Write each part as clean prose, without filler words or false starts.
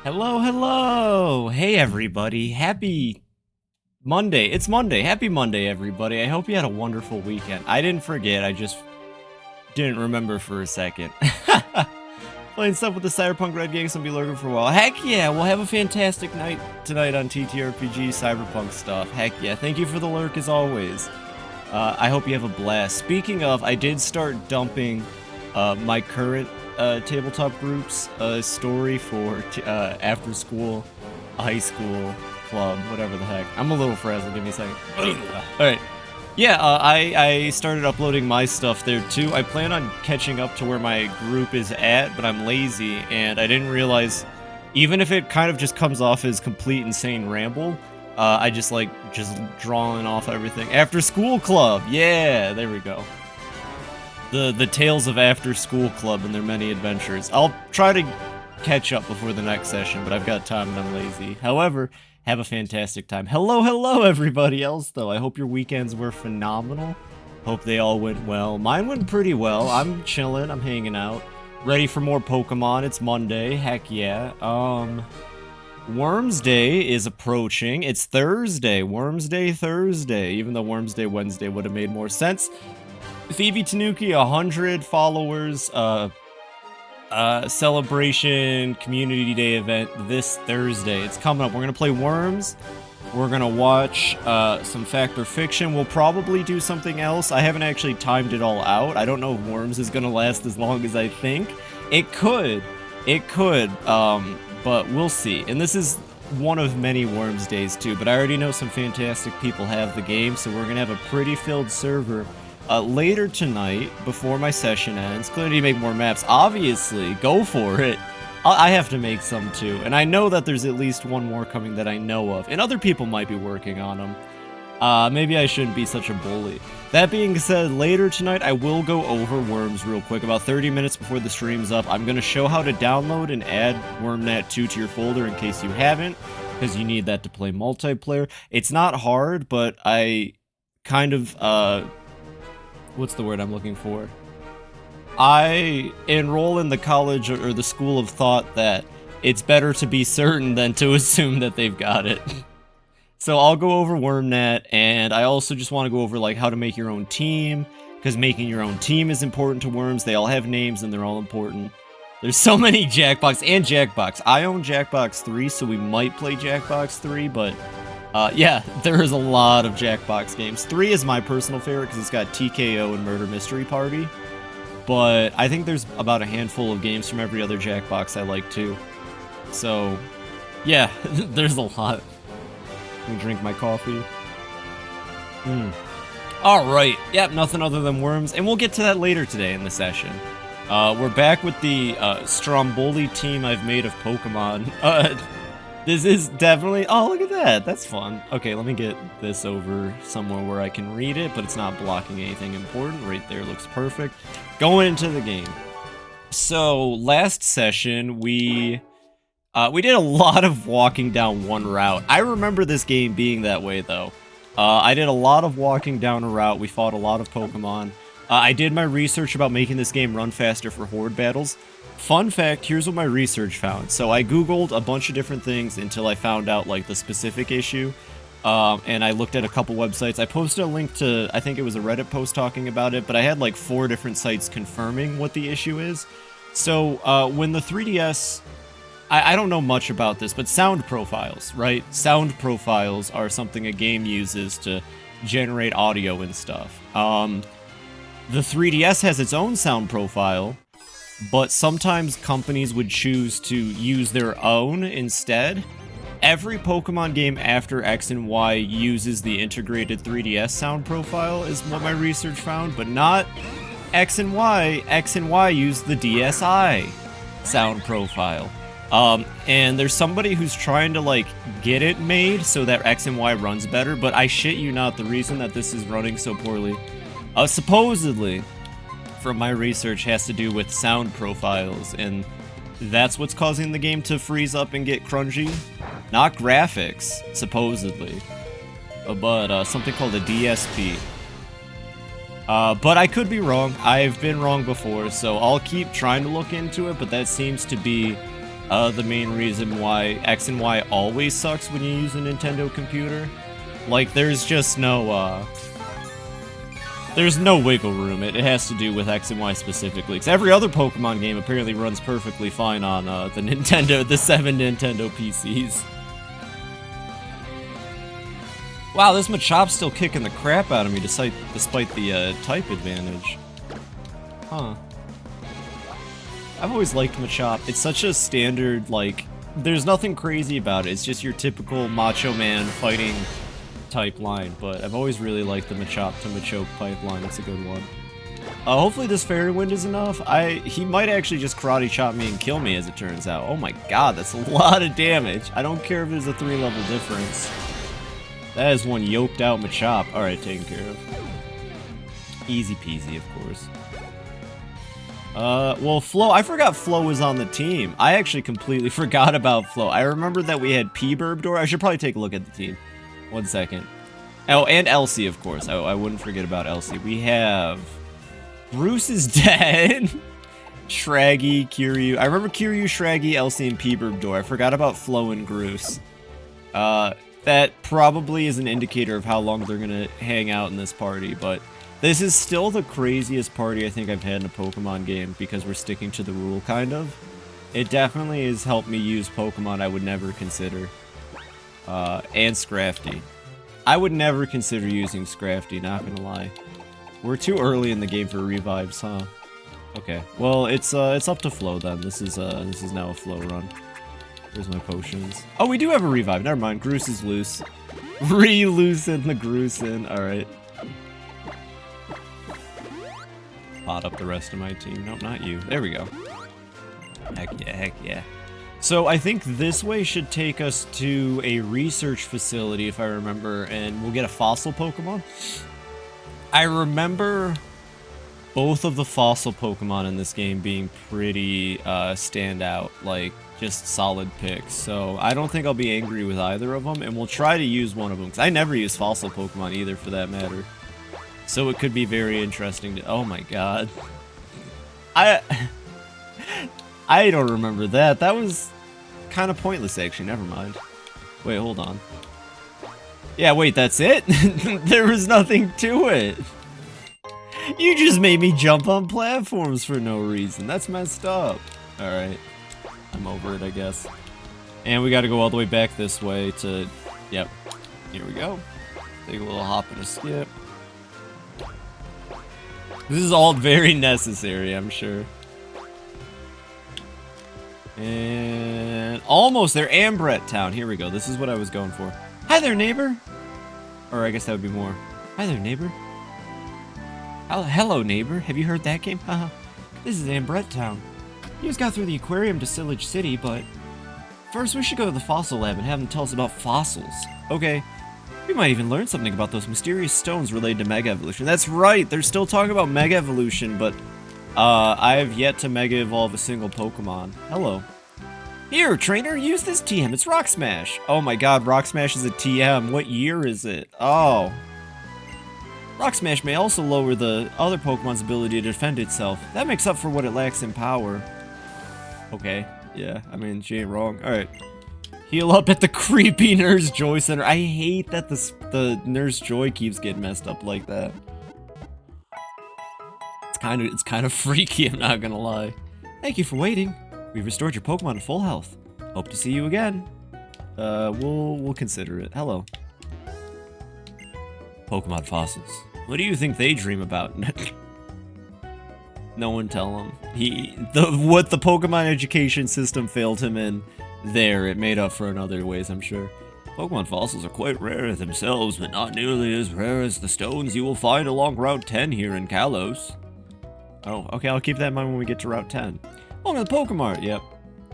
Hello, hello! Hey everybody, happy Monday. It's Monday. Happy Monday, everybody. I hope you had a wonderful weekend. I didn't forget, I just didn't remember for a second. Playing stuff with the Cyberpunk Red Gang, some be lurking for a while. Heck yeah, we'll have a fantastic night tonight on TTRPG Cyberpunk stuff. Heck yeah, thank you for the lurk as always. I hope you have a blast. Speaking of, I did start dumping my current tabletop group's story for after school, high school, club, whatever the heck. I'm a little frazzled, give me a second. Alright. Yeah, I started uploading my stuff there too. I plan on catching up to where my group is at, but I'm lazy, and I didn't realize, even if it kind of just comes off as complete insane ramble, I just drawing off everything. After School Club! Yeah, there we go. The tales of After School Club and their many adventures. I'll try to catch up before the next session, but I've got time and I'm lazy. However, have a fantastic time. Hello, everybody else, though. I hope your weekends were phenomenal. Hope they all went well. Mine went pretty well. I'm chilling. I'm hanging out. Ready for more Pokemon. It's Monday. Heck yeah. Worms Day is approaching. It's Thursday. Worms Day Thursday. Even though Worms Day Wednesday would have made more sense. FibiTanuki, 100 followers, celebration, community day event this Thursday. It's coming up. We're going to play Worms. We're going to watch some Fact or Fiction. We'll probably do something else. I haven't actually timed it all out. I don't know if Worms is going to last as long as I think. It could. It could, but we'll see. And this is one of many Worms days too, but I already know some fantastic people have the game, so we're going to have a pretty filled server. Later tonight, before my session ends, clearly to make more maps, obviously, go for it. I have to make some too, and I know that there's at least one more coming that I know of, and other people might be working on them. Maybe I shouldn't be such a bully. That being said, later tonight I will go over Worms real quick, about 30 minutes before the stream's up. I'm going to show how to download and add WormNat2 to your folder in case you haven't, because you need that to play multiplayer. It's not hard, but I kind of, what's the word I'm looking for? I enroll in the college or the school of thought that it's better to be certain than to assume that they've got it. So I'll go over WormNat, and I also just want to go over like how to make your own team, because making your own team is important to Worms. They all have names and they're all important. There's so many Jackbox and Jackbox. I own Jackbox 3, so we might play Jackbox 3, but yeah, there is a lot of Jackbox games. 3 is my personal favorite because it's got TKO and Murder Mystery Party. But I think there's about a handful of games from every other Jackbox I like too. So, yeah, there's a lot. Let me drink my coffee. Alright, yep, nothing other than Worms. And we'll get to that later today in the session. We're back with the Stromboli team I've made of Pokemon. This is definitely... Oh, look at that. That's fun. Okay, let me get this over somewhere where I can read it, but it's not blocking anything important. Right there looks perfect. Going into the game. So, last session, we did a lot of walking down one route. I remember this game being that way, though. I did a lot of walking down a route. We fought a lot of Pokemon. I did my research about making this game run faster for horde battles. Fun fact, here's what my research found. So I googled a bunch of different things until I found out like the specific issue. And I looked at a couple websites. I posted a link to, I think it was a Reddit post talking about it, but I had like 4 different sites confirming what the issue is. So when the 3DS, I don't know much about this, but sound profiles, right? Sound profiles are something a game uses to generate audio and stuff. The 3DS has its own sound profile, but sometimes companies would choose to use their own instead. Every Pokemon game after X and Y uses the integrated 3DS sound profile, is what my research found, but not X and Y. X and Y use the DSi sound profile. And there's somebody who's trying to, like, get it made so that X and Y runs better, but I shit you not, the reason that this is running so poorly, supposedly, from my research, has to do with sound profiles, and that's what's causing the game to freeze up and get crunchy. Not graphics, supposedly, but something called a DSP. But I could be wrong. I've been wrong before, so I'll keep trying to look into it, but that seems to be the main reason why X and Y always sucks when you use a Nintendo computer. Like, there's just no, there's no wiggle room. It has to do with X and Y specifically. Because every other Pokemon game apparently runs perfectly fine on the 7 Nintendo PCs. Wow, this Machop's still kicking the crap out of me despite the type advantage. Huh. I've always liked Machop. It's such a standard, like, there's nothing crazy about it. It's just your typical Macho Man fighting type line, but I've always really liked the Machop to Machoke pipeline. It's a good one. Hopefully this Fairy Wind is enough. He might actually just Karate Chop me and kill me, as it turns out. Oh my god, that's a lot of damage. I don't care if there's a 3-level difference. That is one yoked out Machop. Alright, taken care of. Easy peasy, of course. Well, Flo, I forgot Flo was on the team. I actually completely forgot about Flo. I remember that we had P-Burbdor. I should probably take a look at the team. 1 second. Oh, and Elsie, of course. I wouldn't forget about Elsie. We have... Bruce is dead. Shraggy, Kiryu. I remember Kiryu, Shraggy, Elsie, and P-Burbdor. I forgot about Flo and Groose. That probably is an indicator of how long they're gonna hang out in this party, but this is still the craziest party I think I've had in a Pokemon game because we're sticking to the rule, kind of. It definitely has helped me use Pokemon I would never consider. And Scrafty. I would never consider using Scrafty, not gonna lie. We're too early in the game for revives, huh? Okay, well, it's up to Flo then. This is now a Flo run. Where's my potions? Oh, we do have a revive. Never mind. Groose is loose. Re-loosen the Groosin. Alright. Pot up the rest of my team. Nope, not you. There we go. Heck yeah, heck yeah. So I think this way should take us to a research facility, if I remember, and we'll get a fossil Pokemon. I remember both of the fossil Pokemon in this game being pretty standout, like just solid picks. So I don't think I'll be angry with either of them, and we'll try to use one of them, because I never use fossil Pokemon either, for that matter. So it could be very interesting to... Oh my god. I don't remember that. That was kind of pointless, actually. Never mind. Wait, hold on. Yeah, wait, that's it? There was nothing to it. You just made me jump on platforms for no reason. That's messed up. Alright. I'm over it, I guess. And we gotta go all the way back this way to... Yep. Here we go. Take a little hop and a skip. This is all very necessary, I'm sure. And... almost there, Ambret Town. Here we go. This is what I was going for. Hi there, neighbor! Or I guess that would be more. Hi there, neighbor. Oh, hello, neighbor. Have you heard that game? Haha. This is Ambret Town. You just got through the aquarium to Sillage City, but... first we should go to the fossil lab and have them tell us about fossils. Okay. We might even learn something about those mysterious stones related to Mega Evolution. That's right! They're still talking about Mega Evolution, but... I have yet to Mega Evolve a single Pokemon. Hello. Here, trainer, use this TM. It's Rock Smash. Oh my god, Rock Smash is a TM. What year is it? Oh. Rock Smash may also lower the other Pokemon's ability to defend itself. That makes up for what it lacks in power. Okay. Yeah, I mean, she ain't wrong. Alright. Heal up at the creepy Nurse Joy Center. I hate that the Nurse Joy keeps getting messed up like that. It's kind of freaky, I'm not gonna lie. Thank you for waiting. We've restored your Pokemon to full health. Hope to see you again. We'll consider it. Hello. Pokemon fossils. What do you think they dream about? No one tell him. What the Pokemon education system failed him in there, it made up for in other ways, I'm sure. Pokemon fossils are quite rare themselves, but not nearly as rare as the stones you will find along Route 10 here in Kalos. Oh, okay, I'll keep that in mind when we get to Route 10. Oh, no, the Pokemart, yep.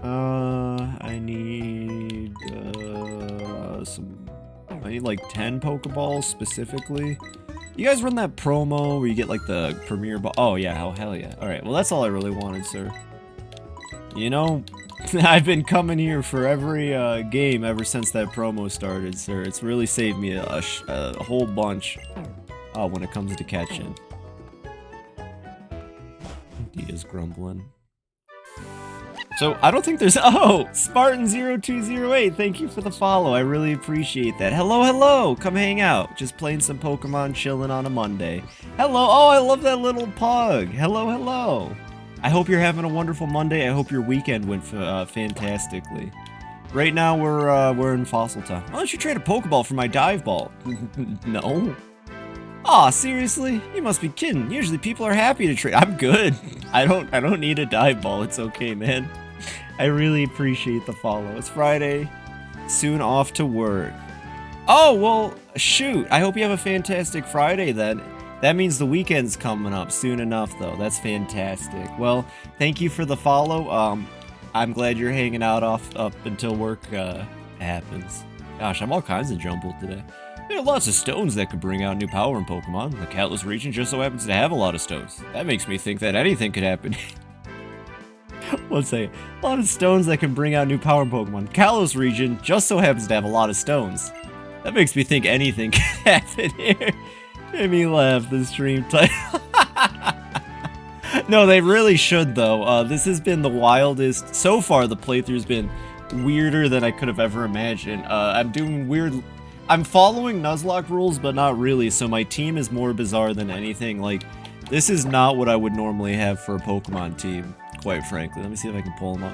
I need, I need like 10 Pokeballs specifically. You guys run that promo where you get like the premier ball? Oh yeah, hell yeah. Alright, well that's all I really wanted, sir. You know, I've been coming here for every game ever since that promo started, sir. It's really saved me a whole bunch when it comes to catching. He is grumbling. So, I don't think there's... Oh! Spartan0208, thank you for the follow. I really appreciate that. Hello, hello! Come hang out. Just playing some Pokemon, chilling on a Monday. Hello! Oh, I love that little pug! Hello, hello! I hope you're having a wonderful Monday. I hope your weekend went fantastically. Right now, we're in Fossil Town. Why don't you trade a Pokeball for my Dive Ball? No. Aw, seriously? You must be kidding. Usually people are happy to trade. I'm good. I don't need a Dive Ball. It's okay, man. I really appreciate the follow. It's Friday. Soon off to work. Oh, well, shoot. I hope you have a fantastic Friday then. That means the weekend's coming up soon enough, though. That's fantastic. Well, thank you for the follow. I'm glad you're hanging out up until work happens. Gosh, I'm all kinds of jumbled today. There are lots of stones that could bring out new power in Pokemon. The Kalos region just so happens to have a lot of stones. That makes me think that anything could happen. One second. A lot of stones that can bring out new power in Pokemon. Kalos region just so happens to have a lot of stones. That makes me think anything can happen here. Made me laugh, the stream title. No, they really should, though. This has been the wildest. So far, the playthrough's been weirder than I could have ever imagined. I'm doing weird... I'm following Nuzlocke rules, but not really, so my team is more bizarre than anything. Like, this is not what I would normally have for a Pokemon team, quite frankly. Let me see if I can pull them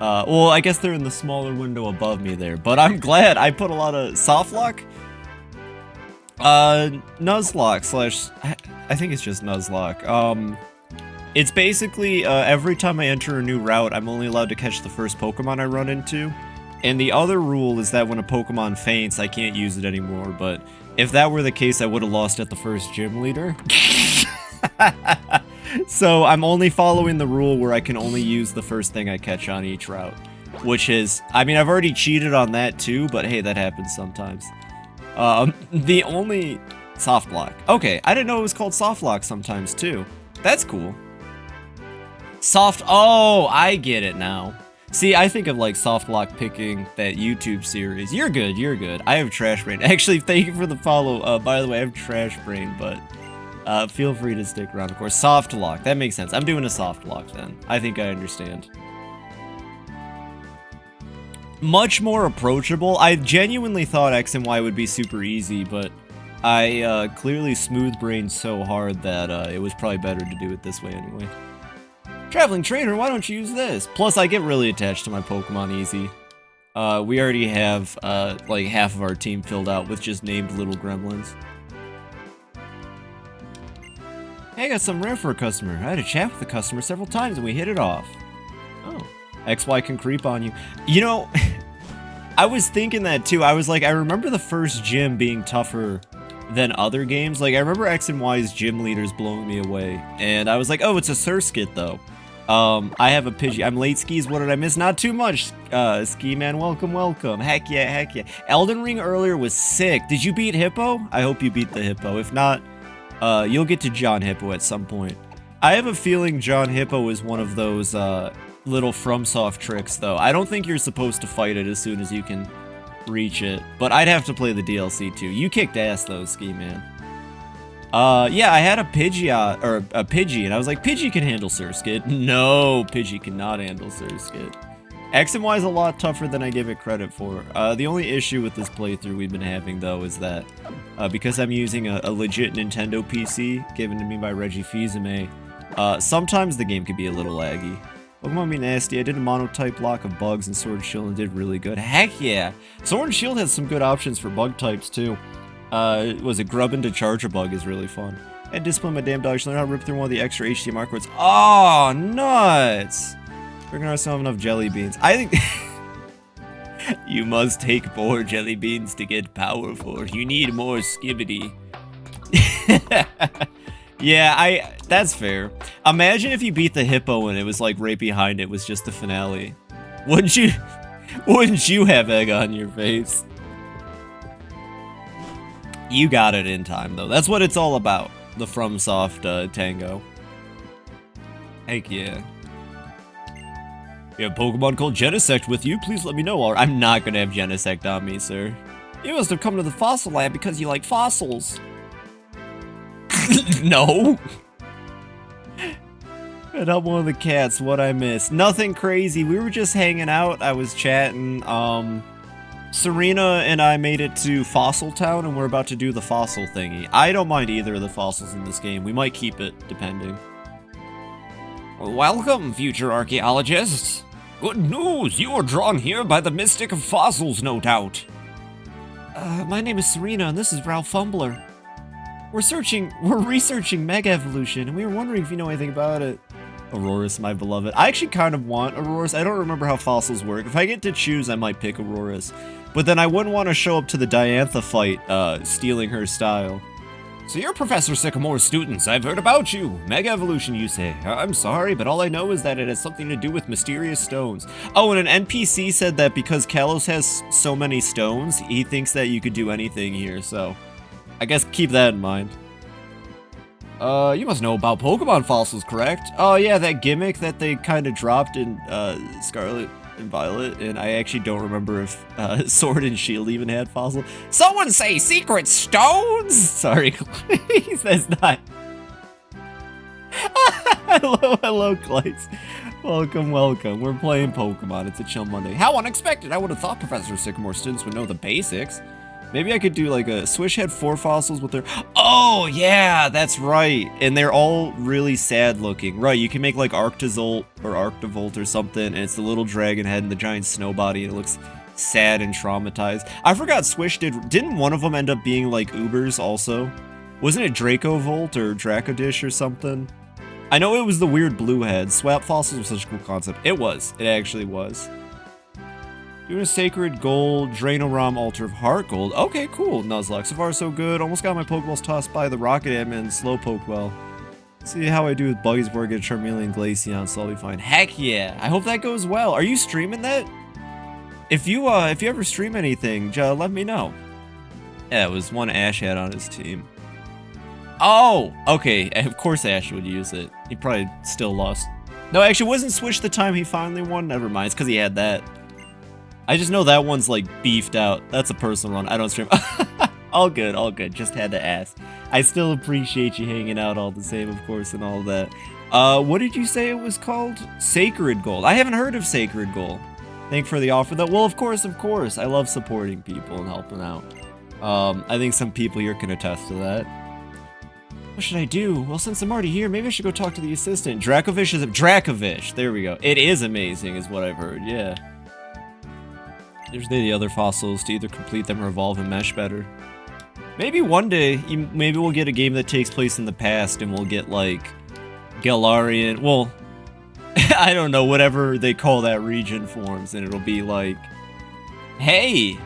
up. Well, I guess they're in the smaller window above me there, but I'm glad I put a lot of Softlock. Nuzlocke slash... I think it's just Nuzlocke. It's basically, every time I enter a new route, I'm only allowed to catch the first Pokemon I run into. And the other rule is that when a Pokemon faints, I can't use it anymore, but if that were the case, I would have lost at the first gym leader. So I'm only following the rule where I can only use the first thing I catch on each route. Which is, I mean, I've already cheated on that too, but hey, that happens sometimes. The only... Soft Lock. Okay, I didn't know it was called Soft Lock sometimes too. That's cool. Soft... Oh, I get it now. See, I think of like Soft Lock picking that YouTube series. You're good, you're good. I have Trash Brain. Actually, thank you for the follow. By the way, I have Trash Brain, but feel free to stick around, of course. Soft Lock, that makes sense. I'm doing a Soft Lock then. I think I understand. Much more approachable. I genuinely thought X and Y would be super easy, but I clearly smooth-brained so hard that it was probably better to do it this way anyway. Traveling trainer, why don't you use this? Plus, I get really attached to my Pokemon easy. We already have, like, half of our team filled out with just named little gremlins. Hey, I got some rare for a customer. I had a chat with the customer several times and we hit it off. Oh. XY can creep on you. You know, I was thinking that too. I was like, I remember the first gym being tougher than other games. Like, I remember X and Y's gym leaders blowing me away. And I was like, oh, it's a Surskit, though. I have a Pidgey. I'm late, Skis. What did I miss? Not too much, Ski Man. Welcome, welcome. Heck yeah, heck yeah. Elden Ring earlier was sick. Did you beat Hippo? I hope you beat the Hippo. If not, you'll get to John Hippo at some point. I have a feeling John Hippo is one of those, little FromSoft tricks, though. I don't think you're supposed to fight it as soon as you can reach it, but I'd have to play the DLC too. You kicked ass though, Ski Man. Yeah, I had a Pidgey, and I was like, Pidgey can handle Surskit. No, Pidgey cannot handle Surskit. X and Y is a lot tougher than I give it credit for. The only issue with this playthrough we've been having though is that, because I'm using a legit Nintendo PC given to me by Reggie Fils-Aimé, sometimes the game can be a little laggy. Pokemon be nasty. I did a monotype block of bugs and Sword and Shield and did really good. Heck yeah! Sword and Shield has some good options for bug types too. Was it Grubbin to charge a bug is really fun. And discipline my damn dog. Should learn how to rip through one of the extra HDMI cords. Oh, nuts! We're gonna still have enough jelly beans. I think you must take more jelly beans to get powerful. You need more skibbity. Yeah, that's fair. Imagine if you beat the Hippo and it was like right behind it was just the finale. Wouldn't you have egg on your face? You got it in time though. That's what it's all about. The FromSoft Tango. Heck yeah. You have Pokemon called Genesect with you? Please let me know. Or I'm not gonna have Genesect on me, sir. You must have come to the fossil lab because you like fossils. No. And help one of the cats, what I missed. Nothing crazy, we were just hanging out, I was chatting, Serena and I made it to Fossil Town and we're about to do the fossil thingy. I don't mind either of the fossils in this game, we might keep it, depending. Welcome, future archaeologists. Good news, you are drawn here by the mystic of fossils, no doubt. My name is Serena and this is Ralph Fumbler. We're researching Mega Evolution and we were wondering if you know anything about it. Auroras, my beloved. I actually kind of want Auroras. I don't remember how fossils work. If I get to choose, I might pick Auroras. But then I wouldn't want to show up to the Diantha fight, stealing her style. So you're Professor Sycamore's students. I've heard about you. Mega Evolution, you say. I'm sorry, but all I know is that it has something to do with mysterious stones. Oh, and an NPC said that because Kalos has so many stones, he thinks that you could do anything here, so I guess keep that in mind. You must know about Pokemon fossils, correct? Oh yeah, that gimmick that they kind of dropped in, Scarlet and Violet, and I actually don't remember if, Sword and Shield even had fossil. Someone say secret stones! Sorry, please, that's not... hello, Clyce. Welcome. We're playing Pokemon, it's a chill Monday. How unexpected, I would have thought Professor Sycamore students would know the basics. Maybe I could do like a Swish had 4 fossils with their... Oh, yeah, that's right. And they're all really sad looking. Right, you can make like Arctozolt or Arctovolt or something, and it's the little dragon head and the giant snow body, and it looks sad and traumatized. I forgot Swish didn't one of them end up being like Ubers also? Wasn't it Dracovolt or Dracodish or something? I know it was the weird blue head. Swap fossils was such a cool concept. It actually was. Doing a Sacred Gold, Draenoram, Altar of Heart Gold. Okay, cool, Nuzlocke. So far, so good. Almost got my Pokeballs tossed by the Rocket Admin Slowpoke well. See how I do with Buggies before I get a Charmeleon Glaceon, so I'll be fine. Heck yeah! I hope that goes well. Are you streaming that? If you ever stream anything, let me know. Yeah, it was one Ash had on his team. Oh! Okay, of course Ash would use it. He probably still lost. No, actually, wasn't Swish the time he finally won? Never mind, it's because he had that. I just know that one's like beefed out. That's a personal one. I don't stream. All good. Just had to ask. I still appreciate you hanging out all the same, of course, and all that. What did you say it was called? Sacred Gold. I haven't heard of Sacred Gold. Thank you for the offer, though. Well, of course. I love supporting people and helping out. I think some people here can attest to that. What should I do? Well, since I'm already here, maybe I should go talk to the assistant. Dracovish is a Dracovish. There we go. It is amazing, is what I've heard. Yeah. There's the other fossils to either complete them or evolve and mesh better. Maybe one day, maybe we'll get a game that takes place in the past and we'll get like Galarian, well, I don't know, whatever they call that region forms, and it'll be like, hey,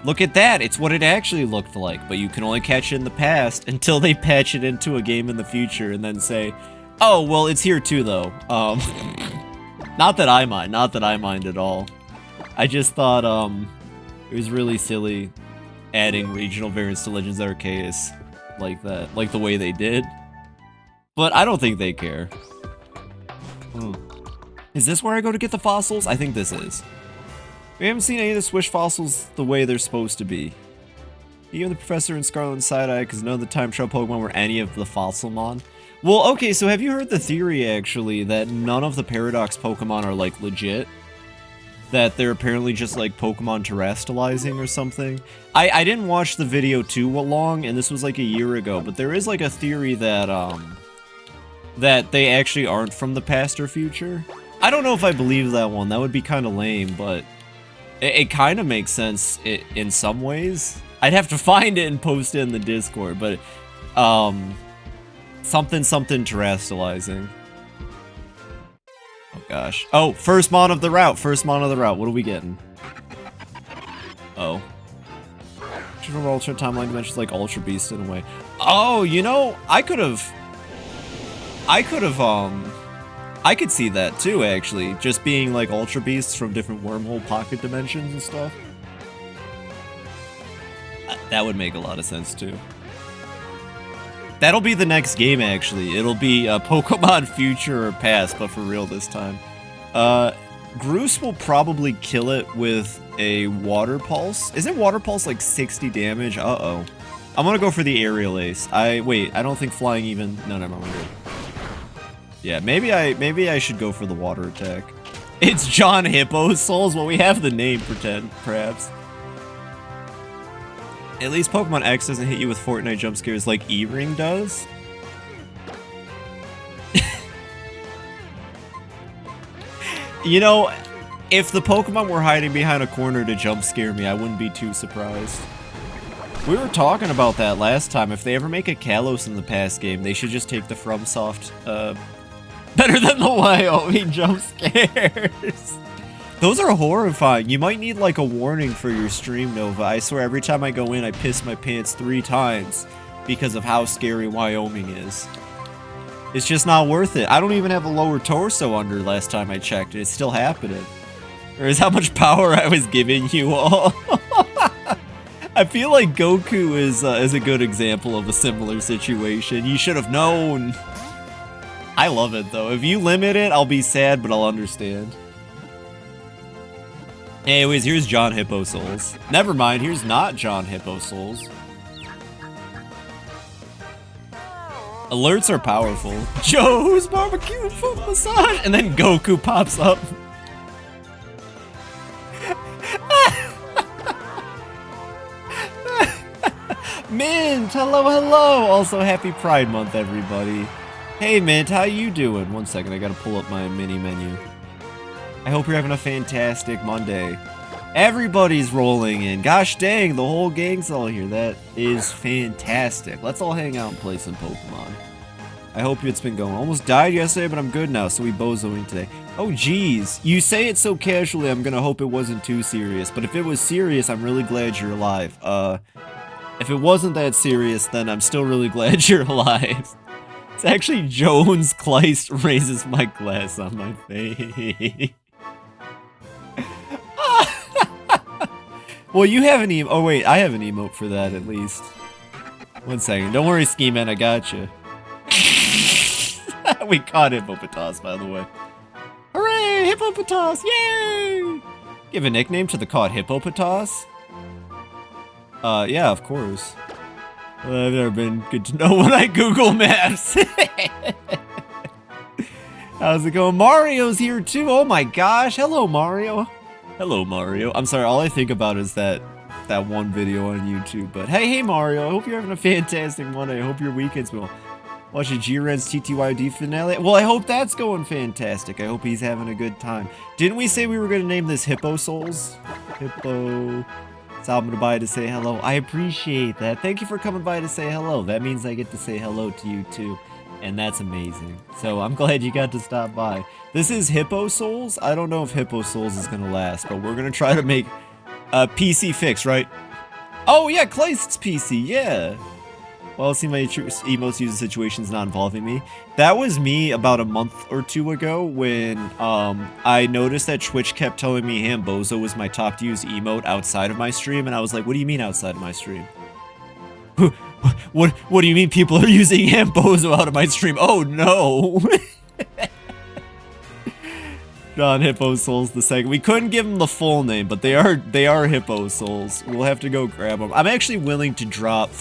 look at that, it's what it actually looked like, but you can only catch it in the past until they patch it into a game in the future and then say, oh, well, it's here too though. Not that I mind at all. I just thought, it was really silly adding regional variants to Legends Arceus like that, like the way they did. But I don't think they care. Is this where I go to get the fossils? I think this is. We haven't seen any of the Swish fossils the way they're supposed to be. Even the Professor and Scarlet and Side-Eye, because none of the time travel Pokemon were any of the Fossilmon. Well, okay, so have you heard the theory, actually, that none of the Paradox Pokemon are, like, legit? That they're apparently just like Pokemon terrestrializing or something. I didn't watch the video too long, and this was like a year ago, but there is like a theory that that they actually aren't from the past or future. I don't know if I believe that one. That would be kind of lame, but it kind of makes sense in some ways. I'd have to find it and post it in the Discord, but something terrestrializing. Oh gosh. Oh, first mon of the route. What are we getting? Oh. Different Ultra Timeline Dimensions like Ultra Beast in a way. Oh, you know, I could see that too, actually. Just being like Ultra Beasts from different wormhole pocket dimensions and stuff. That would make a lot of sense too. That'll be the next game, actually. It'll be Pokemon Future or Past, but for real this time. Groose will probably kill it with a Water Pulse. Isn't Water Pulse like 60 damage? Uh-oh. I'm gonna go for the Aerial Ace. Wait, I don't think flying even... No, never mind. Yeah, maybe I should go for the water attack. It's John Hippo Souls. Well, we have the name, perhaps. At least Pokemon X doesn't hit you with Fortnite jump scares like E-Ring does. You know, if the Pokemon were hiding behind a corner to jump scare me, I wouldn't be too surprised. We were talking about that last time. If they ever make a Kalos in the past game, they should just take the FromSoft, better than the Wyoming jump scares. Those are horrifying. You might need like a warning for your stream, Nova. I swear every time I go in, I piss my pants 3 times because of how scary Wyoming is. It's just not worth it. I don't even have a lower torso under last time I checked. It's still happening. Or is how much power I was giving you all. I feel like Goku is a good example of a similar situation. You should have known. I love it though. If you limit it, I'll be sad, but I'll understand. Anyways, here's John Hippo Souls. Never mind, here's not John Hippo Souls. Alerts are powerful. Joe's barbecue foot massage, and then Goku pops up. Mint, hello, hello. Also, happy Pride Month, everybody. Hey, Mint, how you doing? One second, I gotta pull up my mini menu. I hope you're having a fantastic Monday. Everybody's rolling in. Gosh dang, the whole gang's all here. That is fantastic. Let's all hang out and play some Pokemon. I hope it's been going. Almost died yesterday, but I'm good now, so we bozoing today. Oh, geez. You say it so casually, I'm gonna hope it wasn't too serious. But if it was serious, I'm really glad you're alive. If it wasn't that serious, then I'm still really glad you're alive. It's actually Jones Kleist raises my glass on my face. Well, you have an emote. Oh, wait, I have an emote for that, at least. One second. Don't worry, Ski Man, I got you. We caught Hippopotas, by the way. Hooray, Hippopotas, yay! Give a nickname to the caught Hippopotas? Yeah, of course. I've never been good to know when I Google Maps. How's it going? Mario's here, too. Oh, my gosh. Hello, Mario. Hello, Mario. I'm sorry, all I think about is that one video on YouTube. But hey, Mario, I hope you're having a fantastic Monday. I hope your weekend's well. Watching G-Ren's TTYD finale. Well, I hope that's going fantastic. I hope he's having a good time. Didn't we say we were going to name this Hippo Souls? Hippo... Stopping by to say hello. I appreciate that. Thank you for coming by to say hello. That means I get to say hello to you, too. And that's amazing. So I'm glad you got to stop by. This is Hippo Souls. I don't know if Hippo Souls is going to last, but we're going to try to make a PC fix, right? Oh, yeah, Kleist's PC, yeah. Well, see, my emotes using situations not involving me. That was me about a month or 2 ago when I noticed that Twitch kept telling me Hambozo was my top used emote outside of my stream, and I was like, what do you mean outside of my stream? What do you mean people are using Hambozo out of my stream? Oh no! John Hippo Souls the second. We couldn't give them the full name, but they are Hippo Souls. We'll have to go grab them. I'm actually willing to drop.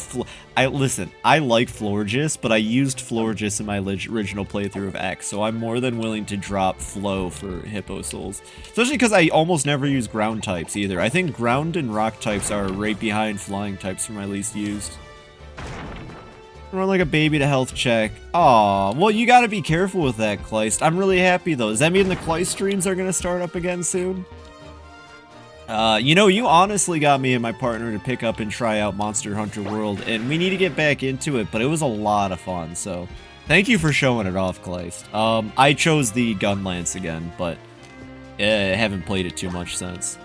Listen, I like Florges, but I used Florges in my original playthrough of X, so I'm more than willing to drop Flow for Hippo Souls. Especially because I almost never use ground types either. I think ground and rock types are right behind flying types for my least used. Run like a baby to health check. Aw, well, you gotta be careful with that, Kleist. I'm really happy, though. Does that mean the Kleist streams are gonna start up again soon? You know, you honestly got me and my partner to pick up and try out Monster Hunter World, and we need to get back into it, but it was a lot of fun, so thank you for showing it off, Kleist. I chose the Gun Lance again, but I haven't played it too much since.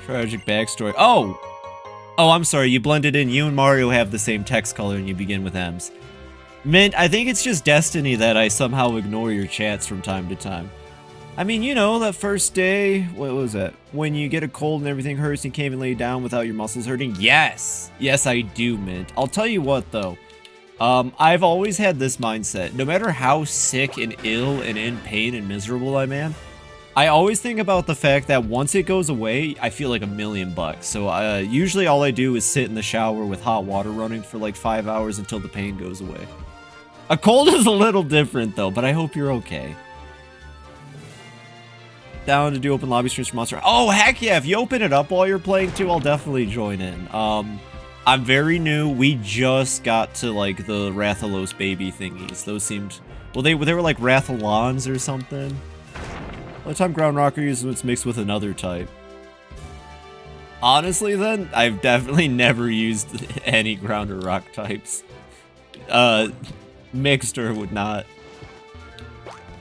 Tragic backstory. Oh, I'm sorry, you blended in. You and Mario have the same text color and you begin with M's. Mint, I think it's just destiny that I somehow ignore your chats from time to time. I mean, you know, that first day, what was that? When you get a cold and everything hurts and you can't even lay down without your muscles hurting? Yes! Yes, I do, Mint. I'll tell you what, though. I've always had this mindset. No matter how sick and ill and in pain and miserable I'm in, I always think about the fact that once it goes away, I feel like $1,000,000. So usually all I do is sit in the shower with hot water running for like 5 hours until the pain goes away. A cold is a little different, though, but I hope you're okay. Down to do open lobby streams for Monster. Oh, heck yeah. If you open it up while you're playing, too, I'll definitely join in. I'm very new. We just got to, like, the Rathalos baby thingies. Those seemed... Well, they were like Rathalons or something. By the time Ground Rocker uses it's mixed with another type. Honestly, then, I've definitely never used any Ground or Rock types. Mixed or would not.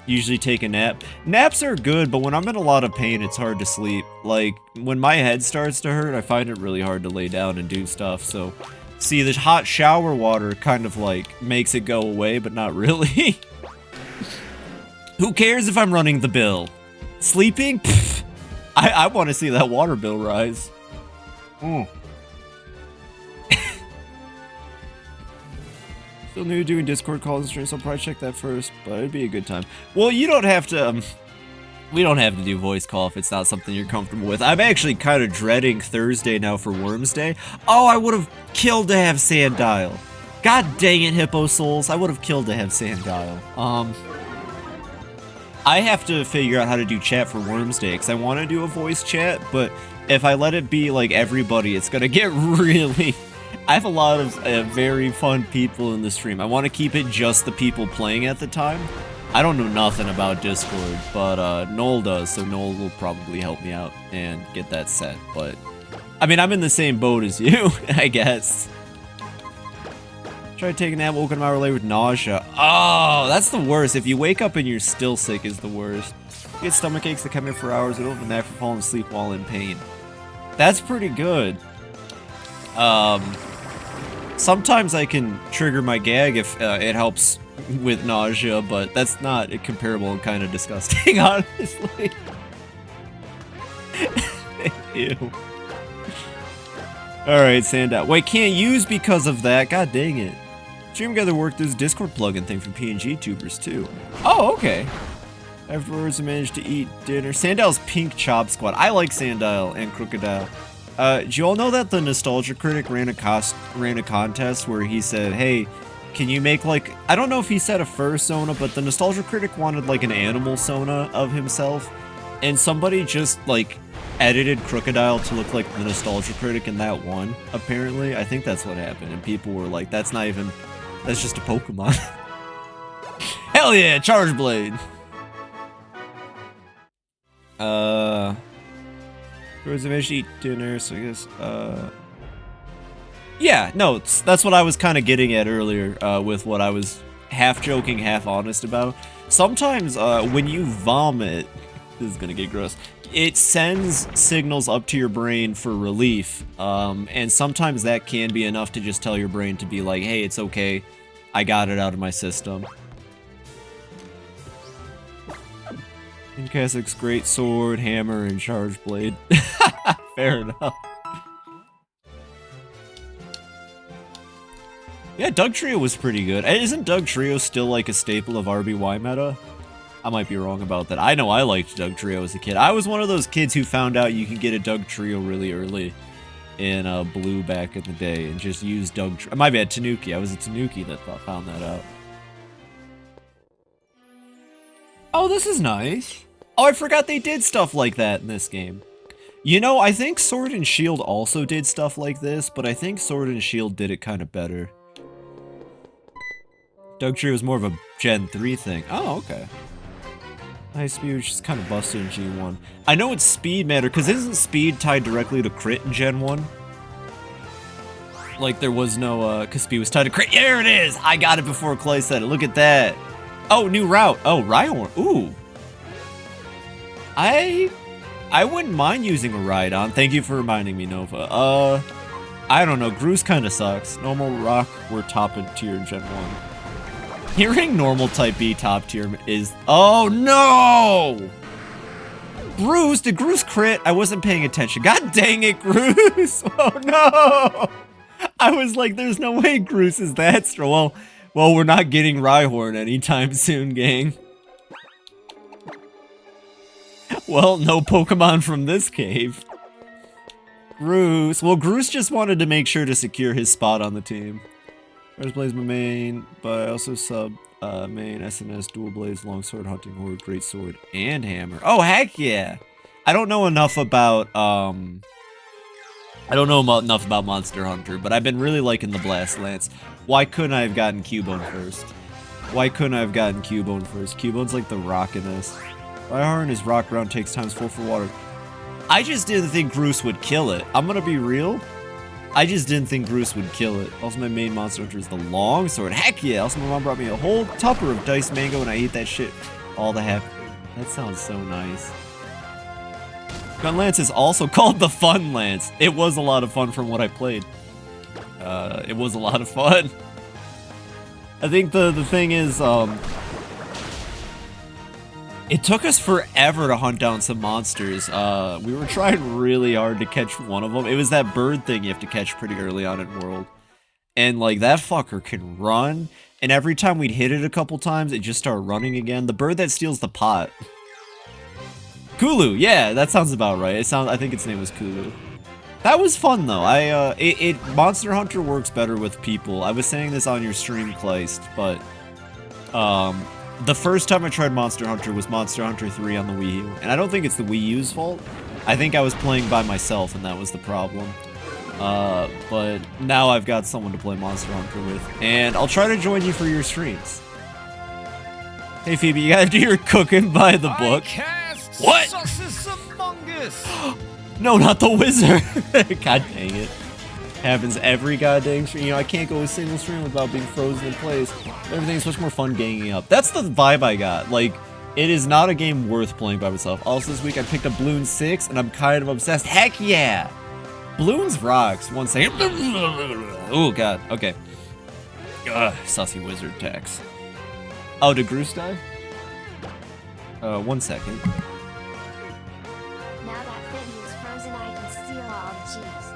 Usually take a nap. Naps are good, but when I'm in a lot of pain, it's hard to sleep. Like, when my head starts to hurt, I find it really hard to lay down and do stuff, so... See, the hot shower water kind of, like, makes it go away, but not really. Who cares if I'm running the bill? Sleeping? Pfft. I want to see that water bill rise. Still new doing Discord calls and streams, so I'll probably check that first, but it'd be a good time. Well, you don't have to, we don't have to do voice call if it's not something you're comfortable with. I'm actually kind of dreading Thursday now for Worms Day. Oh, I would have killed to have Sandile. God dang it, Hippo Souls. I would have killed to have Sandile. I have to figure out how to do chat for Worms Day, because I want to do a voice chat, but if I let it be like everybody, it's going to get really... I have a lot of very fun people in the stream. I want to keep it just the people playing at the time. I don't know nothing about Discord, but Noel does, so Noel will probably help me out and get that set. But, I mean, I'm in the same boat as you, I guess. Try taking a nap, woken an hour later with nausea. Oh, that's the worst. If you wake up and you're still sick is the worst. You get stomach aches that come in for hours, it'll open that for falling asleep while in pain. That's pretty good. Sometimes I can trigger my gag if it helps with nausea, but that's not comparable and kind of disgusting, honestly. Ew. Alright, Sandow. Wait, can't use because of that. God dang it. Stream together worked this Discord plugin thing for PNG tubers, too. Oh, okay. Afterwards, I managed to eat dinner. Sandal's Pink Chop Squad. I like Sandile and Crocodile. Do you all know that the Nostalgia Critic ran a contest where he said, hey, can you make, like, I don't know if he said a fur Sona, but the Nostalgia Critic wanted, like, an animal Sona of himself, and somebody just, like, edited Crocodile to look like the Nostalgia Critic, and that won, apparently. I think that's what happened, and people were like, that's not even, that's just a Pokemon. Hell yeah, Charge Blade! Was I managed to eat dinner, so I guess, yeah, no, that's what I was kind of getting at earlier, with what I was half joking, half honest about. Sometimes, when you vomit, this is gonna get gross, it sends signals up to your brain for relief, and sometimes that can be enough to just tell your brain to be like, hey, it's okay, I got it out of my system. Incassic's great sword, hammer, and charge blade. Fair enough. Yeah, Dugtrio was pretty good. Isn't Dugtrio still like a staple of RBY meta? I might be wrong about that. I know I liked Dugtrio as a kid. I was one of those kids who found out you can get a Dugtrio really early in Blue back in the day and just use Dugtrio. My bad, Tanuki. I was a Tanuki that found that out. Oh, this is nice. Oh, I forgot they did stuff like that in this game. You know, I think Sword and Shield also did stuff like this, but I think Sword and Shield did it kind of better. Dugtrio was more of a Gen 3 thing. Oh, okay. High speed was just kind of busted in G1. I know it's speed matter, because isn't speed tied directly to crit in Gen 1? Like, there was no, because speed was tied to crit. There it is! I got it before Clay said it. Look at that. Oh, new route. Oh, Rhyhorn. Ooh. I wouldn't mind using a Rhydon. Thank you for reminding me, Nova. I don't know. Groose kind of sucks. Normal Rock were top tier in Gen 1. Hearing normal type B top tier is... Oh, no! Groose? Did Groose crit? I wasn't paying attention. God dang it, Groose! Oh, no! I was like, there's no way Groose is that strong. Well, we're not getting Rhyhorn anytime soon, gang. Well, no Pokemon from this cave. Groose. Well, Groose just wanted to make sure to secure his spot on the team. First Blaze my main, but I also sub main SNS, dual blades, longsword, hunting horde, great sword, and hammer. Oh heck yeah! I don't know enough about enough about Monster Hunter, but I've been really liking the Blast Lance. Why couldn't I have gotten Cubone first? Why couldn't I have gotten Cubone first? Cubone's like the rockiness. Fireheart is rock ground, takes times 4 for water. I just didn't think Groose would kill it. I'm gonna be real. I just didn't think Groose would kill it. Also, my main Monster Hunter is the longsword. Heck yeah! Also, my mom brought me a whole tupper of diced mango, and I ate that shit all the happy. That sounds so nice. Gun Lance is also called the Fun Lance. It was a lot of fun from what I played. It was a lot of fun. I think the thing is, it took us forever to hunt down some monsters. We were trying really hard to catch one of them. It was that bird thing you have to catch pretty early on in World. And, like, that fucker can run. And every time we'd hit it a couple times, it just started running again. The bird that steals the pot. Kulu, yeah, that sounds about right. I think its name was Kulu. That was fun, though. Monster Hunter works better with people. I was saying this on your stream, Kleist, but, the first time I tried Monster Hunter was Monster Hunter 3 on the Wii U. And I don't think it's the Wii U's fault. I think I was playing by myself, and that was the problem. But now I've got someone to play Monster Hunter with. And I'll try to join you for your streams. Hey, Phoebe, you gotta do your cooking by the book. What? No, not the wizard. God dang it. Happens every goddamn stream. You know, I can't go a single stream without being frozen in place. Everything's much more fun ganging up. That's the vibe I got. Like, it is not a game worth playing by myself. Also, this week I picked up Bloons 6, and I'm kind of obsessed. Heck yeah! Bloons rocks. 1 second. Oh, God. Okay. Ugh, sussy wizard tax. Oh, did Groose die? 1 second. Now that Fibby is frozen, I can steal all the cheese.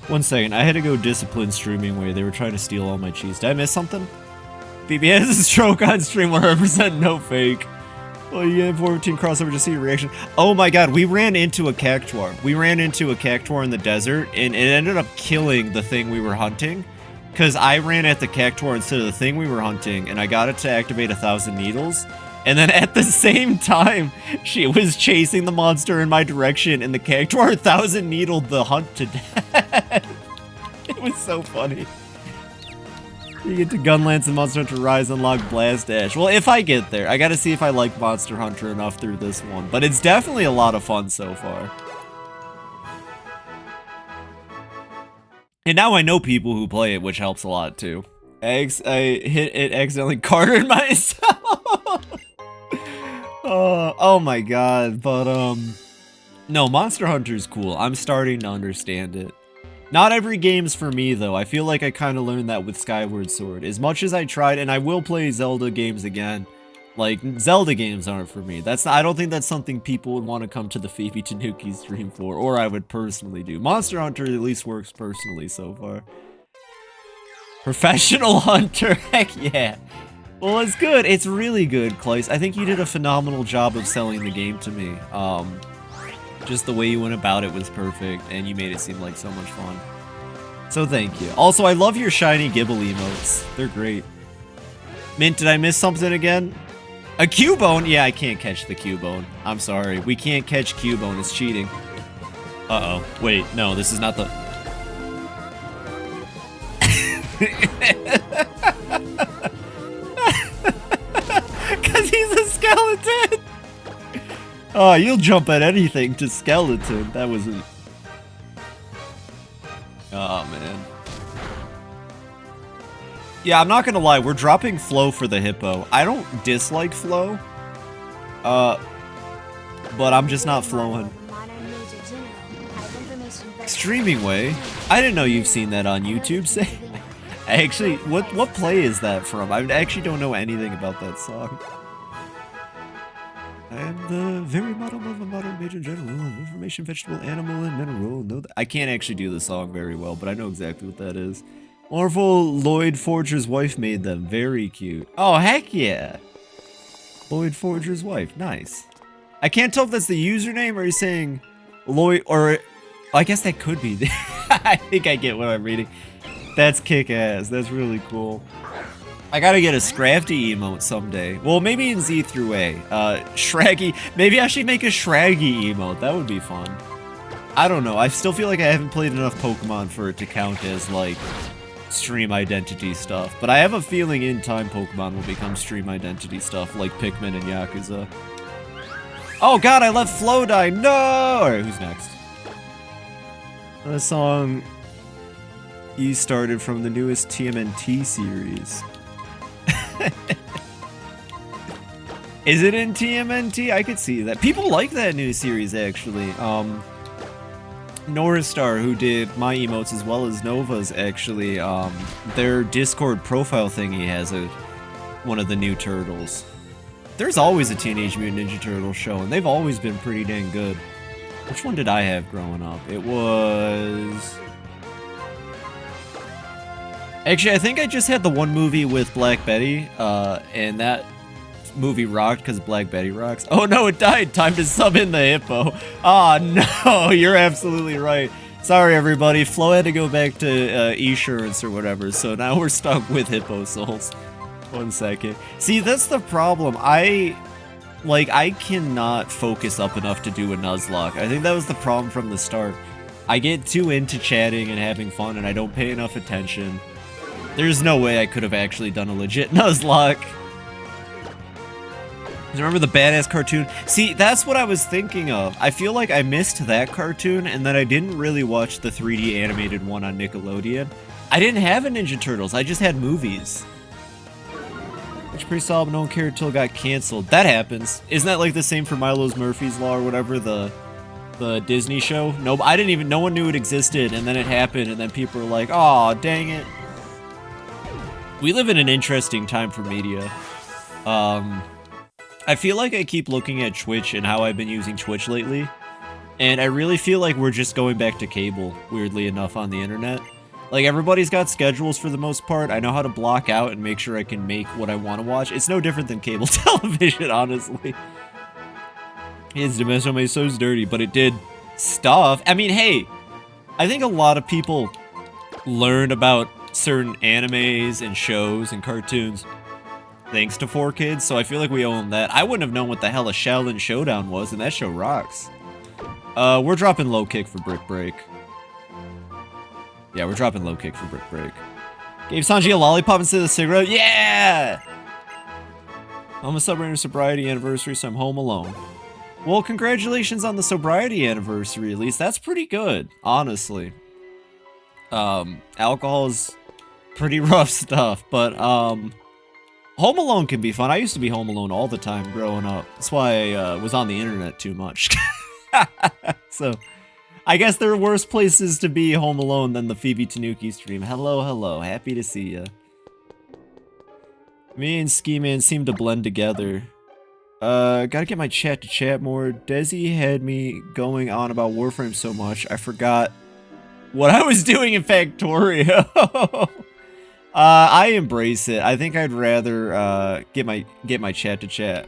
One second, I had to go discipline streaming where they were trying to steal all my cheese. Did I miss something? BB has a stroke on stream 100% no fake. Oh, you get 14 crossover to see your reaction. Oh my god, we ran into a cactuar. We ran into a cactuar in the desert, and it ended up killing the thing we were hunting. Because I ran at the cactuar instead of the thing we were hunting, and I got it to activate 1,000 needles. And then at the same time, she was chasing the monster in my direction, and the cactuar 1,000 needled the hunt to death. It was so funny. You get to Gunlance and Monster Hunter Rise, unlock Blast Dash. Well, if I get there, I gotta see if I like Monster Hunter enough through this one. But it's definitely a lot of fun so far. And now I know people who play it, which helps a lot too. I hit it accidentally carted myself. Oh my god, but no, Monster Hunter's cool. I'm starting to understand it. Not every game's for me though. I feel like I kind of learned that with Skyward Sword. As much as I tried, and I will play Zelda games again, like Zelda games aren't for me. I don't think that's something people would want to come to the FibiTanuki stream for, or I would personally do. Monster Hunter at least works personally so far. Professional Hunter, heck yeah. Well, it's good. It's really good, Kleist. I think you did a phenomenal job of selling the game to me. Just the way you went about it was perfect, and you made it seem like so much fun. So thank you. Also, I love your shiny Gibble emotes. They're great. Mint, did I miss something again? A Cubone? Yeah, I can't catch the Cubone. I'm sorry. We can't catch Cubone. It's cheating. Uh-oh. Wait, no, this is not the... Because he's a skeleton! Oh, you'll jump at anything to skeleton. That wasn't... Oh, man. Yeah, I'm not gonna lie. We're dropping Flow for the Hippo. I don't dislike Flow. But I'm just not flowing. Streaming Way? I didn't know you've seen that on YouTube. Say, I actually, what play is that from? I actually don't know anything about that song. I am the very model of a modern major general of information, vegetable, animal, and mineral. No, I can't actually do the song very well, but I know exactly what that is. Marvel Lloyd Forger's wife made them. Very cute. Oh, heck yeah. Lloyd Forger's wife. Nice. I can't tell if that's the username or he's saying Lloyd, or I guess that could be. I think I get what I'm reading. That's kick-ass. That's really cool. I gotta get a Scrafty emote someday. Well, maybe in Z through A. Shraggy. Maybe I should make a Shraggy emote. That would be fun. I don't know. I still feel like I haven't played enough Pokemon for it to count as, like, stream identity stuff. But I have a feeling in time Pokemon will become stream identity stuff, like Pikmin and Yakuza. Oh god, I left Flo die. No! Alright, who's next? A song you started from the newest TMNT series. Is it in TMNT? I could see that. People like that new series, actually. Norris Star, who did my emotes as well as Nova's, actually, their Discord profile thingy has one of the new turtles. There's always a Teenage Mutant Ninja Turtles show, and they've always been pretty dang good. Which one did I have growing up? It was... Actually, I think I just had the one movie with Black Betty, and that movie rocked because Black Betty rocks. Oh no, it died! Time to sub in the hippo. Ah, no, you're absolutely right. Sorry, everybody. Flo had to go back to insurance or whatever, so now we're stuck with hippo souls. 1 second. See, that's the problem. I cannot focus up enough to do a Nuzlocke. I think that was the problem from the start. I get too into chatting and having fun, and I don't pay enough attention. There's no way I could have actually done a legit Nuzlocke. Remember the badass cartoon? See, that's what I was thinking of. I feel like I missed that cartoon, and then I didn't really watch the 3D animated one on Nickelodeon. I didn't have a Ninja Turtles, I just had movies. Which pretty solid, but no one cared until it got canceled. That happens. Isn't that like the same for Milo's Murphy's Law or whatever, the Disney show? No, no one knew it existed, and then it happened, and then people were like, aw, dang it. We live in an interesting time for media. I feel like I keep looking at Twitch and how I've been using Twitch lately, and I really feel like we're just going back to cable, weirdly enough, on the internet. Like, everybody's got schedules for the most part. I know how to block out and make sure I can make what I want to watch. It's no different than cable television, honestly. His Dimensional Maze so dirty, but it did stuff. I mean, hey, I think a lot of people learn about certain animes and shows and cartoons thanks to 4Kids, so I feel like we owe them that. I wouldn't have known what the hell a Shaolin Showdown was, and that show rocks. We're dropping low kick for Brick Break. Yeah, we're dropping low kick for Brick Break. Gave Sanji a lollipop instead of a cigarette? Yeah! I'm a Submariner sobriety anniversary, so I'm home alone. Well, congratulations on the sobriety anniversary, at least. That's pretty good, honestly. Alcohol is pretty rough stuff, but, Home Alone can be fun. I used to be home alone all the time growing up. That's why I was on the internet too much. So, I guess there are worse places to be home alone than the FibiTanuki stream. Hello, hello. Happy to see ya. Me and Ski Man seem to blend together. Gotta get my chat to chat more. Desi had me going on about Warframe so much, I forgot what I was doing in Factorio. I embrace it. I think I'd rather get my chat to chat.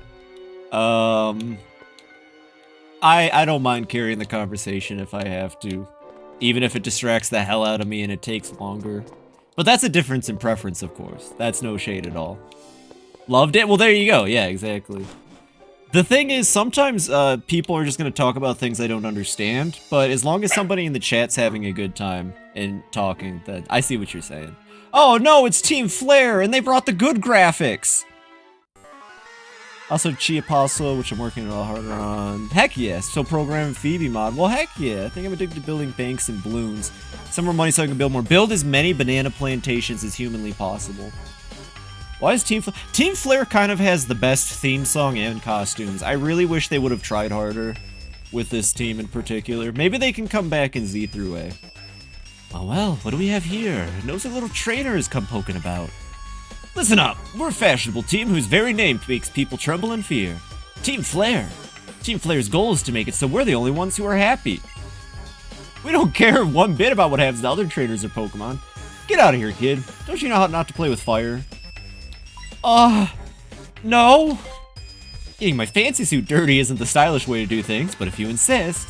I don't mind carrying the conversation if I have to, even if it distracts the hell out of me and it takes longer. But that's a difference in preference, of course. That's no shade at all. Loved it? Well, there you go. Yeah, exactly. The thing is, sometimes people are just going to talk about things I don't understand, but as long as somebody in the chat's having a good time and talking, then I see what you're saying. Oh no, it's Team Flare, and they brought the good graphics! Also, Chi Apostle, which I'm working a lot harder on. Heck yes, so programming Phoebe mod. Well, heck yeah, I think I'm addicted to building banks and balloons. Some more money so I can build more. Build as many banana plantations as humanly possible. Why is Team Flare? Team Flare kind of has the best theme song and costumes. I really wish they would have tried harder with this team in particular. Maybe they can come back in Z through A. Oh well, what do we have here? A nosy little trainer has come poking about. Listen up, we're a fashionable team whose very name makes people tremble in fear. Team Flare. Team Flare's goal is to make it so we're the only ones who are happy. We don't care one bit about what happens to other trainers or Pokemon. Get out of here, kid. Don't you know how not to play with fire? No. Getting my fancy suit dirty isn't the stylish way to do things, but if you insist,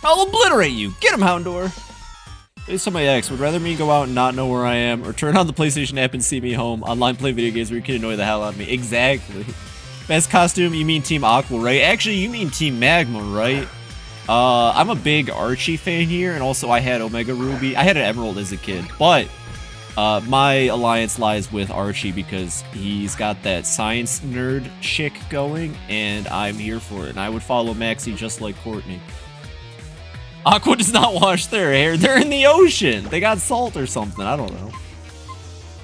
I'll obliterate you. Get him, Houndor. Based on my ex, would rather me go out and not know where I am, or turn on the PlayStation app and see me home, online play video games where you can annoy the hell out of me. Exactly. Best costume, you mean Team Aqua, right? Actually, you mean Team Magma, right? I'm a big Archie fan here, and also I had Omega Ruby. I had an Emerald as a kid, but my alliance lies with Archie because he's got that science nerd chick going, and I'm here for it. And I would follow Maxie just like Courtney. Aqua does not wash their hair. They're in the ocean. They got salt or something. I don't know.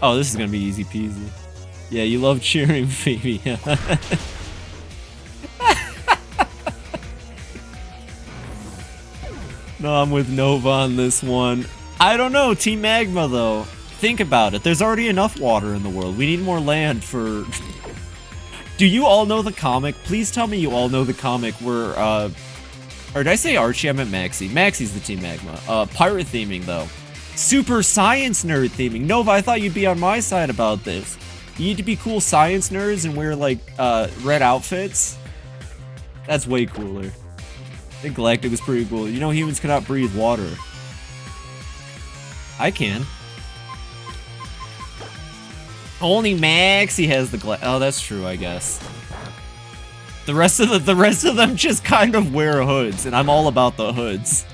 Oh, this is gonna be easy peasy. Yeah, you love cheering Phoebe. No, I'm with Nova on this one. I don't know, Team Magma though. Think about it. There's already enough water in the world. We need more land for... Do you all know the comic? Please tell me you all know the comic where, or did I say Archie? I meant Maxie. Maxie's the Team Magma. Pirate theming though. Super science nerd theming. Nova, I thought you'd be on my side about this. You need to be cool science nerds and wear like, red outfits. That's way cooler. I think Galactic was pretty cool. You know humans cannot breathe water. I can. Only Maxie has the oh, that's true, I guess. The rest of them just kind of wear hoods, and I'm all about the hoods.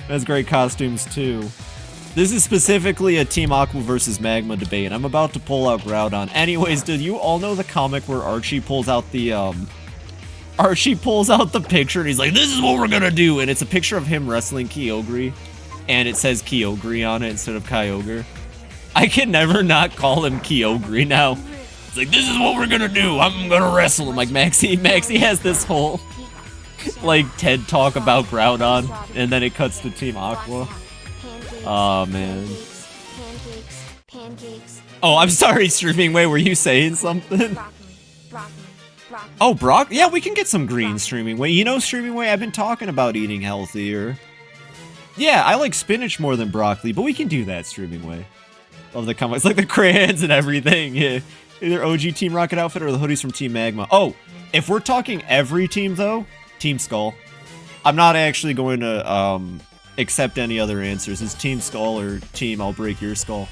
That's great costumes too. This is specifically a Team Aqua versus Magma debate. I'm about to pull out Groudon. Anyways, did you all know the comic where Archie pulls out the picture and he's like, this is what we're gonna do, and it's a picture of him wrestling Kyogre, and it says Kyogre on it instead of Kyogre. I can never not call him Kyogre now. It's like, this is what we're gonna do. I'm gonna wrestle him. Like, Maxie has this whole, like, TED talk about Groudon, and then it cuts to Team Aqua. Oh, man. Oh, I'm sorry, Streaming Way, were you saying something? Oh, Brock? Yeah, we can get some green, Streaming Way. You know, Streaming Way, I've been talking about eating healthier. Yeah, I like spinach more than broccoli, but we can do that, Streaming Way. Love the comics, like the crayons and everything. Yeah, either OG Team Rocket outfit or the hoodies from Team Magma. Oh, if we're talking every team though, Team Skull. I'm not actually going to accept any other answers. It's Team Skull or Team I'll break your skull.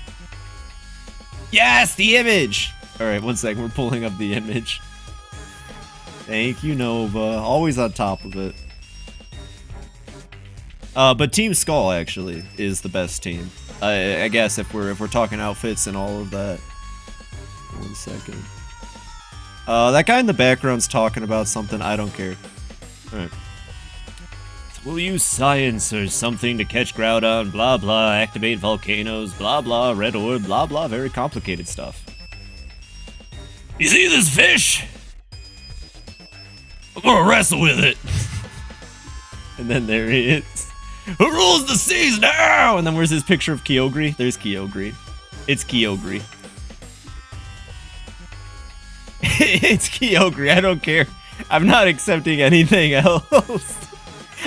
Yes, the image. All right, one second. We're pulling up the image. Thank you, Nova. Always on top of it. But Team Skull actually is the best team. I guess if we're talking outfits and all of that. 1 second. That guy in the background's talking about something. I don't care. Alright. We'll use science or something to catch Groudon, blah blah, activate volcanoes, blah blah, red orb, blah blah, very complicated stuff. You see this fish? I'm gonna wrestle with it. And then there he is. Who rules the seas now? And then where's his picture of Kyogre? There's Kyogre. It's Kyogre. It's Kyogre. I don't care. I'm not accepting anything else.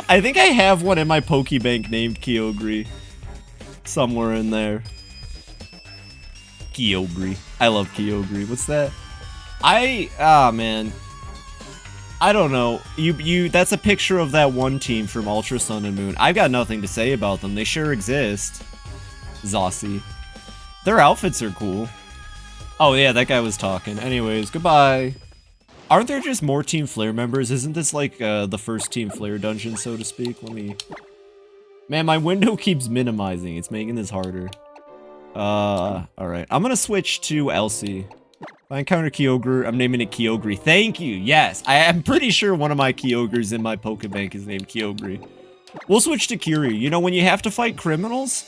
I think I have one in my Pokebank named Kyogre. Somewhere in there. Kyogre. I love Kyogre. What's that? Man. I don't know. That's a picture of that one team from Ultra Sun and Moon. I've got nothing to say about them. They sure exist. Zossie. Their outfits are cool. Oh yeah, that guy was talking. Anyways, goodbye. Aren't there just more Team Flare members? Isn't this like the first Team Flare dungeon, so to speak? Let me... Man, my window keeps minimizing. It's making this harder. Alright. I'm gonna switch to Elsie. If I encounter Kyogre, I'm naming it Kyogre. Thank you, yes. I am pretty sure one of my Kyogres in my Pokebank is named Kyogre. We'll switch to Kiryu. You know, when you have to fight criminals,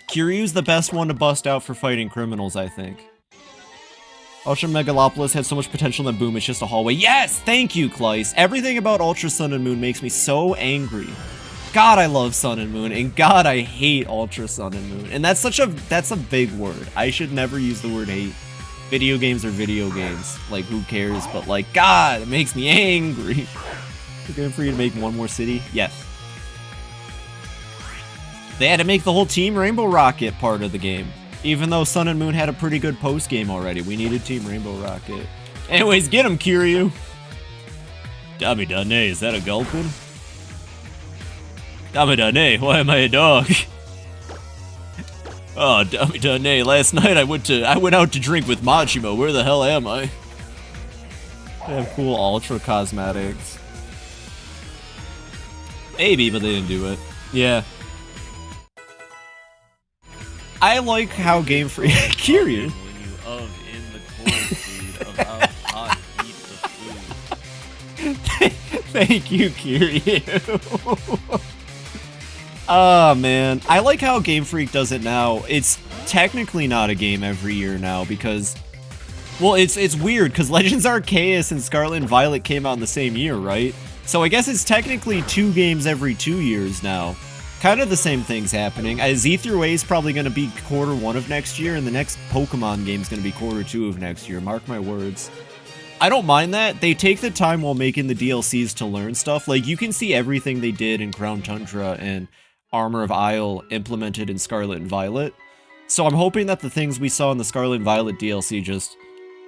Kiryu's the best one to bust out for fighting criminals, I think. Ultra Megalopolis had so much potential, then boom, it's just a hallway. Yes, thank you, Kleiss. Everything about Ultra Sun and Moon makes me so angry. God, I love Sun and Moon, and God, I hate Ultra Sun and Moon. And that's a big word. I should never use the word hate. Video games are video games. Like, who cares? But like, God, it makes me angry. We're going for you to make one more city? Yes. They had to make the whole Team Rainbow Rocket part of the game. Even though Sun and Moon had a pretty good post-game already, we needed Team Rainbow Rocket. Anyways, get him, Kiryu! Damidane, is that a gulpin? Damidane, why am I a dog? Oh, Damidane, last night I went out to drink with Machimo. Where the hell am I? They have cool Ultra cosmetics. Maybe, but they didn't do it. Yeah. I like how Game Freak Kiryu. When you of in the cornfeed of how hot eat the food. Thank you, Kiryu. Oh man, I like how Game Freak does it now. It's technically not a game every year now because, well, it's weird because Legends Arceus and Scarlet and Violet came out in the same year, right? So I guess it's technically 2 games every 2 years now. Kind of the same things happening. Z through A is probably going to be Q1 of next year, and the next Pokemon game is going to be Q2 of next year. Mark my words. I don't mind that. They take the time while making the DLCs to learn stuff. Like, you can see everything they did in Crown Tundra and Armor of Isle implemented in Scarlet and Violet. So I'm hoping that the things we saw in the Scarlet and Violet DLC just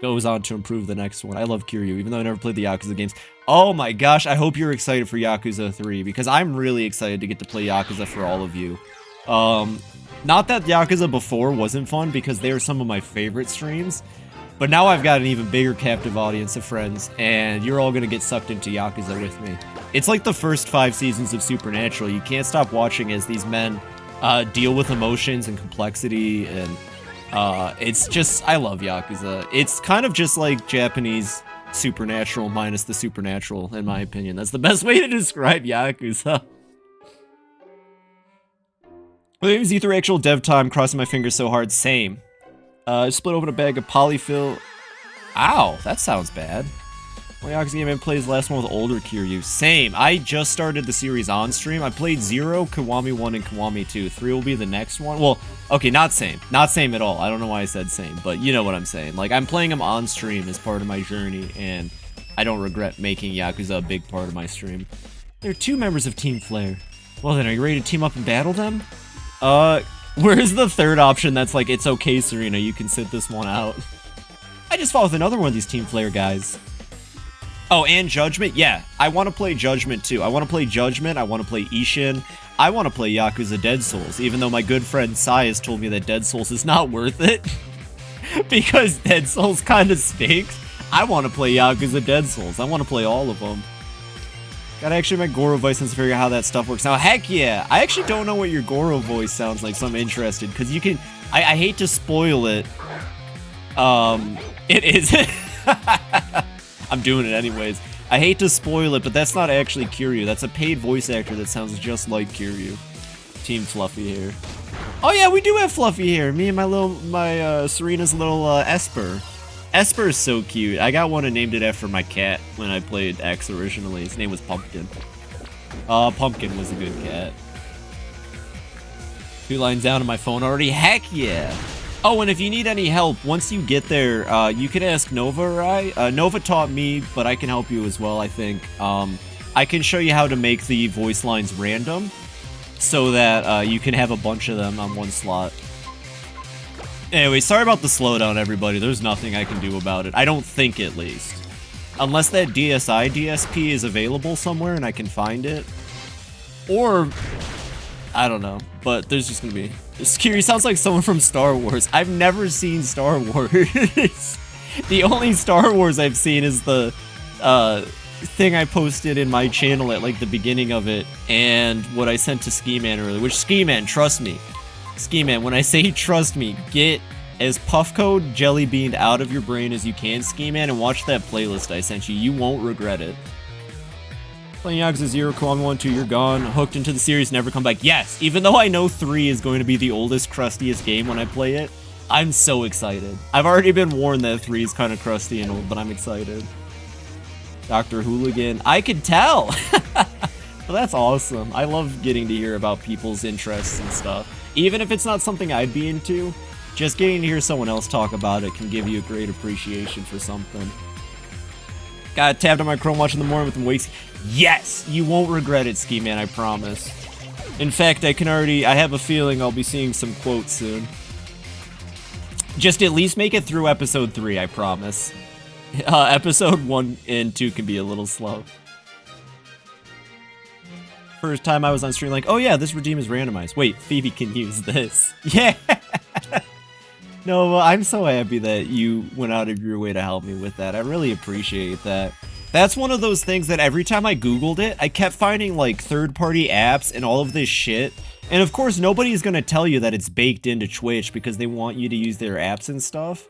goes on to improve the next one. I love Kiryu, even though I never played the Yakuza games. Oh my gosh, I hope you're excited for Yakuza 3, because I'm really excited to get to play Yakuza for all of you. Not that Yakuza before wasn't fun, because they are some of my favorite streams, but now I've got an even bigger captive audience of friends, and you're all gonna get sucked into Yakuza with me. It's like the first 5 seasons of Supernatural. You can't stop watching as these men deal with emotions and complexity, and it's just, I love Yakuza. It's kind of just like Japanese Supernatural minus the supernatural, in my opinion. That's the best way to describe Yakuza. Williams Ether actual dev time, crossing my fingers so hard, same. Split open a bag of polyfill. Ow, that sounds bad. My Yakuza game I played his last one with older Kiryu. Same. I just started the series on stream. I played 0, Kiwami 1, and Kiwami 2. 3 will be the next one. Well, okay, not same. Not same at all. I don't know why I said same, but you know what I'm saying. Like, I'm playing them on stream as part of my journey, and I don't regret making Yakuza a big part of my stream. There are 2 members of Team Flare. Well then, are you ready to team up and battle them? Where's the third option that's like, it's okay, Serena, you can sit this one out? I just fought with another one of these Team Flare guys. Oh, and Judgment? Yeah, I want to play Judgment too. I want to play Judgment, I want to play Ishin, I want to play Yakuza Dead Souls, even though my good friend Sai has told me that Dead Souls is not worth it. Because Dead Souls kind of stinks. I want to play Yakuza Dead Souls. I want to play all of them. Gotta actually make Goro voice and figure out how that stuff works. Now, heck yeah! I actually don't know what your Goro voice sounds like, so I'm interested, because you can... I hate to spoil it. It is... I'm doing it anyways. I hate to spoil it, but that's not actually Kiryu. That's a paid voice actor that sounds just like Kiryu. Team Fluffy Hair. Oh yeah, we do have Fluffy Hair. Me and my Serena's little Esper. Esper is so cute. I got one and named it after my cat when I played X originally. His name was Pumpkin. Pumpkin was a good cat. 2 lines down on my phone already. Heck yeah! Oh, and if you need any help, once you get there, you can ask Nova or I. Nova taught me, but I can help you as well, I think. I can show you how to make the voice lines random, so that you can have a bunch of them on one slot. Anyway, sorry about the slowdown, everybody. There's nothing I can do about it. I don't think, at least. Unless that DSi DSP is available somewhere and I can find it. Or... I don't know, but there's just gonna be... Scary sounds like someone from Star Wars. I've never seen Star Wars. The only Star Wars I've seen is the thing I posted in my channel at like the beginning of it, and what I sent to Ski Man earlier, which Ski Man, trust me. Ski Man, when I say trust me, get as Puffcode jelly beaned out of your brain as you can, Ski Man, and watch that playlist I sent you. You won't regret it. Playing Yakuza 0, Kiwami 1, 2, you're gone. Hooked into the series, never come back. Yes, even though I know 3 is going to be the oldest, crustiest game when I play it, I'm so excited. I've already been warned that 3 is kind of crusty and old, but I'm excited. Dr. Hooligan, I could tell! Well, that's awesome. I love getting to hear about people's interests and stuff. Even if it's not something I'd be into, just getting to hear someone else talk about it can give you a great appreciation for something. Got tabbed on my Chrome Watch in the morning with them wakes. Yes! You won't regret it, Ski Man, I promise. In fact, I have a feeling I'll be seeing some quotes soon. Just at least make it through episode 3, I promise. Episode 1 and 2 can be a little slow. First time I was on stream, like, oh yeah, this redeem is randomized. Wait, Phoebe can use this. Yeah! No, well, I'm so happy that you went out of your way to help me with that. I really appreciate that. That's one of those things that every time I Googled it, I kept finding, like, third-party apps and all of this shit. And of course, nobody's gonna tell you that it's baked into Twitch because they want you to use their apps and stuff.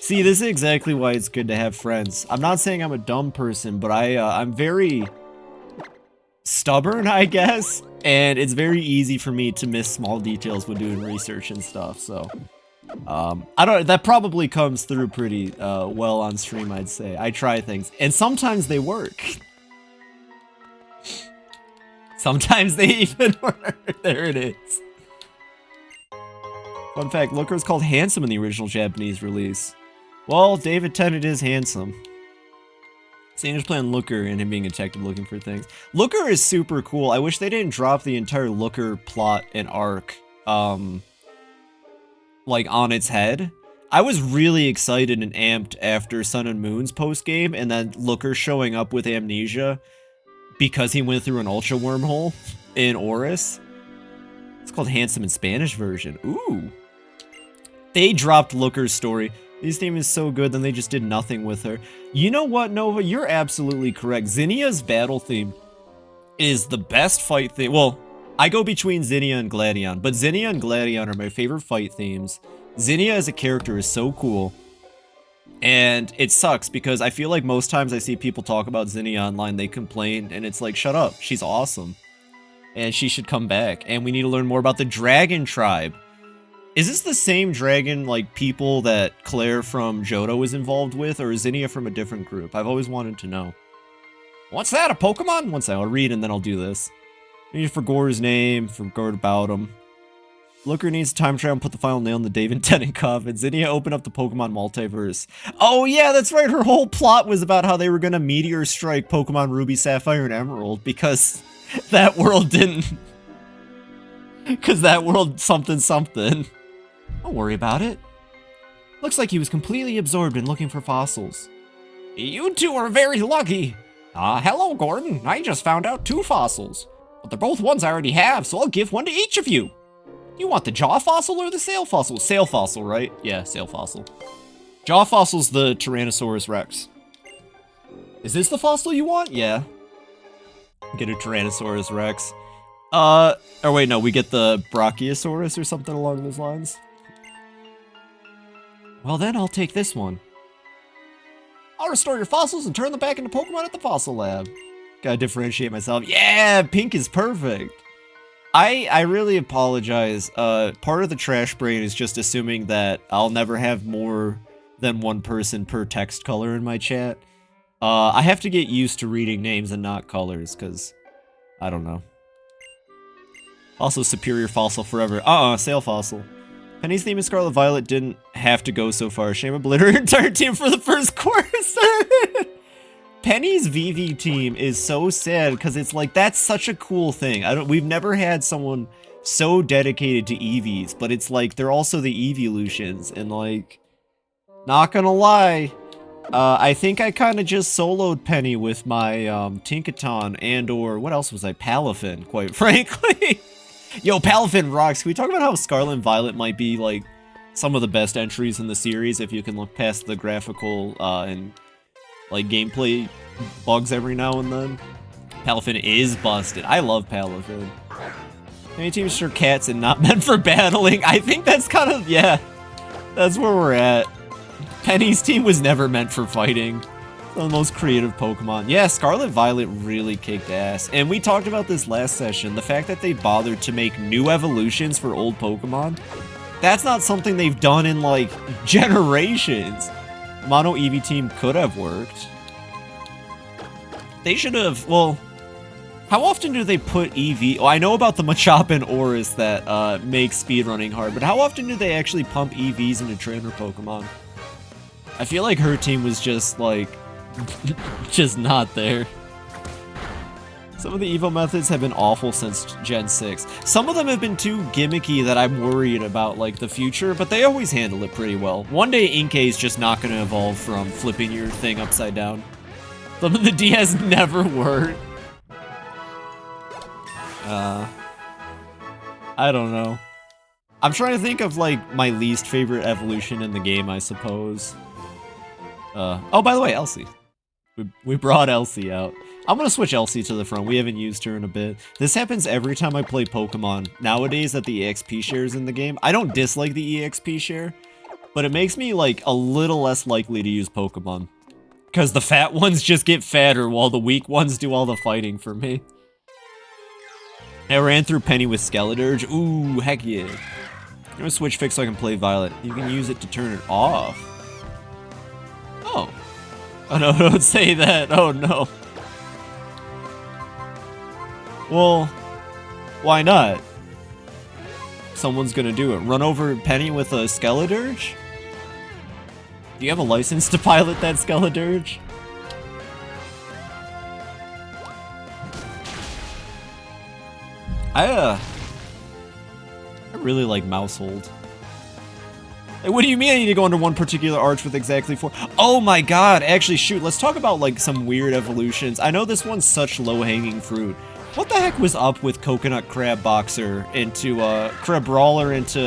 See, this is exactly why it's good to have friends. I'm not saying I'm a dumb person, but I'm very stubborn, I guess. And it's very easy for me to miss small details when doing research and stuff, so... that probably comes through pretty well on stream, I'd say. I try things, and sometimes they work. Sometimes they even work. There it is. Fun fact, Looker is called Handsome in the original Japanese release. Well, David Tennant is handsome. Sander's playing Looker and him being a detective looking for things. Looker is super cool. I wish they didn't drop the entire Looker plot and arc, like, on its head. I was really excited and amped after Sun and Moon's post-game, and then Looker showing up with amnesia because he went through an ultra wormhole in Oris. It's called Handsome in Spanish version. Ooh. They dropped Looker's story. This theme is so good, then they just did nothing with her. You know what, Nova? You're absolutely correct. Zinnia's battle theme is the best fight theme. Well, I go between Zinnia and Gladion, but Zinnia and Gladion are my favorite fight themes. Zinnia as a character is so cool. And it sucks because I feel like most times I see people talk about Zinnia online, they complain, and it's like, shut up, she's awesome. And she should come back. And we need to learn more about the Dragon Tribe. Is this the same dragon, like, people that Claire from Johto is involved with, or is Zinnia from a different group? I've always wanted to know. What's that, a Pokemon? One second, I'll read and then I'll do this. I need for Gore's name, forgot about him. Looker needs time travel and put the final nail in the David Tennant coffin. Zinnia opened up the Pokemon multiverse. Oh yeah, that's right, her whole plot was about how they were gonna meteor strike Pokemon Ruby, Sapphire, and Emerald because that world didn't... Because that world something. Don't worry about it. Looks like he was completely absorbed in looking for fossils. You two are very lucky. Hello, Gordon. I just found out 2 fossils. But they're both ones I already have, so I'll give one to each of you. You want the jaw fossil or the sail fossil? Sail fossil, right? Yeah, sail fossil. Jaw fossil's the Tyrannosaurus Rex. Is this the fossil you want? Yeah. Get a Tyrannosaurus Rex. Or wait, no, we get the Brachiosaurus or something along those lines. Well then, I'll take this one. I'll restore your fossils and turn them back into Pokemon at the fossil lab. Gotta differentiate myself. Yeah, pink is perfect. I really apologize. Part of the trash brain is just assuming that I'll never have more than one person per text color in my chat. I have to get used to reading names and not colors, because I don't know. Also, superior fossil forever. Sail fossil. Penny's theme in Scarlet Violet didn't have to go so far. Shame obliterate her entire team for the first course. Penny's VV team is so sad because it's like, that's such a cool thing. We've never had someone so dedicated to EVs, but it's like, they're also the evolutions, and like, not gonna lie, I think I kind of just soloed Penny with my Tinkaton and or, what else was I? Palafin, quite frankly. Yo, Palafin rocks. Can we talk about how Scarlet and Violet might be, like, some of the best entries in the series if you can look past the graphical and, like, gameplay bugs every now and then? Palafin is busted. I love Palafin. Many teams sure cats and not meant for battling. I think that's kind of, yeah, that's where we're at. Penny's team was never meant for fighting. One of the most creative Pokemon. Yeah, Scarlet Violet really kicked ass. And we talked about this last session. The fact that they bothered to make new evolutions for old Pokemon, that's not something they've done in, like, generations. Mono Eevee team could have worked. They should have, well, how often do they put Eevee? Oh, I know about the Machop and Oris that make speedrunning hard, but how often do they actually pump EVs into trainer Pokemon? I feel like her team was just, like, just not there. Some of the evo methods have been awful since Gen 6. Some of them have been too gimmicky that I'm worried about, like, the future, but they always handle it pretty well. One day, Inkay is just not going to evolve from flipping your thing upside down. Some of the DS never work. I don't know. I'm trying to think of, like, my least favorite evolution in the game, I suppose. Oh, by the way, Elsie. We brought Elsie out. I'm gonna switch Elsie to the front. We haven't used her in a bit. This happens every time I play Pokemon. Nowadays that the EXP share is in the game. I don't dislike the EXP share, but it makes me, like, a little less likely to use Pokemon. Because the fat ones just get fatter while the weak ones do all the fighting for me. I ran through Penny with Skeledirge. Ooh, heck yeah. I'm gonna switch Fix so I can play Violet. You can use it to turn it off. Oh. Oh no, don't say that. Oh no. Well, why not? Someone's gonna do it. Run over Penny with a Skeledirge? Do you have a license to pilot that Skeledirge? I really like Mousehold. Hey, what do you mean I need to go under one particular arch with exactly 4? Oh my god, actually shoot, let's talk about like some weird evolutions. I know this one's such low-hanging fruit. What the heck was up with Coconut Crab Boxer into, Crabrawler into,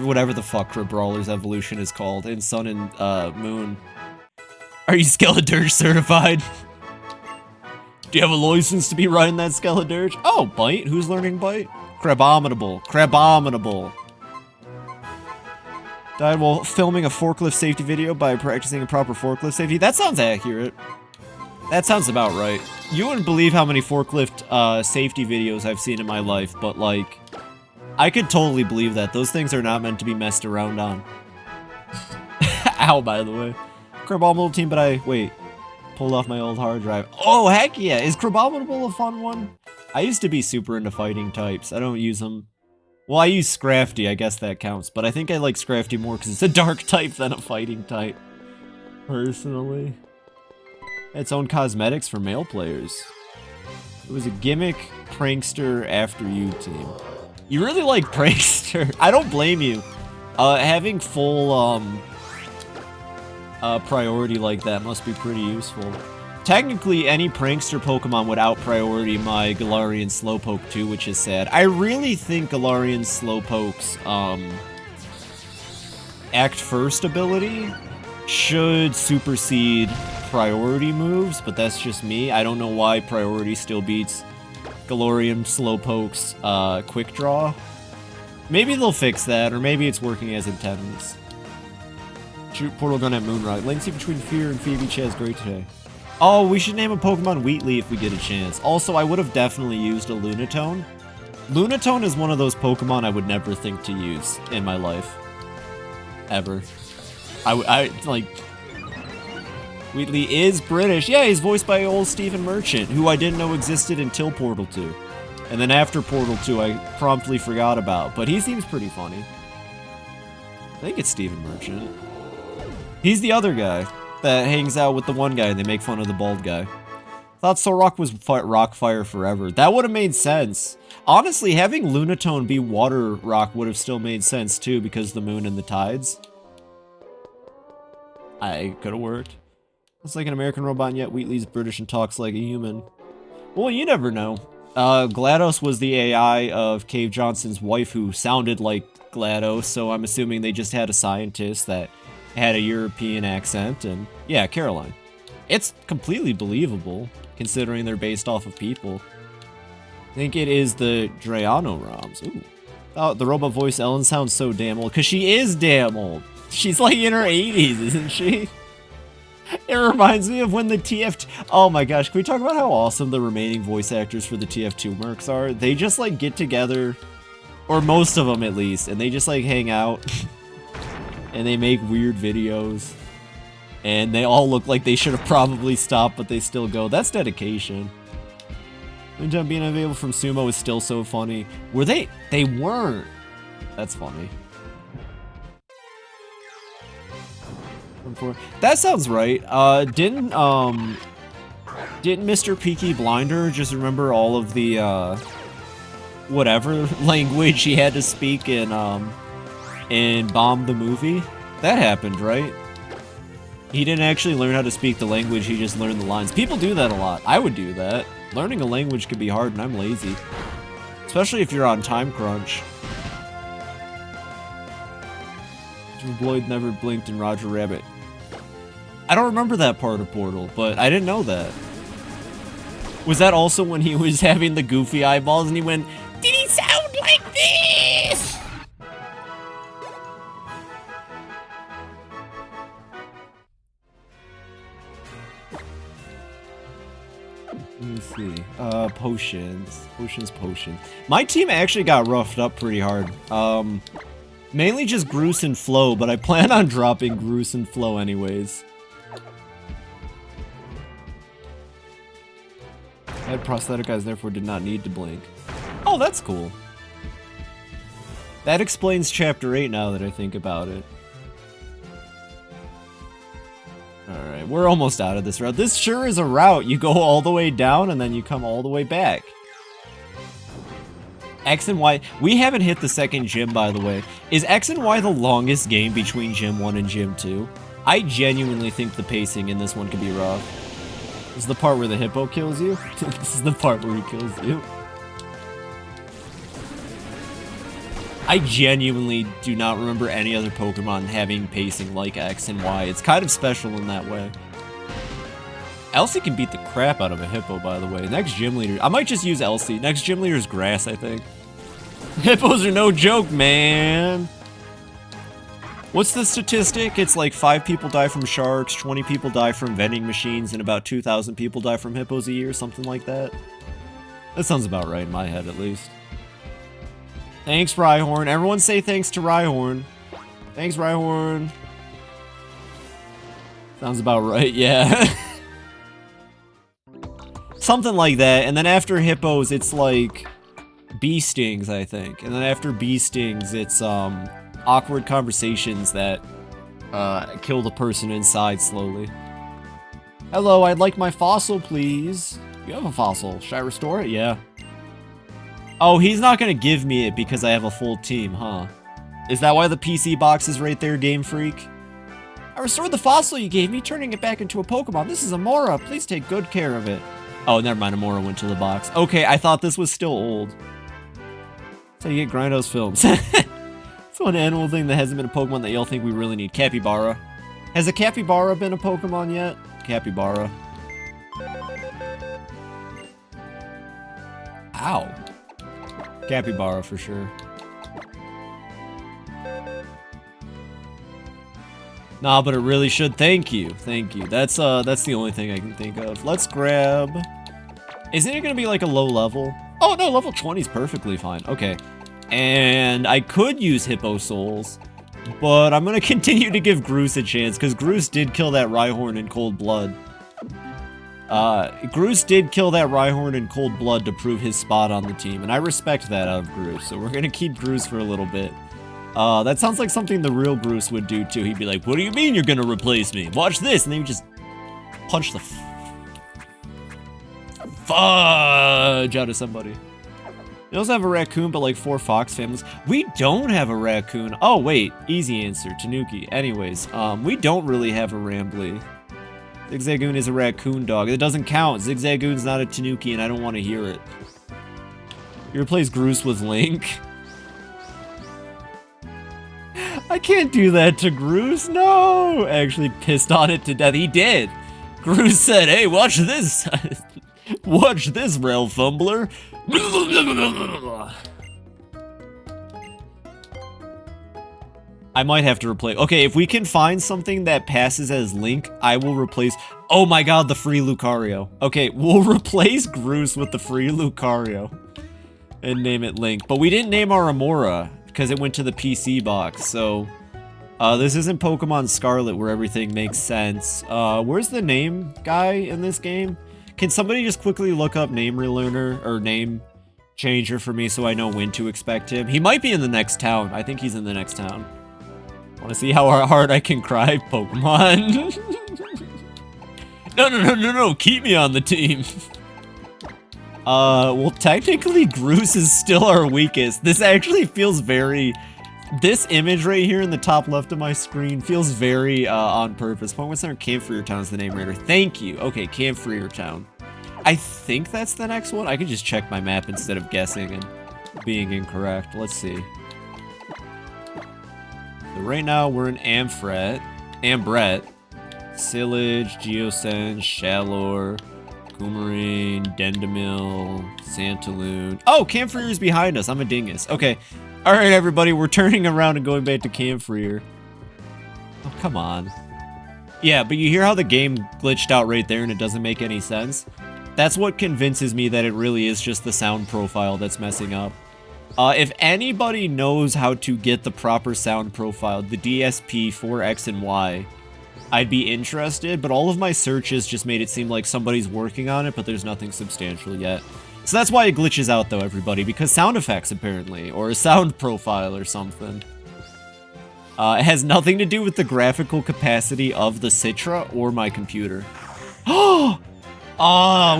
whatever the fuck Crabrawler's evolution is called in Sun and, Moon. Are you Skeledirge certified? Do you have a license to be riding that Skeledirge? Oh, Bite? Who's learning Bite? Crabominable. Crabominable. Died while filming a forklift safety video by practicing a proper forklift safety. That sounds accurate. That sounds about right. You wouldn't believe how many forklift safety videos I've seen in my life, but like, I could totally believe that. Those things are not meant to be messed around on. Ow, by the way. Crabominable team, but wait. Pulled off my old hard drive. Oh, heck yeah! Is Crabominable a fun one? I used to be super into fighting types. I don't use them. Well, I use Scrafty, I guess that counts. But I think I like Scrafty more because it's a dark type than a fighting type. Personally. Its own cosmetics for male players. It was a gimmick prankster after you team. You really like prankster. I don't blame you. Having full, priority like that must be pretty useful. Technically, any prankster Pokemon would out-priority my Galarian Slowpoke too, which is sad. I really think Galarian Slowpoke's, Act First ability should supersede priority moves, but that's just me. I don't know why priority still beats Galarian Slowpoke's, Quick Draw. Maybe they'll fix that, or maybe it's working as intended. Shoot Portal Gun at Moonrock. Latency between Fear and Phoebe Chaz great today. Oh, we should name a Pokemon Wheatley if we get a chance. Also, I would have definitely used a Lunatone. Lunatone is one of those Pokemon I would never think to use in my life. Ever. Like... Wheatley is British. Yeah, he's voiced by old Stephen Merchant, who I didn't know existed until Portal 2. And then after Portal 2, I promptly forgot about. But he seems pretty funny. I think it's Stephen Merchant. He's the other guy that hangs out with the one guy and they make fun of the bald guy. Thought Solrock was rock fire forever. That would have made sense. Honestly, having Lunatone be water rock would have still made sense too because the moon and the tides. I could have worked. Looks like an American robot and yet Wheatley's British and talks like a human. Well, you never know. GLaDOS was the AI of Cave Johnson's wife who sounded like GLaDOS, so I'm assuming they just had a scientist that had a European accent, and yeah, Caroline. It's completely believable, considering they're based off of people. I think it is the Drayano ROMs. Ooh. Oh, the robot voice Ellen sounds so damn old, because she is damn old. She's like in her 80s, isn't she? It reminds me of when the TF... Oh my gosh, can we talk about how awesome the remaining voice actors for the TF2 mercs are? They just like get together, or most of them at least, and they just like hang out. And they make weird videos. And they all look like they should have probably stopped, but they still go. That's dedication. Meantime, being available from Sumo is still so funny. Were they? They weren't. That's funny. That sounds right. Didn't, Didn't Mr. Peaky Blinder just remember all of the, whatever language he had to speak in Bomb the Movie? That happened, right? He didn't actually learn how to speak the language, he just learned the lines. People do that a lot. I would do that. Learning a language can be hard, and I'm lazy. Especially if you're on time crunch. Lloyd never blinked in Roger Rabbit. I don't remember that part of Portal, but I didn't know that. Was that also when he was having the goofy eyeballs and he went, "Did he sound like this?" Let me see. Potions. Potions. My team actually got roughed up pretty hard. Mainly just Groose and Flo, but I plan on dropping Groose and Flo anyways. I had prosthetic eyes, therefore did not need to blink. Oh, that's cool. That explains Chapter 8 now that I think about it. Alright, we're almost out of this route. This sure is a route. You go all the way down and then you come all the way back. X and Y. We haven't hit the second gym, by the way. Is X and Y the longest game between Gym 1 and Gym 2? I genuinely think the pacing in this one could be rough. This is the part where the hippo kills you? This is the part where he kills you. I genuinely do not remember any other Pokemon having pacing like X and Y. It's kind of special in that way. Elsie can beat the crap out of a hippo, by the way. Next gym leader. I might just use Elsie. Next gym leader is Grass, I think. Hippos are no joke, man. What's the statistic? It's like 5 people die from sharks, 20 people die from vending machines, and about 2,000 people die from hippos a year, something like that. That sounds about right in my head, at least. Thanks, Rhyhorn. Everyone say thanks to Rhyhorn. Thanks, Rhyhorn. Sounds about right, yeah. Something like that, and then after hippos, it's like bee stings, I think. And then after bee stings, it's awkward conversations that kill the person inside slowly. Hello, I'd like my fossil, please. You have a fossil. Should I restore it? Yeah. Oh, he's not gonna give me it because I have a full team, huh? Is that why the PC box is right there, Game Freak? I restored the fossil you gave me, turning it back into a Pokemon. This is Amora. Please take good care of it. Oh, never mind. Amora went to the box. Okay, I thought this was still old. So you get Grindo's films. It's one animal thing that hasn't been a Pokemon that y'all think we really need. Capybara. Has a Capybara been a Pokemon yet? Capybara. Ow. Capybara for sure. Nah, but it really should. Thank you. Thank you. That's the only thing I can think of. Let's grab... Isn't it gonna be like a low level? Oh no, level 20 is perfectly fine. Okay. And I could use Hippo Souls, but I'm gonna continue to give Groose a chance, because Groose did kill that Rhyhorn in cold blood. Groose did kill that Rhyhorn in cold blood to prove his spot on the team, and I respect that out of Groose, so we're gonna keep Groose for a little bit. That sounds like something the real Groose would do too. He'd be like, what do you mean you're gonna replace me? Watch this, and then he would just punch the fudge out of somebody. We also have a raccoon, but like 4 fox families. We don't have a raccoon. Oh, wait. Easy answer. Tanuki. Anyways, we don't really have a Rambly. Zigzagoon is a raccoon dog. It doesn't count. Zigzagoon's not a Tanuki, and I don't want to hear it. You replace Groose with Link? I can't do that to Groose. No! Actually pissed on it to death. He did. Groose said, hey, watch this. Watch this, Rail Fumbler. I might have to replace... Okay, if we can find something that passes as Link, I will replace... Oh my god, the free Lucario. Okay, we'll replace Groose with the free Lucario. And name it Link. But we didn't name our Amora, because it went to the PC box, so... this isn't Pokemon Scarlet where everything makes sense. Where's the name guy in this game? Can somebody just quickly look up name relearner or name changer for me so I know when to expect him? He might be in the next town. I think he's in the next town. Want to see how hard I can cry, Pokemon? No, keep me on the team. Well, technically, Groose is still our weakest. This actually feels very... This image right here in the top left of my screen feels very, on purpose. Point Center Camphreer Town is the name raider. Thank you. Okay, Camphreer Town. I think that's the next one. I could just check my map instead of guessing and being incorrect. Let's see. So right now, we're in Ambrette, Sillage, Geosenge, Shalor, Coumarine, Dendemil, Santaloon. Oh, Camphreer is behind us. I'm a dingus. Okay. Alright, everybody. We're turning around and going back to Camphreer. Oh, come on. Yeah, but you hear how the game glitched out right there and it doesn't make any sense? That's what convinces me that it really is just the sound profile that's messing up. If anybody knows how to get the proper sound profile, the DSP for X and Y, I'd be interested, but all of my searches just made it seem like somebody's working on it, but there's nothing substantial yet. So that's why it glitches out, though, everybody, because sound effects, apparently, or a sound profile or something. It has nothing to do with the graphical capacity of the Citra or my computer. Oh,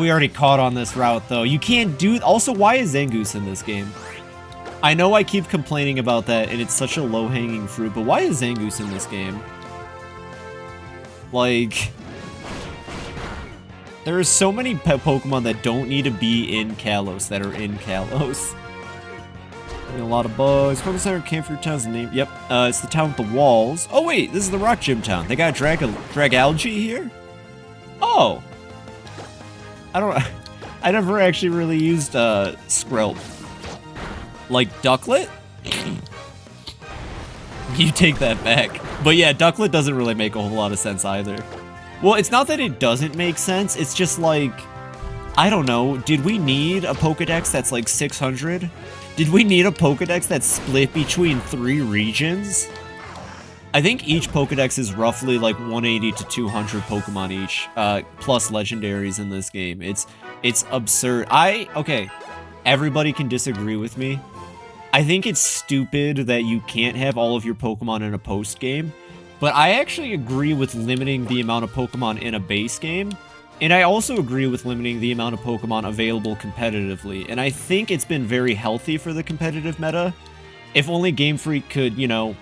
we already caught on this route, though. You can't do... Also, why is Zangoose in this game? I know I keep complaining about that, and it's such a low-hanging fruit, but why is Zangoose in this game? Like... There are so many Pokemon that don't need to be in Kalos that are in Kalos. A lot of bugs. Pokemon Center Camphreer Town's name. Yep, it's the town with the walls. Oh wait, this is the Rock Gym town. They got Dragalge here? Oh. I never actually really used Skrelp. Like Ducklet? You take that back. But yeah, Ducklet doesn't really make a whole lot of sense either. Well, it's not that it doesn't make sense, it's just like, I don't know, did we need a Pokedex that's like 600? Did we need a Pokedex that's split between 3 regions? I think each Pokedex is roughly like 180 to 200 Pokemon each, plus legendaries in this game. It's absurd. Okay, everybody can disagree with me. I think it's stupid that you can't have all of your Pokemon in a post game. But I actually agree with limiting the amount of Pokemon in a base game, and I also agree with limiting the amount of Pokemon available competitively, and I think it's been very healthy for the competitive meta. If only Game Freak could, you know,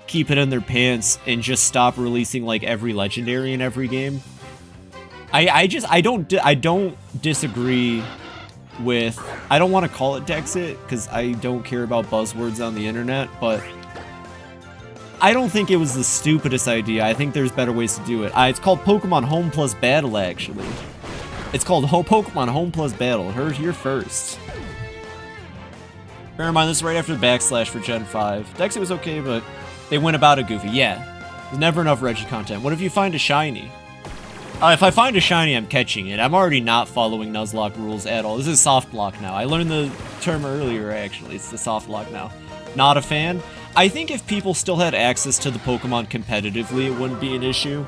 keep it in their pants and just stop releasing like every legendary in every game. I don't disagree with, I don't want to call it Dexit, because I don't care about buzzwords on the internet, but I don't think it was the stupidest idea. I think there's better ways to do it. It's called Pokemon Home Plus Battle, actually. It's called Pokemon Home Plus Battle. Heard here first. Bear in mind, this is right after the backslash for Gen 5. Dexit was okay, but they went about it goofy. Yeah. There's never enough Reggie content. What if you find a shiny? If I find a shiny, I'm catching it. I'm already not following Nuzlocke rules at all. This is soft block now. I learned the term earlier, actually. It's the soft block now. Not a fan. I think if people still had access to the Pokemon competitively, it wouldn't be an issue.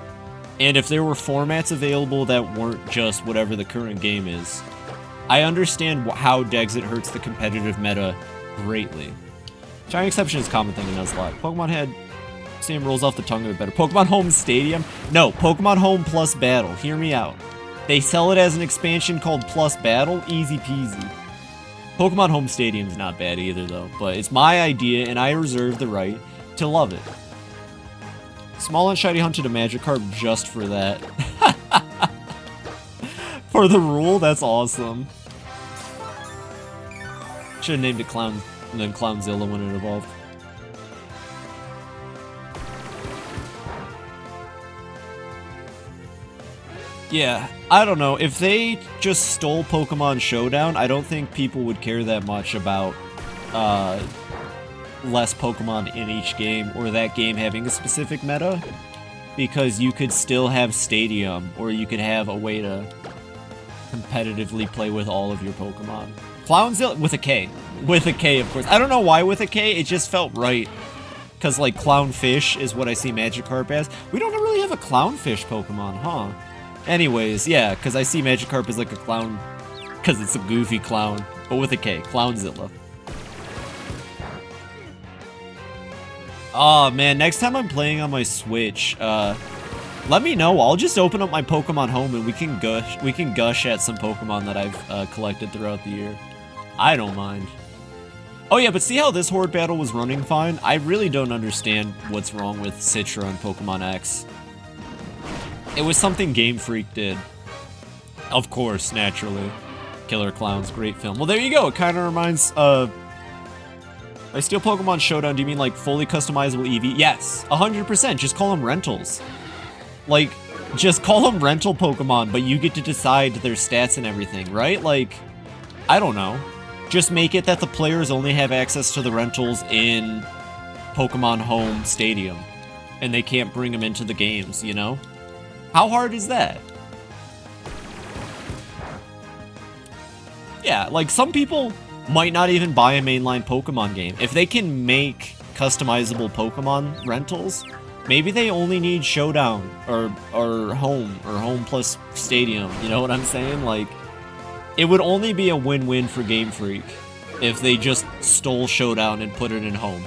And if there were formats available that weren't just whatever the current game is, I understand how Dexit hurts the competitive meta greatly. Shiny exception is a common thing in Nuzlocke. Pokemon Head, same rolls off the tongue a bit better. Pokemon Home Stadium? No, Pokemon Home Plus Battle. Hear me out. They sell it as an expansion called Plus Battle. Easy peasy. Pokemon Home Stadium's not bad either, though, but it's my idea, and I reserve the right to love it. Small and Shiny hunted a Magikarp just for that. For the rule? That's awesome. Should've named it Clown, and then Clownzilla when it evolved. Yeah, I don't know. If they just stole Pokemon Showdown, I don't think people would care that much about less Pokemon in each game, or that game having a specific meta, because you could still have Stadium, or you could have a way to competitively play with all of your Pokemon. Clownzilla, with a K. With a K, of course. I don't know why with a K, it just felt right. Because, like, Clownfish is what I see Magikarp as. We don't really have a Clownfish Pokemon, huh? Anyways, yeah, because I see Magikarp as like a clown, because it's a goofy clown, but with a K, Clownzilla. Oh man, next time I'm playing on my Switch, Let me know. I'll just open up my Pokemon home and we can gush at some Pokemon that I've collected throughout the year. I don't mind. Oh yeah, but see how this Horde battle was running fine? I really don't understand what's wrong with Citra and Pokemon X. It was something Game Freak did. Of course, naturally. Killer Clowns, great film. Well, there you go. It kind of reminds, by Steel Pokemon Showdown, do you mean like fully customizable EV? Yes, 100%. Just call them rentals. Like, just call them rental Pokemon, but you get to decide their stats and everything, right? Like, I don't know. Just make it that the players only have access to the rentals in Pokemon Home Stadium, and they can't bring them into the games, you know? How hard is that? Yeah, like some people might not even buy a mainline Pokemon game. If they can make customizable Pokemon rentals, maybe they only need Showdown or Home plus Stadium, you know what I'm saying? Like, it would only be a win-win for Game Freak if they just stole Showdown and put it in Home.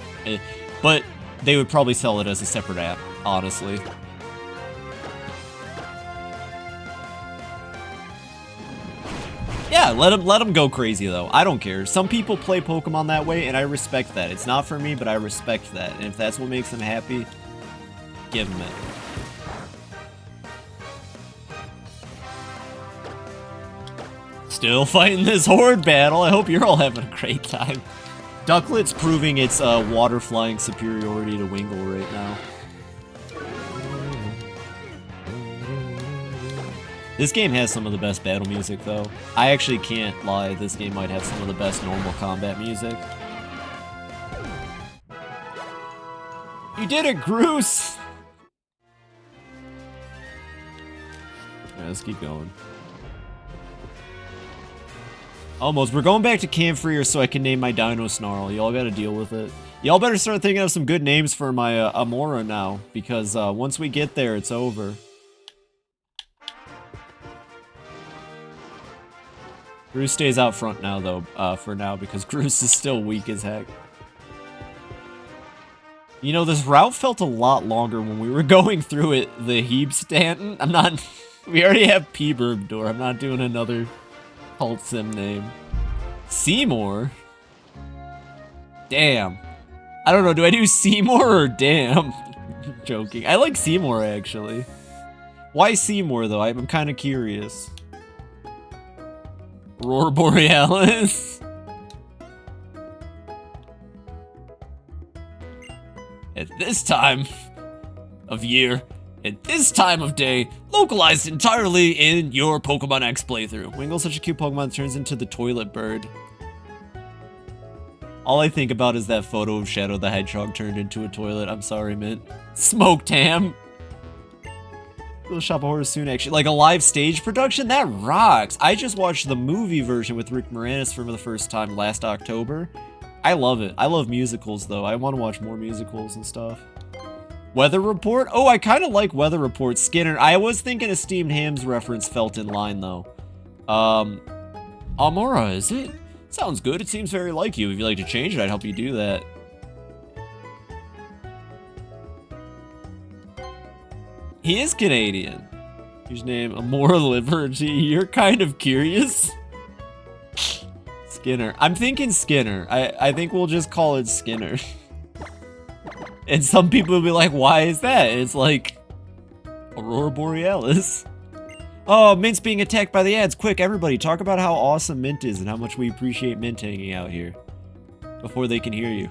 But they would probably sell it as a separate app, honestly. Yeah, let them go crazy though. I don't care. Some people play Pokemon that way, and I respect that. It's not for me, but I respect that. And if that's what makes them happy, give them it. Still fighting this Horde battle. I hope you're all having a great time. Ducklet's proving its water flying superiority to Wingull right now. This game has some of the best battle music, though. I actually can't lie, this game might have some of the best normal combat music. You did it, Groose! Yeah, let's keep going. Almost. We're going back to Camfreer so I can name my Dino Snarl. Y'all gotta deal with it. Y'all better start thinking of some good names for my Amora now, because once we get there, it's over. Groose stays out front now, though, for now, because Groose is still weak as heck. You know, this route felt a lot longer when we were going through it, the Heeb Stanton. I'm not... We already have P-Burbdor. I'm not doing another cult sim name. Seymour? Damn. I don't know, do I do Seymour or damn? Joking. I like Seymour, actually. Why Seymour, though? I'm kind of curious. Aurora Borealis. At this time of year, at this time of day, localized entirely in your Pokemon X playthrough. Wingull's such a cute Pokemon, turns into the toilet bird. All I think about is that photo of Shadow the Hedgehog turned into a toilet. I'm sorry, Mint. Smoke Tam. We'll shop a horse soon, actually. Like a live stage production? That rocks! I just watched the movie version with Rick Moranis for the first time last October. I love it. I love musicals, though. I want to watch more musicals and stuff. Weather Report? Oh, I kind of like Weather Report. Skinner. I was thinking a Steamed Hams reference felt in line, though. Amora, is it? Sounds good. It seems very like you. If you'd like to change it, I'd help you do that. He is Canadian. His name, Amora Liberty. You're kind of curious. Skinner. I'm thinking Skinner. I think we'll just call it Skinner. And some people will be like, why is that? It's like Aurora Borealis. Oh, Mint's being attacked by the ads. Quick, everybody, talk about how awesome Mint is and how much we appreciate Mint hanging out here before they can hear you.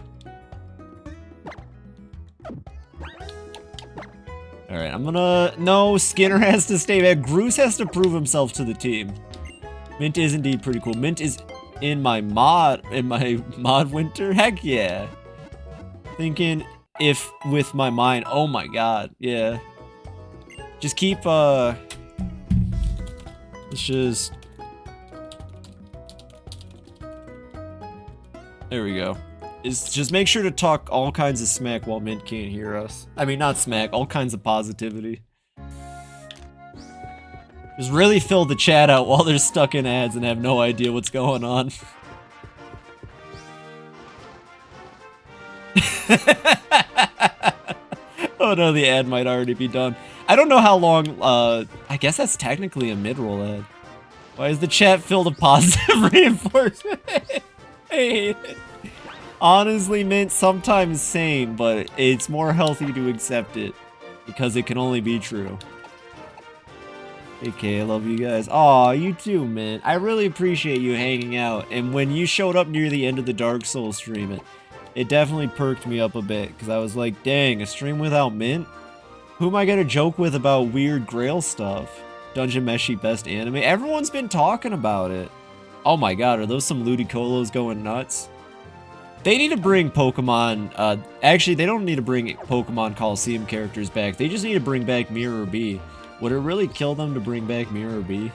Alright, I'm gonna... No, Skinner has to stay back. Groose has to prove himself to the team. Mint is indeed pretty cool. Mint is in my mod winter? Heck yeah. Thinking if with my mind... Oh my god, yeah. Just keep, let's just... There we go. Just make sure to talk all kinds of smack while Mint can't hear us. I mean, not smack, all kinds of positivity. Just really fill the chat out while they're stuck in ads and have no idea what's going on. Oh no, the ad might already be done. I don't know how long, I guess that's technically a mid-roll ad. Why is the chat filled with positive reinforcement? I hate it. Honestly, Mint, sometimes same, but it's more healthy to accept it because it can only be true. Okay, I love you guys. Aw, you too, Mint. I really appreciate you hanging out. And when you showed up near the end of the Dark Souls stream, it definitely perked me up a bit because I was like, dang, a stream without Mint? Who am I gonna joke with about weird Grail stuff? Dungeon Meshi best anime? Everyone's been talking about it. Oh my god, are those some Ludicolo's going nuts? They need to bring Pokemon, actually they don't need to bring Pokemon Coliseum characters back. They just need to bring back Mirror B. Would it really kill them to bring back Mirror B?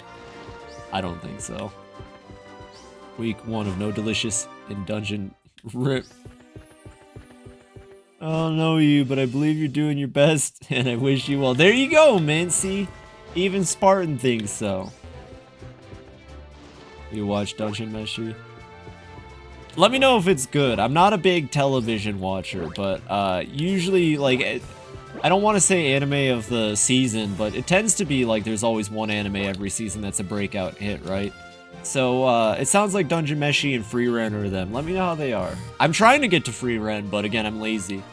I don't think so. Week 1 of No Delicious in Dungeon Rip. I don't know you, but I believe you're doing your best, and I wish you well. There you go, man. See? Even Spartan thinks so. You watch Dungeon Meshi? Let me know if it's good. I'm not a big television watcher, but usually, like, I don't want to say anime of the season, but it tends to be like there's always one anime every season that's a breakout hit, right? So, it sounds like Dungeon Meshi and Free Ren are them. Let me know how they are. I'm trying to get to Free Ren, but again, I'm lazy.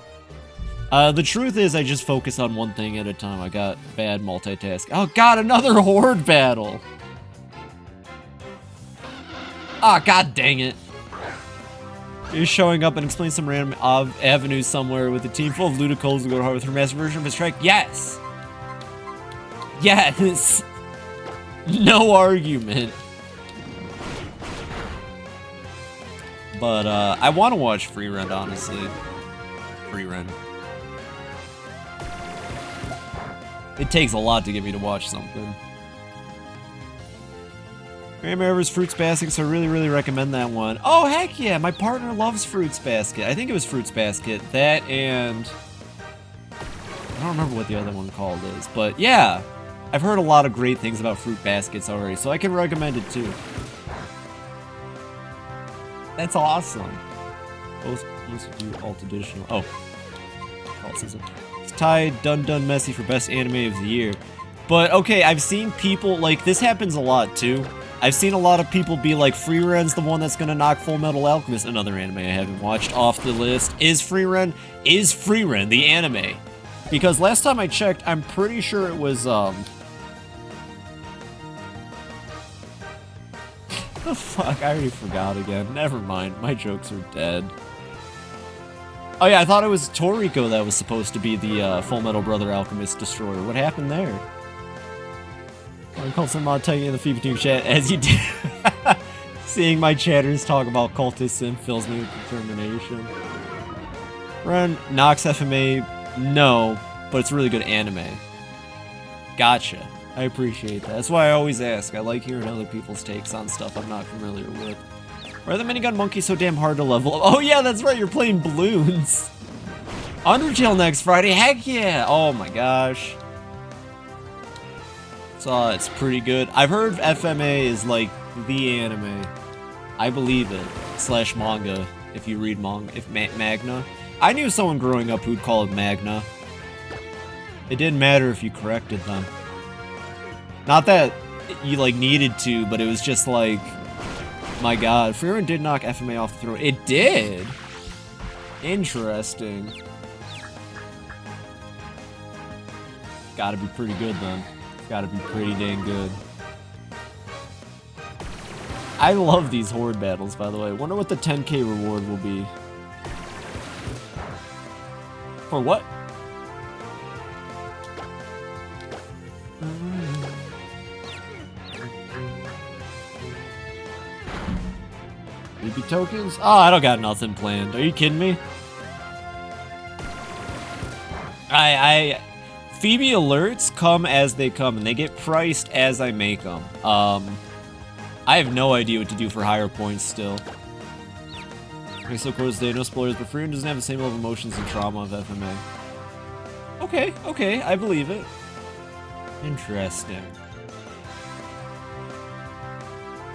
The truth is I just focus on one thing at a time. I got bad multitask. Oh god, another horde battle! Ah, god dang it. You're showing up and explain some random avenue somewhere with a team full of Ludicolo to go hard with her master version of his strike. Yes! Yes! No argument. But, I want to watch Free Ren, honestly. Free Ren. It takes a lot to get me to watch something. Grandma's Fruits Basket, so I really recommend that one. Oh, heck yeah! My partner loves Fruits Basket. I think it was Fruits Basket. That and... I don't remember what the other one called is, but yeah! I've heard a lot of great things about Fruit Baskets already, so I can recommend it too. That's awesome. Both do alt additional. Oh. Alt season. It's tied Dun Messy for best anime of the year. But okay, I've seen people, like, this happens a lot too. I've seen a lot of people be like, Free Ren's the one that's gonna knock Full Metal Alchemist, another anime I haven't watched, off the list. Is Free Ren the anime? Because last time I checked, I'm pretty sure it was, the fuck? I already forgot again. Never mind. My jokes are dead. Oh yeah, I thought it was Toriko that was supposed to be the Full Metal Brother Alchemist Destroyer. What happened there? I called some mod tagging in the FibiTanuki chat as you did. Seeing my chatters talk about cultist sim fills me with determination. Ren knocks FMA, no, but it's really good anime. Gotcha. I appreciate that. That's why I always ask. I like hearing other people's takes on stuff I'm not familiar with. Why are the minigun monkeys so damn hard to level up? Oh yeah, that's right, you're playing balloons. Undertale next Friday, heck yeah! Oh my gosh. So it's pretty good. I've heard FMA is like the anime. I believe it. / manga, if you read manga. If Magna. I knew someone growing up who'd call it Magna. It didn't matter if you corrected them. Not that you, like, needed to, but it was just like, my god. Free Ren did knock FMA off the throne. It did? Interesting. Gotta be pretty good, then. Gotta be pretty dang good. I love these horde battles, by the way. Wonder what the 10k reward will be. For what? BP tokens? Oh, I don't got nothing planned. Are you kidding me? Phoebe alerts come as they come, and they get priced as I make them. I have no idea what to do for higher points still. Okay, so close day, no spoilers, but Free Ren doesn't have the same level of emotions and trauma of FMA. Okay, I believe it. Interesting.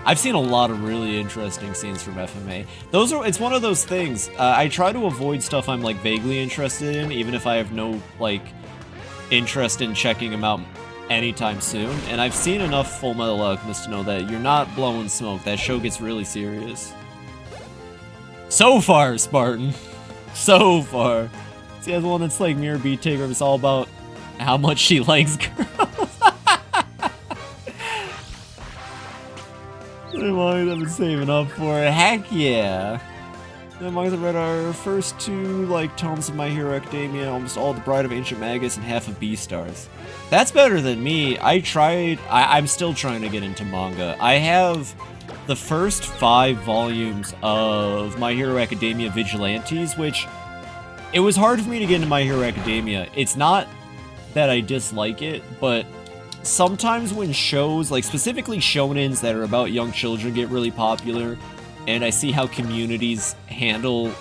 I've seen a lot of really interesting scenes from FMA. It's one of those things. I try to avoid stuff I'm, like, vaguely interested in, even if I have no, like, interest in checking them out anytime soon, and I've seen enough Full Metal Alchemist to know that you're not blowing smoke. That show gets really serious. So far, Spartan. So far. See, the one that's like Mirror Beat Taker, it's all about how much she likes girls. The mangas I've been saving up for. Heck yeah. The mangas I've read are first 2 like tomes of My Hero Academia, almost all The Bride of Ancient Magus, and half of Beastars. That's better than me. I'm still trying to get into manga. I have the first 5 volumes of My Hero Academia Vigilantes, which it was hard for me to get into My Hero Academia. It's not that I dislike it, but sometimes when shows, like specifically shonens that are about young children, get really popular, and I see how communities handle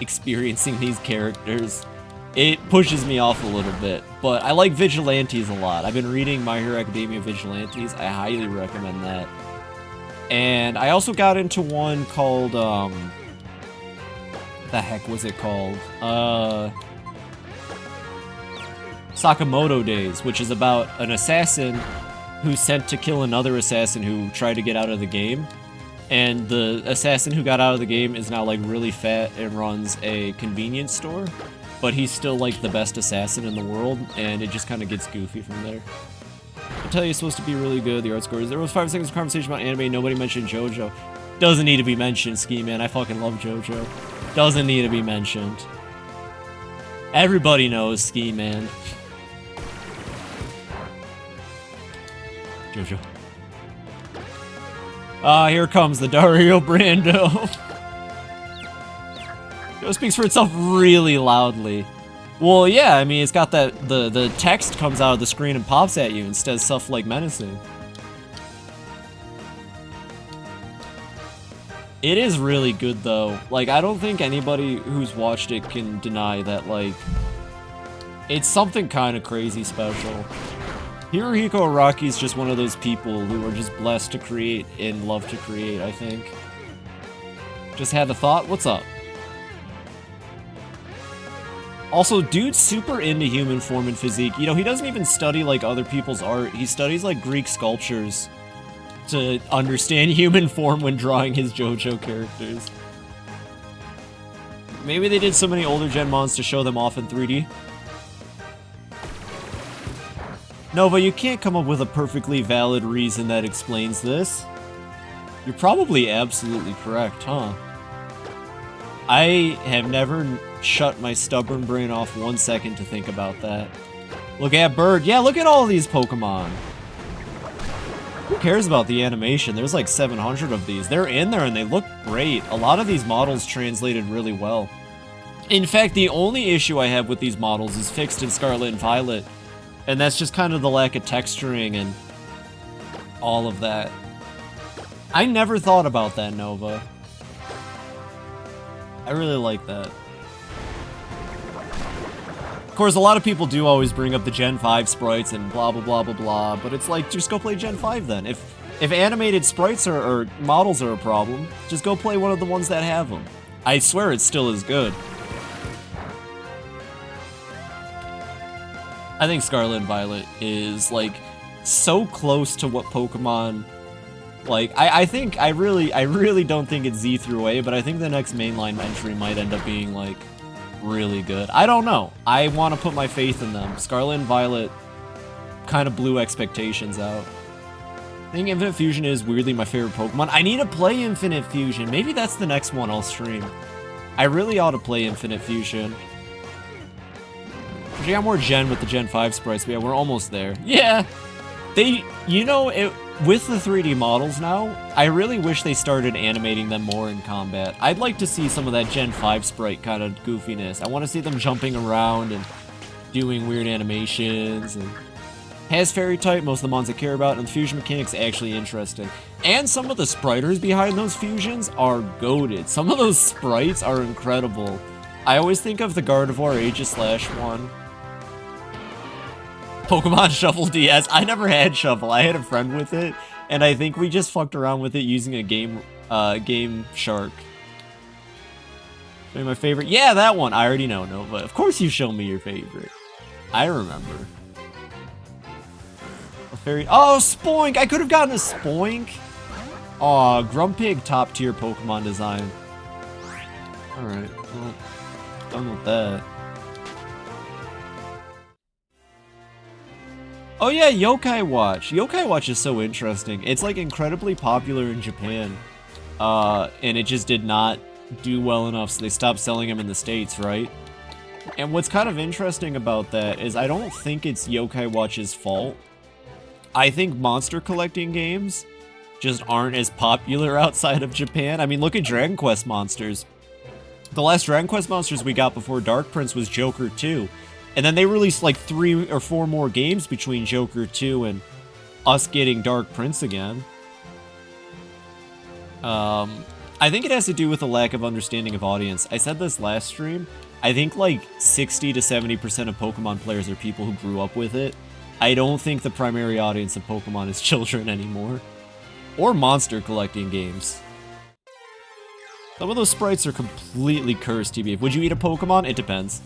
experiencing these characters, it pushes me off a little bit. But I like Vigilantes a lot. I've been reading My Hero Academia Vigilantes. I highly recommend that. And I also got into one called, the heck was it called? Sakamoto Days, which is about an assassin who's sent to kill another assassin who tried to get out of the game. And the assassin who got out of the game is now like really fat and runs a convenience store. But he's still like the best assassin in the world, and it just kind of gets goofy from there. I tell you, it's supposed to be really good. The art scores. There was 5 seconds of conversation about anime. Nobody mentioned JoJo. Doesn't need to be mentioned, Ski Man. I fucking love JoJo. Doesn't need to be mentioned. Everybody knows Ski Man. JoJo. Ah, here comes the Dario Brando. It speaks for itself really loudly. Well, yeah, I mean, it's got that, the text comes out of the screen and pops at you instead of stuff like menacing. It is really good, though. Like, I don't think anybody who's watched it can deny that, like, it's something kind of crazy special. Hirohiko Araki is just one of those people who are just blessed to create and love to create, I think. Just had a thought? What's up? Also, dude's super into human form and physique. You know, he doesn't even study, like, other people's art. He studies, like, Greek sculptures to understand human form when drawing his JoJo characters. Maybe they did so many older gen mons to show them off in 3D. Nova, you can't come up with a perfectly valid reason that explains this. You're probably absolutely correct, huh? I have never shut my stubborn brain off 1 second to think about that. Look at Bird. Yeah, look at all these Pokemon. Who cares about the animation? There's like 700 of these. They're in there and they look great. A lot of these models translated really well. In fact, the only issue I have with these models is fixed in Scarlet and Violet. And that's just kind of the lack of texturing and all of that. I never thought about that, Nova. I really like that. Of course, a lot of people do always bring up the Gen 5 sprites and blah, blah, blah, blah, blah, but it's like, just go play Gen 5 then. If animated sprites or models are a problem, just go play one of the ones that have them. I swear it still is good. I think Scarlet and Violet is, like, so close to what Pokemon... Like, I really don't think it's Z through A, but I think the next mainline entry might end up being, like, really good. I don't know. I want to put my faith in them. Scarlet and Violet kind of blew expectations out. I think Infinite Fusion is weirdly my favorite Pokemon. I need to play Infinite Fusion. Maybe that's the next one I'll stream. I really ought to play Infinite Fusion. We got more Gen with the Gen 5 sprites, but yeah, we're almost there. Yeah! You know, with the 3D models now, I really wish they started animating them more in combat. I'd like to see some of that Gen 5 sprite kind of goofiness. I want to see them jumping around and doing weird animations. And has Fairy type, most of the mons I care about, and the fusion mechanics actually interesting. And some of the spriters behind those fusions are goated. Some of those sprites are incredible. I always think of the Gardevoir Aegislash one. Pokemon Shuffle DS. I never had Shuffle. I had a friend with it, and I think we just fucked around with it using a Game Shark. Show me my favorite. Yeah, that one. I already know, Nova. Of course you show me your favorite. I remember. A fairy. Oh, Spoink! I could have gotten a Spoink. Aw, Grumpig top tier Pokemon design. Alright, well, done with that. Oh yeah, Yokai Watch. Yokai Watch is so interesting. It's like incredibly popular in Japan. And it just did not do well enough, so they stopped selling them in the States, right? And what's kind of interesting about that is I don't think it's Yokai Watch's fault. I think monster collecting games just aren't as popular outside of Japan. I mean, look at Dragon Quest monsters. The last Dragon Quest monsters we got before Dark Prince was Joker 2. And then they released like 3 or 4 more games between Joker 2 and us getting Dark Prince again. I think it has to do with a lack of understanding of audience. I said this last stream. I think like 60 to 70% of Pokemon players are people who grew up with it. I don't think the primary audience of Pokemon is children anymore. Or monster collecting games. Some of those sprites are completely cursed, TBF. Would you eat a Pokemon? It depends.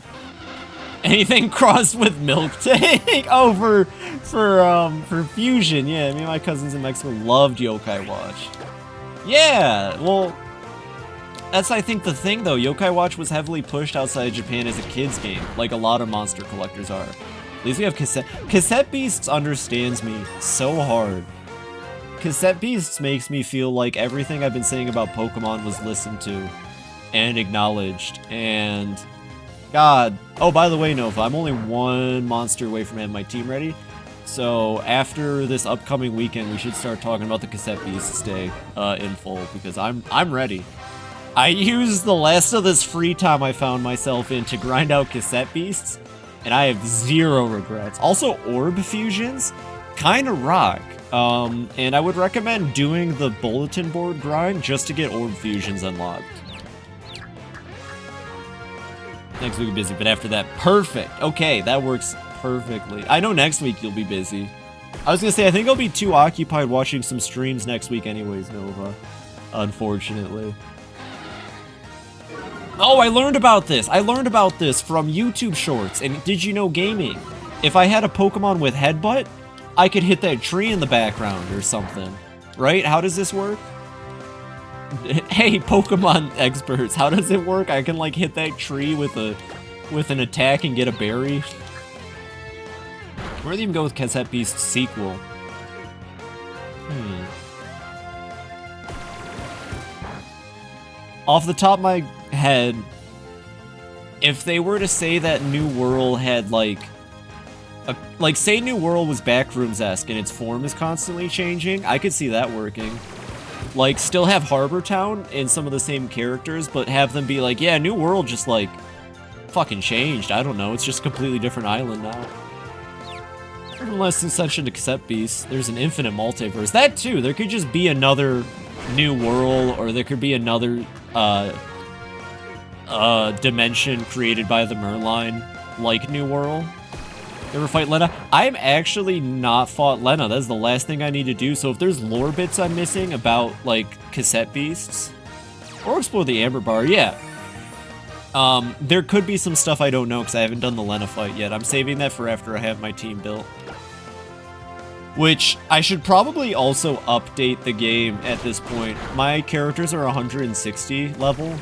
Anything crossed with Milk Tank? Oh, for Fusion. Yeah, me and my cousins in Mexico loved Yokai Watch. Yeah, well, that's, I think, the thing, though. Yokai Watch was heavily pushed outside of Japan as a kid's game, like a lot of monster collectors are. At least we have Cassette... Cassette Beasts understands me so hard. Cassette Beasts makes me feel like everything I've been saying about Pokemon was listened to and acknowledged, and... God. Oh, by the way, Nova, I'm only 1 monster away from having my team ready. So after this upcoming weekend, we should start talking about the Cassette Beasts Day in full, because I'm ready. I used the last of this free time I found myself in to grind out Cassette Beasts, and I have 0 regrets. Also, Orb Fusions kind of rock. And I would recommend doing the bulletin board grind just to get Orb Fusions unlocked. Next week will be busy, but after that, perfect. Okay, that works perfectly. I know next week you'll be busy. I was gonna say, I think I'll be too occupied watching some streams next week anyways, Nova. Unfortunately. Oh, I learned about this. I learned about this from YouTube Shorts and Did You Know Gaming. If I had a Pokemon with Headbutt, I could hit that tree in the background or something. Right? How does this work? Hey, Pokemon experts, how does it work? I can like hit that tree with an attack and get a berry. Where do they even go with Cassette Beast sequel? Off the top of my head, if they were to say that New World had like say New World was Backrooms-esque and its form is constantly changing, I could see that working. Like, still have Harbor Town and some of the same characters, but have them be like, yeah, New World just, like, fucking changed. I don't know, it's just a completely different island now. Unless extension to Cassette Beast, there's an infinite multiverse. That, too, there could just be another New World, or there could be another, dimension created by the Merline, like New World. You ever fight Lena? I'm actually not fought Lena. That's the last thing I need to do. So if there's lore bits I'm missing about, like, Cassette Beasts, or explore the Amber Bar, yeah. There could be some stuff I don't know because I haven't done the Lena fight yet. I'm saving that for after I have my team built. Which, I should probably also update the game at this point. My characters are 160 level,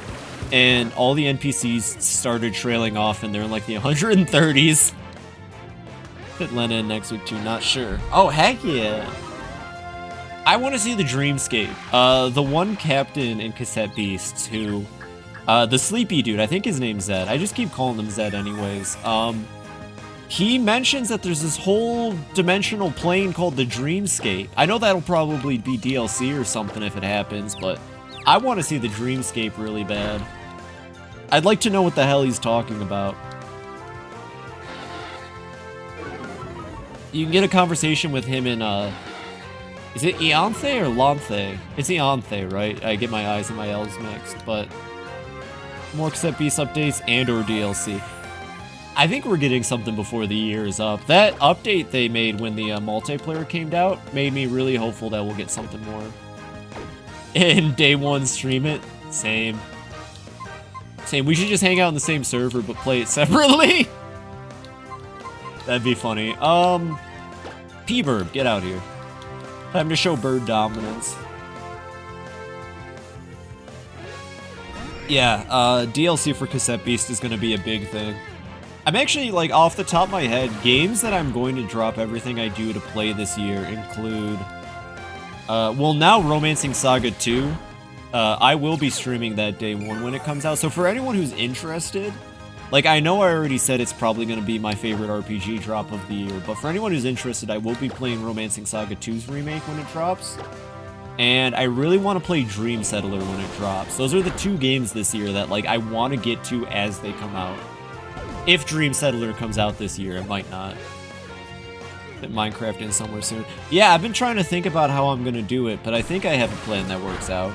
and all the NPCs started trailing off, and they're in, like, the 130s. Fit Lena in next week too, not sure. Oh, heck yeah. I want to see the Dreamscape. The one captain in Cassette Beasts who, the sleepy dude, I think his name's Zed. I just keep calling him Zed anyways. He mentions that there's this whole dimensional plane called the Dreamscape. I know that'll probably be DLC or something if it happens, but I want to see the Dreamscape really bad. I'd like to know what the hell he's talking about. You can get a conversation with him in, is it Eonthe or Lonthe? It's Eonthe, right? I get my I's and my L's mixed, but more Cassette Beast updates and or DLC. I think we're getting something before the year is up. That update they made when the multiplayer came out made me really hopeful that we'll get something more. And day one stream it, same. Same, we should just hang out on the same server but play it separately. That'd be funny. P-Bird, get out here. Time to show bird dominance. Yeah, DLC for Cassette Beast is gonna be a big thing. I'm actually, like, off the top of my head, games that I'm going to drop everything I do to play this year include... well, now Romancing Saga 2. I will be streaming that day one when it comes out, so for anyone who's interested... Like, I know I already said it's probably going to be my favorite RPG drop of the year, but for anyone who's interested, I will be playing Romancing Saga 2's remake when it drops. And I really want to play Dream Settler when it drops. Those are the two games this year that, like, I want to get to as they come out. If Dream Settler comes out this year, it might not. Fit Minecraft in somewhere soon. Yeah, I've been trying to think about how I'm going to do it, but I think I have a plan that works out.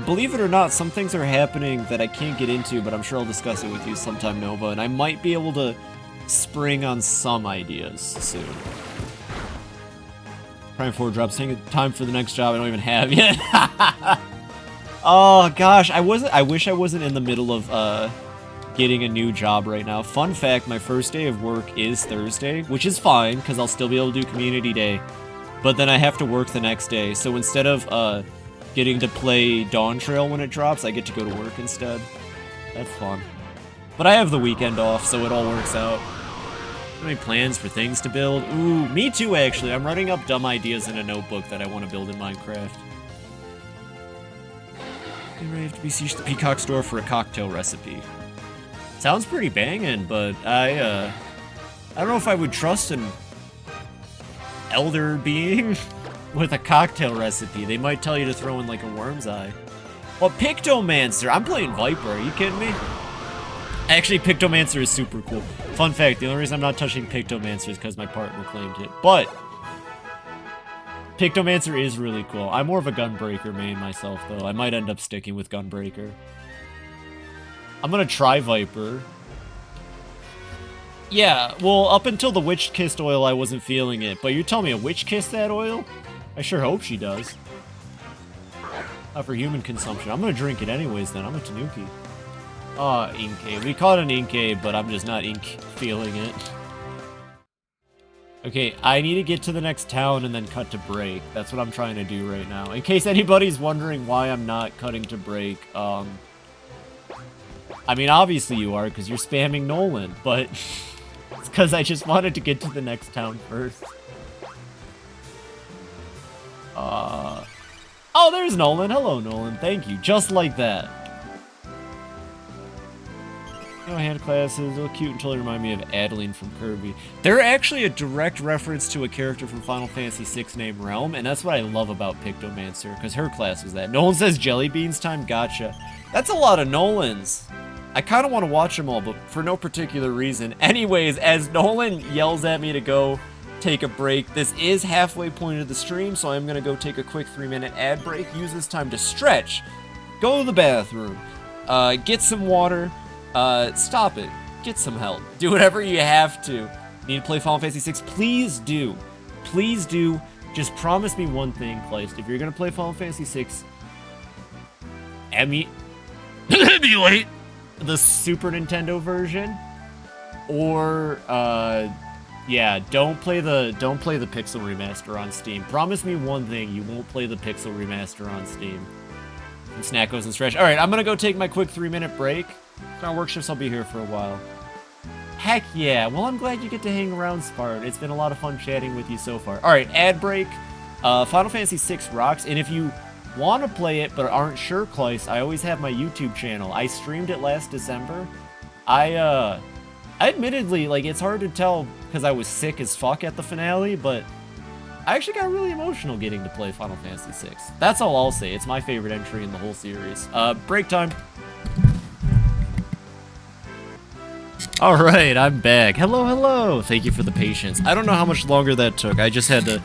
Believe it or not, some things are happening that I can't get into, but I'm sure I'll discuss it with you sometime, Nova, and I might be able to spring on some ideas soon. Prime 4 drops, taking time for the next job I don't even have yet. Oh gosh, I wish I wasn't in the middle of getting a new job right now. Fun fact, my first day of work is Thursday, which is fine, because I'll still be able to do community day. But then I have to work the next day, so instead of getting to play Dawn Trail when it drops, I get to go to work instead. That's fun. But I have the weekend off, so it all works out. Any plans for things to build? Ooh, me too, actually. I'm writing up dumb ideas in a notebook that I want to build in Minecraft. Get ready to beseech the Peacock store for a cocktail recipe. Sounds pretty banging, but I don't know if I would trust an elder being with a cocktail recipe. They might tell you to throw in, like, a worm's eye. Well, Pictomancer! I'm playing Viper, are you kidding me? Actually, Pictomancer is super cool. Fun fact, the only reason I'm not touching Pictomancer is because my partner claimed it. But Pictomancer is really cool. I'm more of a Gunbreaker main myself, though. I might end up sticking with Gunbreaker. I'm gonna try Viper. Yeah, well, up until the Witch Kissed oil, I wasn't feeling it. But you tell me a Witch kissed that oil? I sure hope she does. Not for human consumption. I'm gonna drink it anyways, then. I'm a Tanuki. Inkay. We call it an Inkay, but I'm just not feeling it. Okay, I need to get to the next town and then cut to break. That's what I'm trying to do right now. In case anybody's wondering why I'm not cutting to break, I mean, obviously you are, because you're spamming Nolan, but it's because I just wanted to get to the next town first. Oh, there's Nolan. Hello, Nolan. Thank you. Just like that. No hand classes, look cute until they remind me of Adeline from Kirby. They're actually a direct reference to a character from Final Fantasy VI named Realm, and that's what I love about Pictomancer, because her class was that. Nolan says Jelly Beans time, gotcha. That's a lot of Nolans. I kind of want to watch them all, but for no particular reason. Anyways, as Nolan yells at me to go take a break, this is halfway point of the stream, so I'm going to go take a quick 3-minute ad break, use this time to stretch, go to the bathroom, get some water, stop it. Get some help. Do whatever you have to. Need to play Final Fantasy VI? Please do. Please do. Just promise me one thing, Kleist. If you're gonna play Final Fantasy VI, emulate the Super Nintendo version, or yeah, don't play the Pixel Remaster on Steam. Promise me one thing: you won't play the Pixel Remaster on Steam. And Snackos and Stretch. All right, I'm gonna go take my quick 3-minute break. On work shifts, I'll be here for a while. Heck yeah. Well, I'm glad you get to hang around, Spart. It's been a lot of fun chatting with you so far. Alright, ad break. Final Fantasy VI rocks, and if you want to play it but aren't sure, Kleist, I always have my YouTube channel. I streamed it last December. I admittedly, like, it's hard to tell because I was sick as fuck at the finale, but I actually got really emotional getting to play Final Fantasy VI. That's all I'll say. It's my favorite entry in the whole series. Break time. Alright, I'm back. Hello, hello! Thank you for the patience. I don't know how much longer that took. I just had to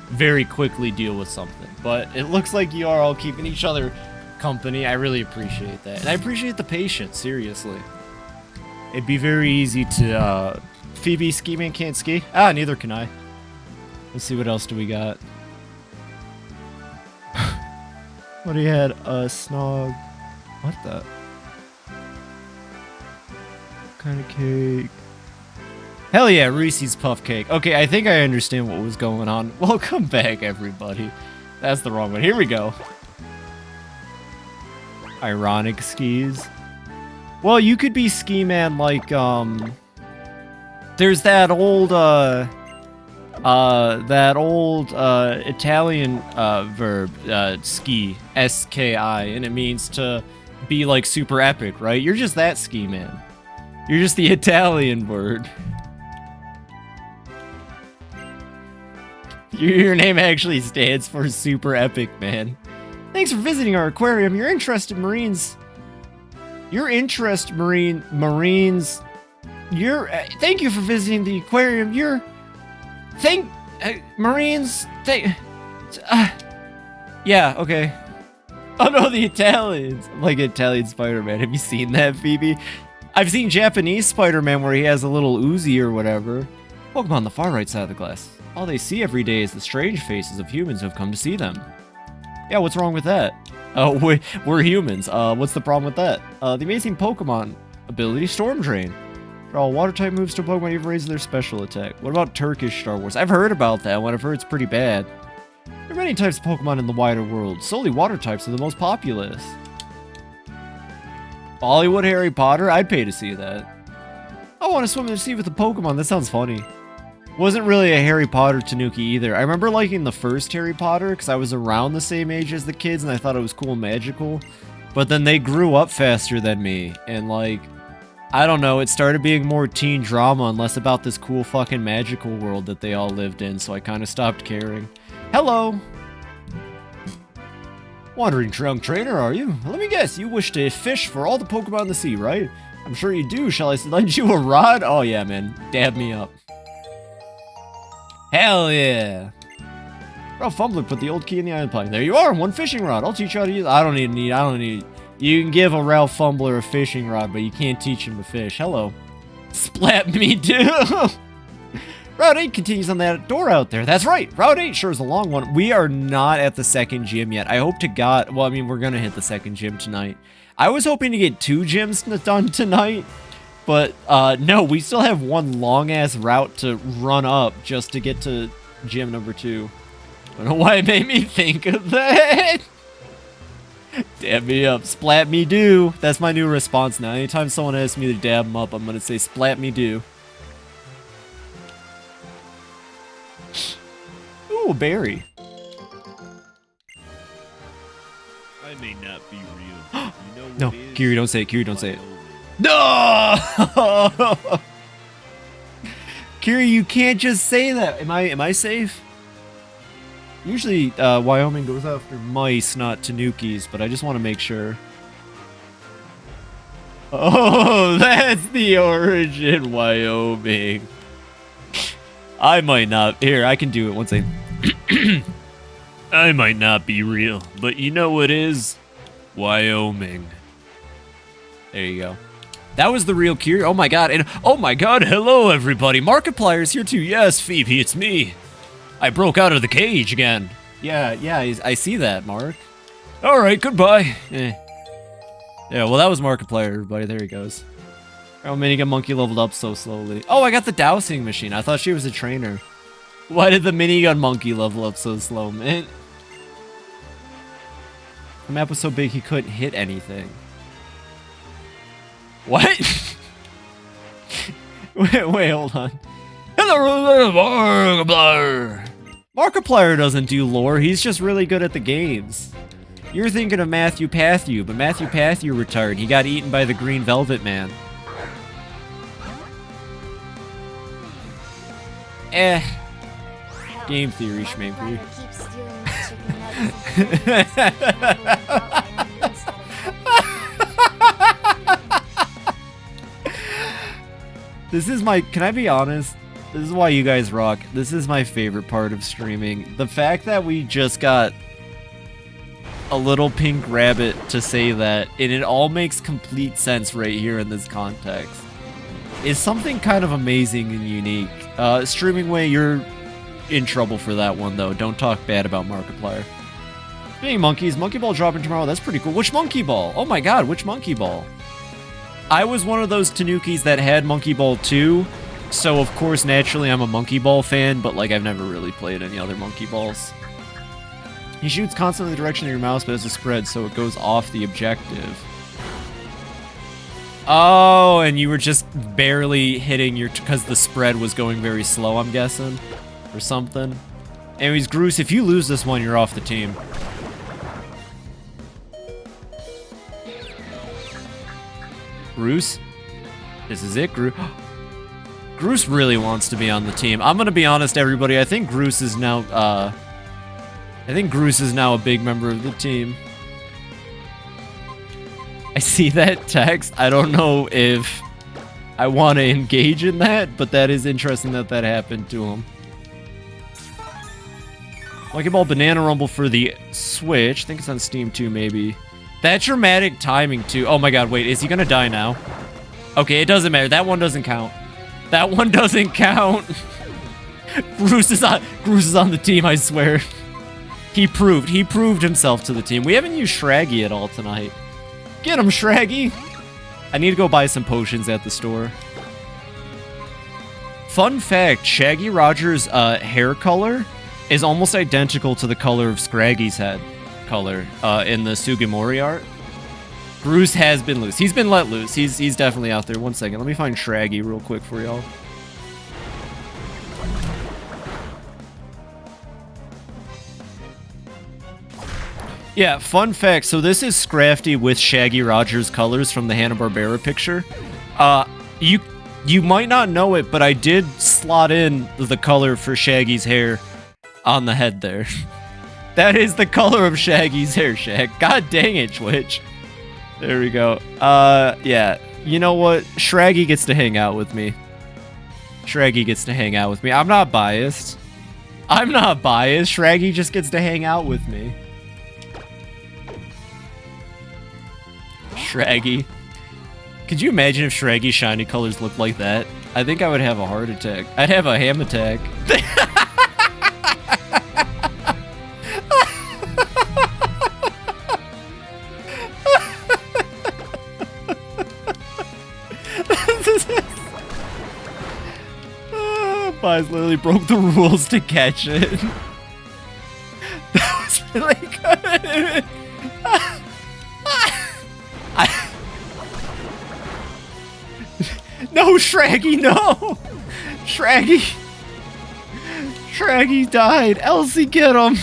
very quickly deal with something. But it looks like you are all keeping each other company. I really appreciate that. And I appreciate the patience, seriously. It'd be very easy to, Phoebe, ski man can't ski? Ah, neither can I. Let's see, what else do we got? What do you had? Snog... What the... kind of cake. Hell yeah, Reese's Puff Cake. Okay, I think I understand what was going on. Welcome back, everybody. That's the wrong one. Here we go. Ironic skis. Well, you could be ski man like, there's that old, Italian, verb, ski, S-K-I, and it means to be, like, super epic, right? You're just that ski man. You're just the Italian word. Your name actually stands for super epic, man. Thanks for visiting our aquarium. Thank you for visiting the aquarium. Yeah, okay. Oh no, the Italians. I'm like Italian Spider-Man. Have you seen that, Phoebe? I've seen Japanese Spider-Man where he has a little Uzi or whatever. Pokemon on the far right side of the glass. All they see every day is the strange faces of humans who have come to see them. Yeah, what's wrong with that? Oh, we're humans. What's the problem with that? The amazing Pokemon ability, Storm Drain. Draw water-type moves to Pokemon, you've raised their special attack. What about Turkish Star Wars? I've heard about that one. I've heard it's pretty bad. There are many types of Pokemon in the wider world. Solely water types are the most populous. Bollywood Harry Potter? I'd pay to see that. I want to swim in the sea with a Pokemon. That sounds funny. Wasn't really a Harry Potter Tanuki either. I remember liking the first Harry Potter because I was around the same age as the kids and I thought it was cool and magical. But then they grew up faster than me and like, I don't know, it started being more teen drama and less about this cool fucking magical world that they all lived in, so I kind of stopped caring. Hello! Wandering Drunk Trainer, are you? Let me guess, you wish to fish for all the Pokemon in the sea, right? I'm sure you do. Shall I lend you a rod? Oh yeah, man. Dab me up. Hell yeah! Ralph Fumbler put the old key in the iron pipe. There you are, one fishing rod. I'll teach you how to use it. I don't need. You can give a Ralph Fumbler a fishing rod, but you can't teach him to fish. Hello. Splat me too! Route 8 continues on that door out there. That's right, Route 8 sure is a long one. We are not at the second gym yet. I hope to God, well, I mean, we're gonna hit the second gym tonight. I was hoping to get 2 gyms done tonight. But, no, we still have one long-ass route to run up just to get to gym number 2. I don't know why it made me think of that. Dab me up. Splat me do. That's my new response now. Anytime someone asks me to dab them up, I'm going to say splat me do. Ooh, a berry. I may not be real. You know what No, is? Kiri, don't say it. Kiri, don't say it. No! Kiri, you can't just say that. Am I safe? Usually, Wyoming goes after mice, not Tanukis, but I just want to make sure. Oh, that's the origin, Wyoming. I might not. Here, I can do it once I... I might not be real, but you know what is? Wyoming. There you go. That was the real Kiri. Oh my god, and oh my god, hello everybody. Markiplier's here too. Yes, Phoebe, it's me. I broke out of the cage again. Yeah, I see that, Mark. Alright, goodbye. Yeah, well that was Markiplier, everybody. There he goes. Oh, Minigun Monkey leveled up so slowly. Oh, I got the dowsing machine. I thought she was a trainer. Why did the Minigun Monkey level up so slow, man? The map was so big he couldn't hit anything. What? wait, hold on. Hello, Markiplier. Markiplier doesn't do lore, he's just really good at the games. You're thinking of Matthew Pathew, but Matthew Pathew retired. He got eaten by the Green Velvet Man. Game theory, Schmanky. This is my, can I be honest? This is why you guys rock. This is my favorite part of streaming. The fact that we just got a little pink rabbit to say that, and it all makes complete sense right here in this context, is something kind of amazing and unique. Streaming Way, you're in trouble for that one, though. Don't talk bad about Markiplier. Hey, monkeys. Monkey Ball dropping tomorrow. That's pretty cool. Which Monkey Ball? Oh my god, which Monkey Ball? I was one of those Tanukis that had Monkey Ball 2, So, of course, naturally, I'm a Monkey Ball fan, but, like, I've never really played any other Monkey Balls. He shoots constantly in the direction of your mouse, but has a spread, so it goes off the objective. Oh, and you were just barely hitting your... Because the spread was going very slow, I'm guessing. Or something. Anyways, Groose, if you lose this one, you're off the team. Groose? This is it, Groose. Groose really wants to be on the team. I'm gonna be honest, everybody. I think Groose is now, a big member of the team. I see that text. I don't know if I want to engage in that, but that is interesting that that happened to him. Monkey Ball Banana Rumble for the Switch. I think it's on Steam too, maybe. That dramatic timing too. Oh my god, wait, is he gonna die now? Okay, it doesn't matter. That one doesn't count. That one doesn't count. Groose is on the team, I swear. He proved himself to the team. We haven't used Shraggy at all tonight. Get him, Shraggy! I need to go buy some potions at the store. Fun fact, Shaggy Rogers' hair color is almost identical to the color of Scraggy's head color in the Sugimori art. Groose has been loose. He's been let loose. He's definitely out there. One second. Let me find Shraggy real quick for y'all. Yeah, fun fact. So this is Scrafty with Shaggy Rogers colors from the Hanna-Barbera picture. You might not know it, but I did slot in the color for Shaggy's hair on the head there. That is the color of Shaggy's hair, Shag. God dang it, Twitch. There we go. Yeah. You know what? Shraggy gets to hang out with me. Shraggy gets to hang out with me. I'm not biased. Shraggy just gets to hang out with me. Shraggy. Could you imagine if Shraggy's shiny colors looked like that? I think I would have a heart attack. I'd have a ham attack. Pies literally broke the rules to catch it. That was really good. No, Shraggy, no! Shraggy! Shraggy died. Elsie, get him!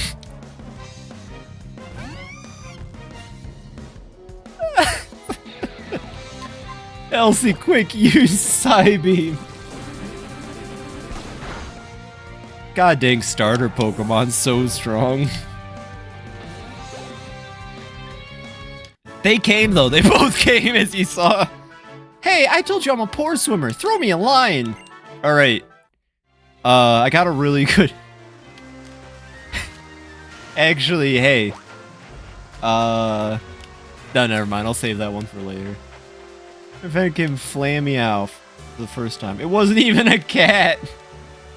Elsie, quick, use Psybeam. God dang, starter Pokemon, so strong. They came, though. They both came, as you saw. Hey, I told you I'm a poor swimmer. Throw me a line. All right. I got a really good... Actually, hey. No, never mind. I'll save that one for later. If I can flam me out the first time. It wasn't even a cat.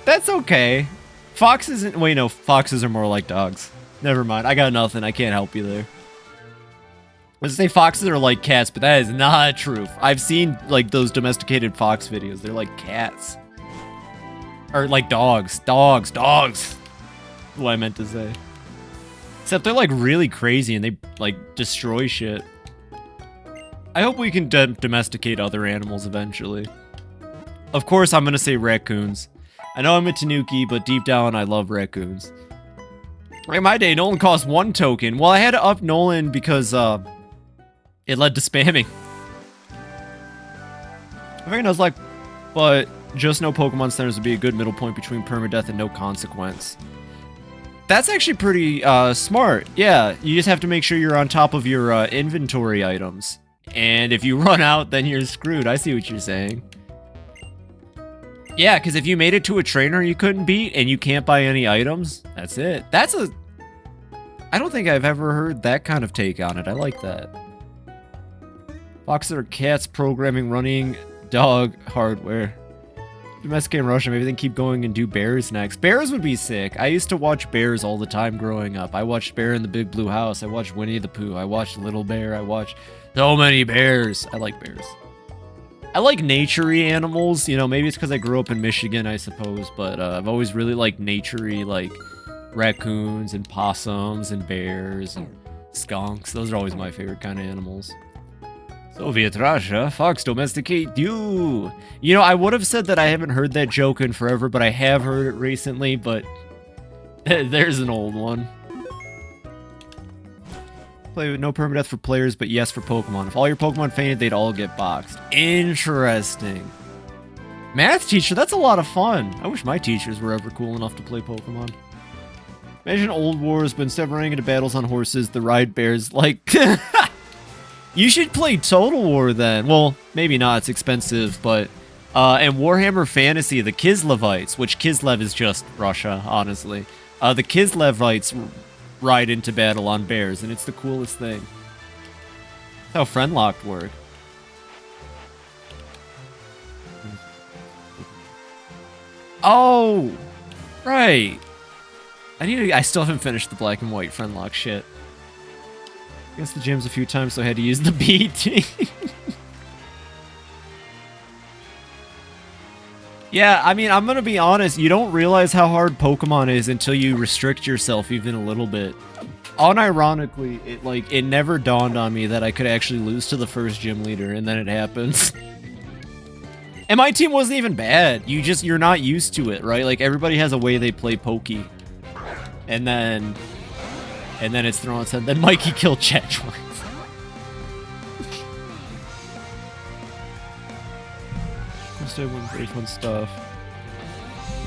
That's okay. Foxes... Wait, no. Foxes are more like dogs. Never mind. I got nothing. I can't help you there. I was gonna say foxes are like cats, but that is not true. I've seen, like, those domesticated fox videos. They're like cats. Or, like, dogs. Dogs. That's what I meant to say. Except they're, like, really crazy and they, like, destroy shit. I hope we can domesticate other animals eventually. Of course, I'm gonna say raccoons. I know I'm a Tanuki, but deep down, I love raccoons. In my day, Nolan cost 1 token. Well, I had to up Nolan because, it led to spamming. Very nice, like, but just no Pokemon centers would be a good middle point between permadeath and no consequence. That's actually pretty smart. Yeah, you just have to make sure you're on top of your inventory items. And if you run out, then you're screwed. I see what you're saying. Yeah, because if you made it to a trainer you couldn't beat and you can't buy any items, that's it. That's a... I don't think I've ever heard that kind of take on it. I like that. Foxes are cats, programming, running, dog, hardware. Domesticate and Russia, maybe they can keep going and do bears next. Bears would be sick. I used to watch bears all the time growing up. I watched Bear in the Big Blue House. I watched Winnie the Pooh. I watched Little Bear. I watched so many bears. I like bears. I like nature-y animals, you know, maybe it's because I grew up in Michigan, I suppose, but I've always really liked nature-y, like raccoons and possums and bears and skunks. Those are always my favorite kind of animals. Soviet Russia, fox domesticate you. You know, I would have said that I haven't heard that joke in forever, but I have heard it recently, but there's an old one. Play with no permadeath for players, but yes for Pokemon. If all your Pokemon fainted, they'd all get boxed. Interesting. Math teacher, that's a lot of fun. I wish my teachers were ever cool enough to play Pokemon. Imagine old wars, but instead of running into battles on horses, the ride bears like... You should play Total War then. Well, maybe not, it's expensive, but... and Warhammer Fantasy, the Kislevites, which Kislev is just Russia, honestly. The Kislevites ride into battle on bears, and it's the coolest thing. That's how friendlocked work. Oh! Right! I still haven't finished the black and white friendlock shit. I guess the gym's a few times, so I had to use the BT. Yeah, I mean, I'm gonna be honest, you don't realize how hard Pokemon is until you restrict yourself even a little bit. Unironically, it never dawned on me that I could actually lose to the first gym leader, and then it happens. And my team wasn't even bad. You're not used to it, right? Like, everybody has a way they play Pokey. And then it's thrown on its head. Then Mikey killed Chad twice. Pretty fun stuff.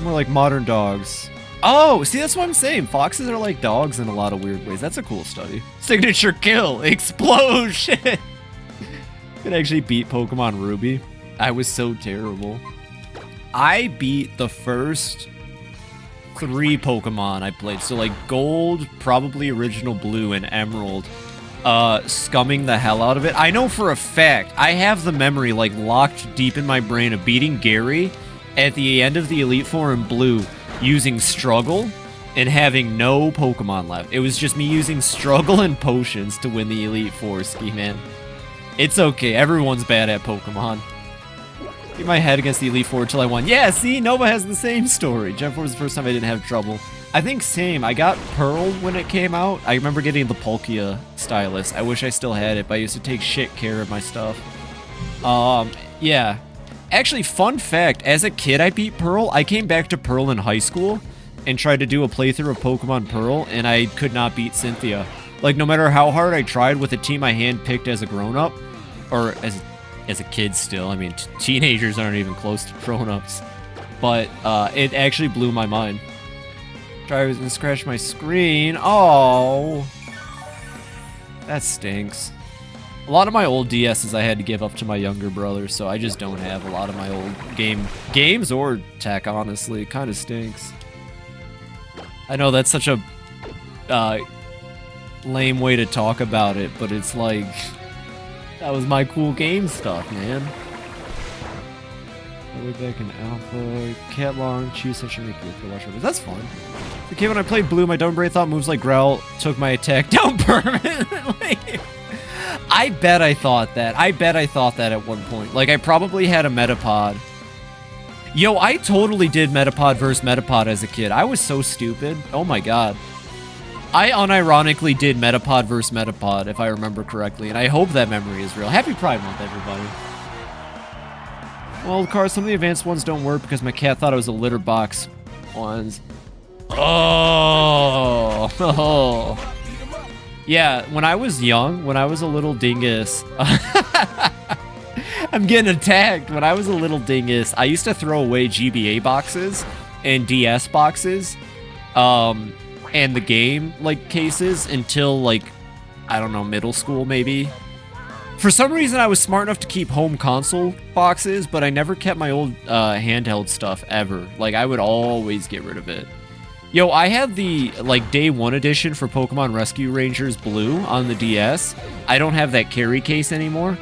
More like modern dogs. Oh, see, that's what I'm saying. Foxes are like dogs in a lot of weird ways. That's a cool study. Signature kill. Explosion. Could actually beat Pokemon Ruby. I was so terrible. I beat the first 3 Pokemon I played. So like Gold, probably Original Blue, and Emerald. Scumming the hell out of it. I know for a fact, I have the memory like locked deep in my brain of beating Gary at the end of the Elite Four in Blue using Struggle and having no Pokemon left. It was just me using Struggle and Potions to win the Elite Four, Ski Man. It's okay, everyone's bad at Pokemon. Keep my head against the Elite Four until I won. Yeah, see, Nova has the same story. Gen 4 was the first time I didn't have trouble. I think same. I got Pearl when it came out. I remember getting the Palkia stylus. I wish I still had it, but I used to take shit care of my stuff. Yeah. Actually, fun fact, as a kid I beat Pearl. I came back to Pearl in high school and tried to do a playthrough of Pokemon Pearl, and I could not beat Cynthia. Like, no matter how hard I tried with a team I handpicked as a grown-up, or as a kid still. I mean, teenagers aren't even close to grown-ups. But it actually blew my mind. I was gonna scratch my screen. Oh, that stinks. A lot of my old DSs I had to give up to my younger brother, so I just don't have a lot of my old games or tech, honestly. It kind of stinks. I know that's such a lame way to talk about it, but it's like, that was my cool game stuff, man. Way back in Alpha, Cat Long, Tues session make you watch over. That's fun. Okay, when I played Blue, my Downbraid thought moves like Growl took my attack down permanently. I bet I thought that. I bet I thought that at one point. Like, I probably had a Metapod. Yo, I totally did Metapod versus Metapod as a kid. I was so stupid. Oh my god. I unironically did Metapod versus Metapod, if I remember correctly, and I hope that memory is real. Happy Pride Month, everybody. Well, cars, some of the advanced ones don't work because my cat thought it was a litter box ones. Oh. Yeah, when I was young, when I was a little dingus, I'm getting attacked. When I was a little dingus, I used to throw away GBA boxes and DS boxes, and the game, like, cases until, like, I don't know, middle school, maybe. For some reason, I was smart enough to keep home console boxes, but I never kept my old handheld stuff, ever. Like, I would always get rid of it. Yo, I had the, like, Day 1 edition for Pokemon Rescue Rangers Blue on the DS. I don't have that carry case anymore.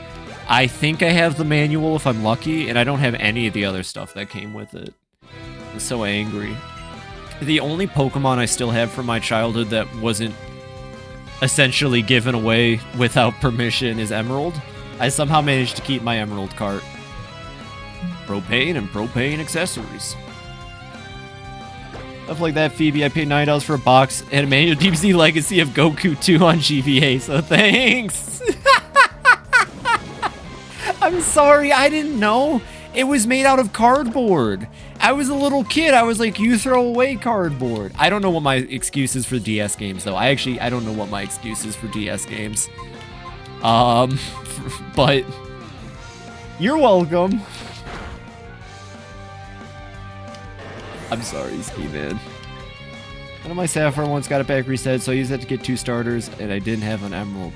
I think I have the manual if I'm lucky, and I don't have any of the other stuff that came with it. I'm so angry. The only Pokemon I still have from my childhood that wasn't essentially given away without permission is Emerald. I somehow managed to keep my Emerald cart. Propane and propane accessories. Stuff like that, Phoebe. I paid $9 for a box and a manual DBZ Legacy of Goku 2 on GBA, so thanks. I'm sorry, I didn't know. It was made out of cardboard. I was a little kid. I was like, you throw away cardboard. I don't know what my excuse is for DS games, though. I don't know what my excuse is for DS games. But you're welcome. I'm sorry, Ski Man. One of my Sapphire ones got it back reset, so I used that to get 2 starters, and I didn't have an Emerald.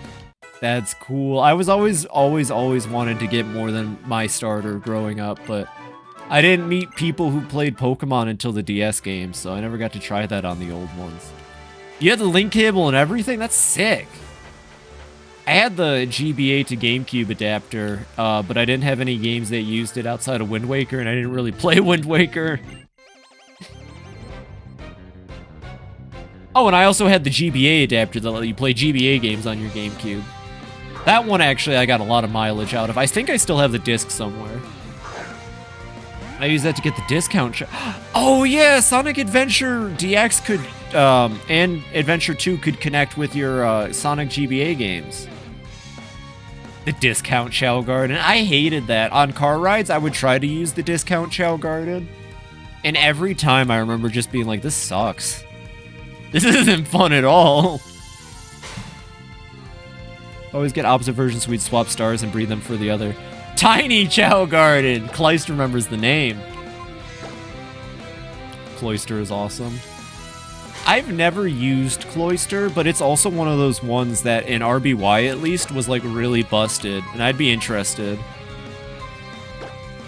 That's cool. I was always wanted to get more than my starter growing up, but I didn't meet people who played Pokemon until the DS games, so I never got to try that on the old ones. You had the link cable and everything? That's sick. I had the GBA to GameCube adapter, but I didn't have any games that used it outside of Wind Waker, and I didn't really play Wind Waker. Oh, and I also had the GBA adapter that let you play GBA games on your GameCube. That one, actually, I got a lot of mileage out of. I think I still have the disc somewhere. I used that to get the discount. Oh, yeah, Sonic Adventure DX could, and Adventure 2 could connect with your Sonic GBA games. The discount Chow Garden. I hated that. On car rides, I would try to use the discount Chow Garden. And every time I remember just being like, this sucks. This isn't fun at all. Always get opposite versions so we'd swap stars and breed them for the other. Tiny Chow Garden! Kleist remembers the name. Cloyster is awesome. I've never used Cloyster, but it's also one of those ones that in RBY at least was like really busted, and I'd be interested.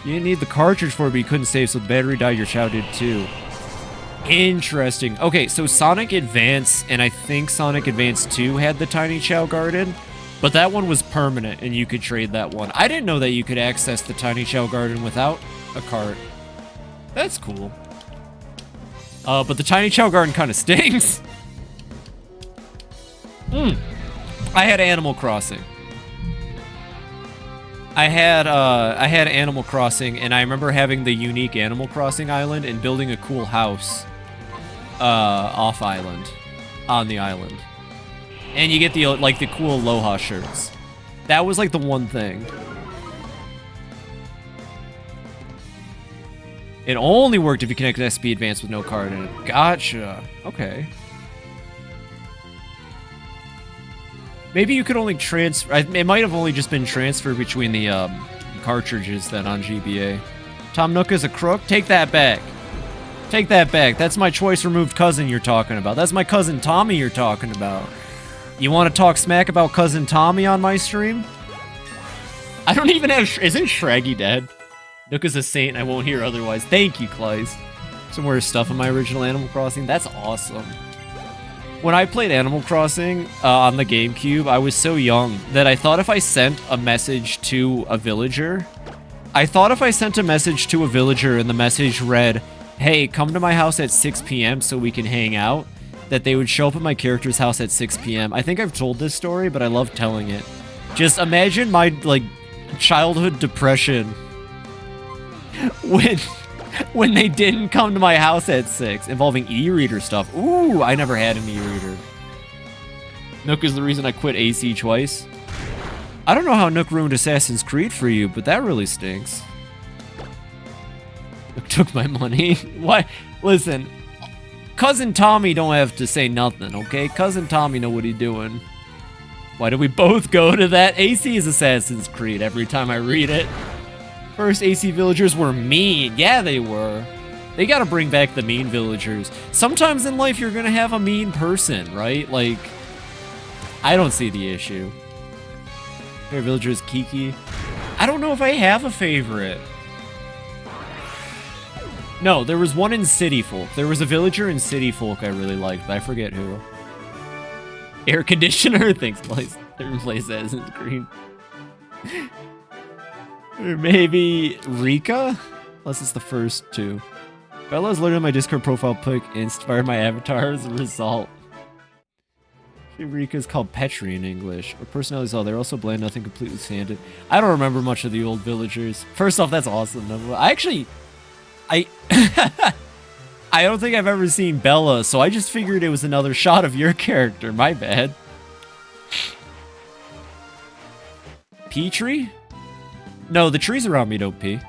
You didn't need the cartridge for it, but you couldn't save, so the battery died, your Chow did too. Interesting. Okay, so Sonic Advance and I think Sonic Advance 2 had the Tiny Chow Garden, but that one was permanent and you could trade that one. I didn't know that you could access the Tiny Chow Garden without a cart. That's cool. But the Tiny Chow Garden kind of stinks. I had Animal Crossing. I had Animal Crossing, and I remember having the unique Animal Crossing island and building a cool house off island, on the island. And you get the like the cool Aloha shirts. That was like the one thing. It only worked if you connected SP Advance with no card in it. Gotcha. Okay. Maybe you could only transfer... It might have only just been transferred between the cartridges then on GBA. Tom Nook is a crook? Take that back. Take that back. That's my choice removed cousin you're talking about. That's my cousin Tommy you're talking about. You want to talk smack about cousin Tommy on my stream? I don't even have... Isn't Shraggy dead? Nook is a saint, I won't hear otherwise. Thank you, Kleist. Some weird stuff in my original Animal Crossing. That's awesome. When I played Animal Crossing on the GameCube, I was so young that I thought if I sent a message to a villager... and the message read, hey, come to my house at 6 p.m. so we can hang out, that they would show up at my character's house at 6 p.m. I think I've told this story, but I love telling it. Just imagine my, like, childhood depression when they didn't come to my house at 6, involving e-reader stuff. Ooh, I never had an e-reader. Nook is the reason I quit AC twice. I don't know how Nook ruined Assassin's Creed for you, but that really stinks. Nook took my money. Why? Listen, Cousin Tommy don't have to say nothing, okay? Cousin Tommy know what he's doing. Why do we both go to that? AC is Assassin's Creed every time I read it. First AC villagers were mean. Yeah, they were. They gotta bring back the mean villagers. Sometimes in life you're gonna have a mean person, right? Like, I don't see the issue. Favorite villager is Kiki. I don't know if I have a favorite. No, there was one in City Folk. There was a villager in City Folk I really liked, but I forget who. Air conditioner? Thanks, place. Third place Assassin's Creed. Or maybe Rika? Unless it's the first two. Bella's literally my Discord profile pic, inspired my avatar as a result. Eureka's called Petri in English. Or personalities, oh, they're also bland, nothing completely sanded. I don't remember much of the old villagers. First off, that's awesome. I actually... I don't think I've ever seen Bella, so I just figured it was another shot of your character. My bad. Pea tree? No, the trees around me don't pee.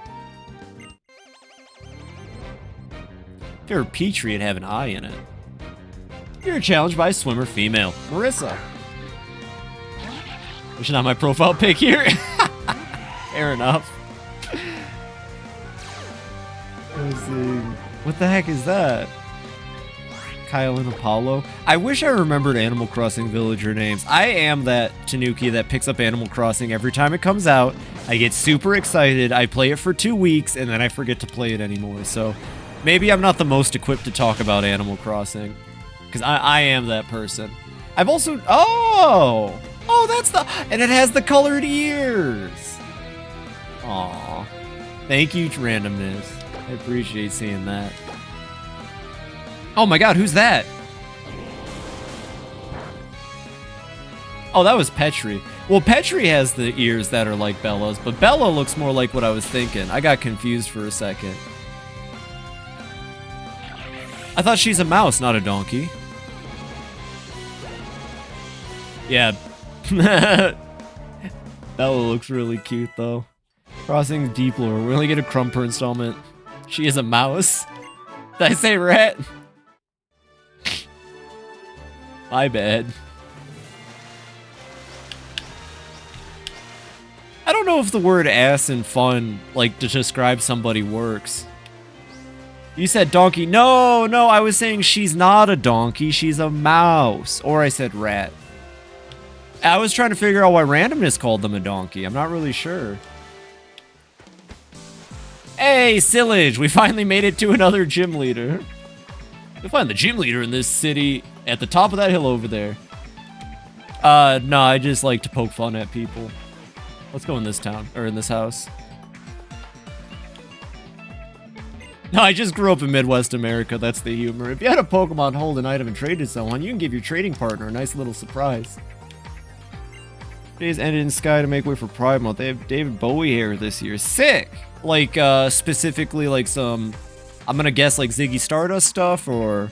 If there were a pea tree, it'd have an eye in it. You're challenged by a swimmer female, Marissa. Which is not my profile pic here. Fair enough. Let's see. What the heck is that? Kyle and Apollo. I wish I remembered Animal Crossing villager names. I am that Tanuki that picks up Animal Crossing every time it comes out. I get super excited. I play it for 2 weeks and then I forget to play it anymore. So maybe I'm not the most equipped to talk about Animal Crossing. Because I am that person. I've also... Oh! Oh, that's the... And it has the colored ears! Aw. Thank you, randomness. I appreciate seeing that. Oh my god, who's that? Oh, that was Petri. Well, Petri has the ears that are like Bella's, but Bella looks more like what I was thinking. I got confused for a second. I thought she's a mouse, not a donkey. Yeah. Bella looks really cute, though. Crossing Deep Lore. We only get a crumb per installment. She is a mouse. Did I say rat? My bad. I don't know if the word ass and fun, like, to describe somebody works. You said donkey. No, I was saying she's not a donkey. She's a mouse. Or I said rat. I was trying to figure out why randomness called them a donkey. I'm not really sure. Hey, Sillage, we finally made it to another gym leader. You'll find the gym leader in this city at the top of that hill over there. No, I just like to poke fun at people. Let's go in this town, or in this house. No, I just grew up in Midwest America, that's the humor. If you had a Pokemon hold an item and trade to someone, you can give your trading partner a nice little surprise. Days ended in Sky to make way for Pride Month. They have David Bowie here this year. Sick! Like, specifically, like, some... I'm gonna guess, like, Ziggy Stardust stuff, or...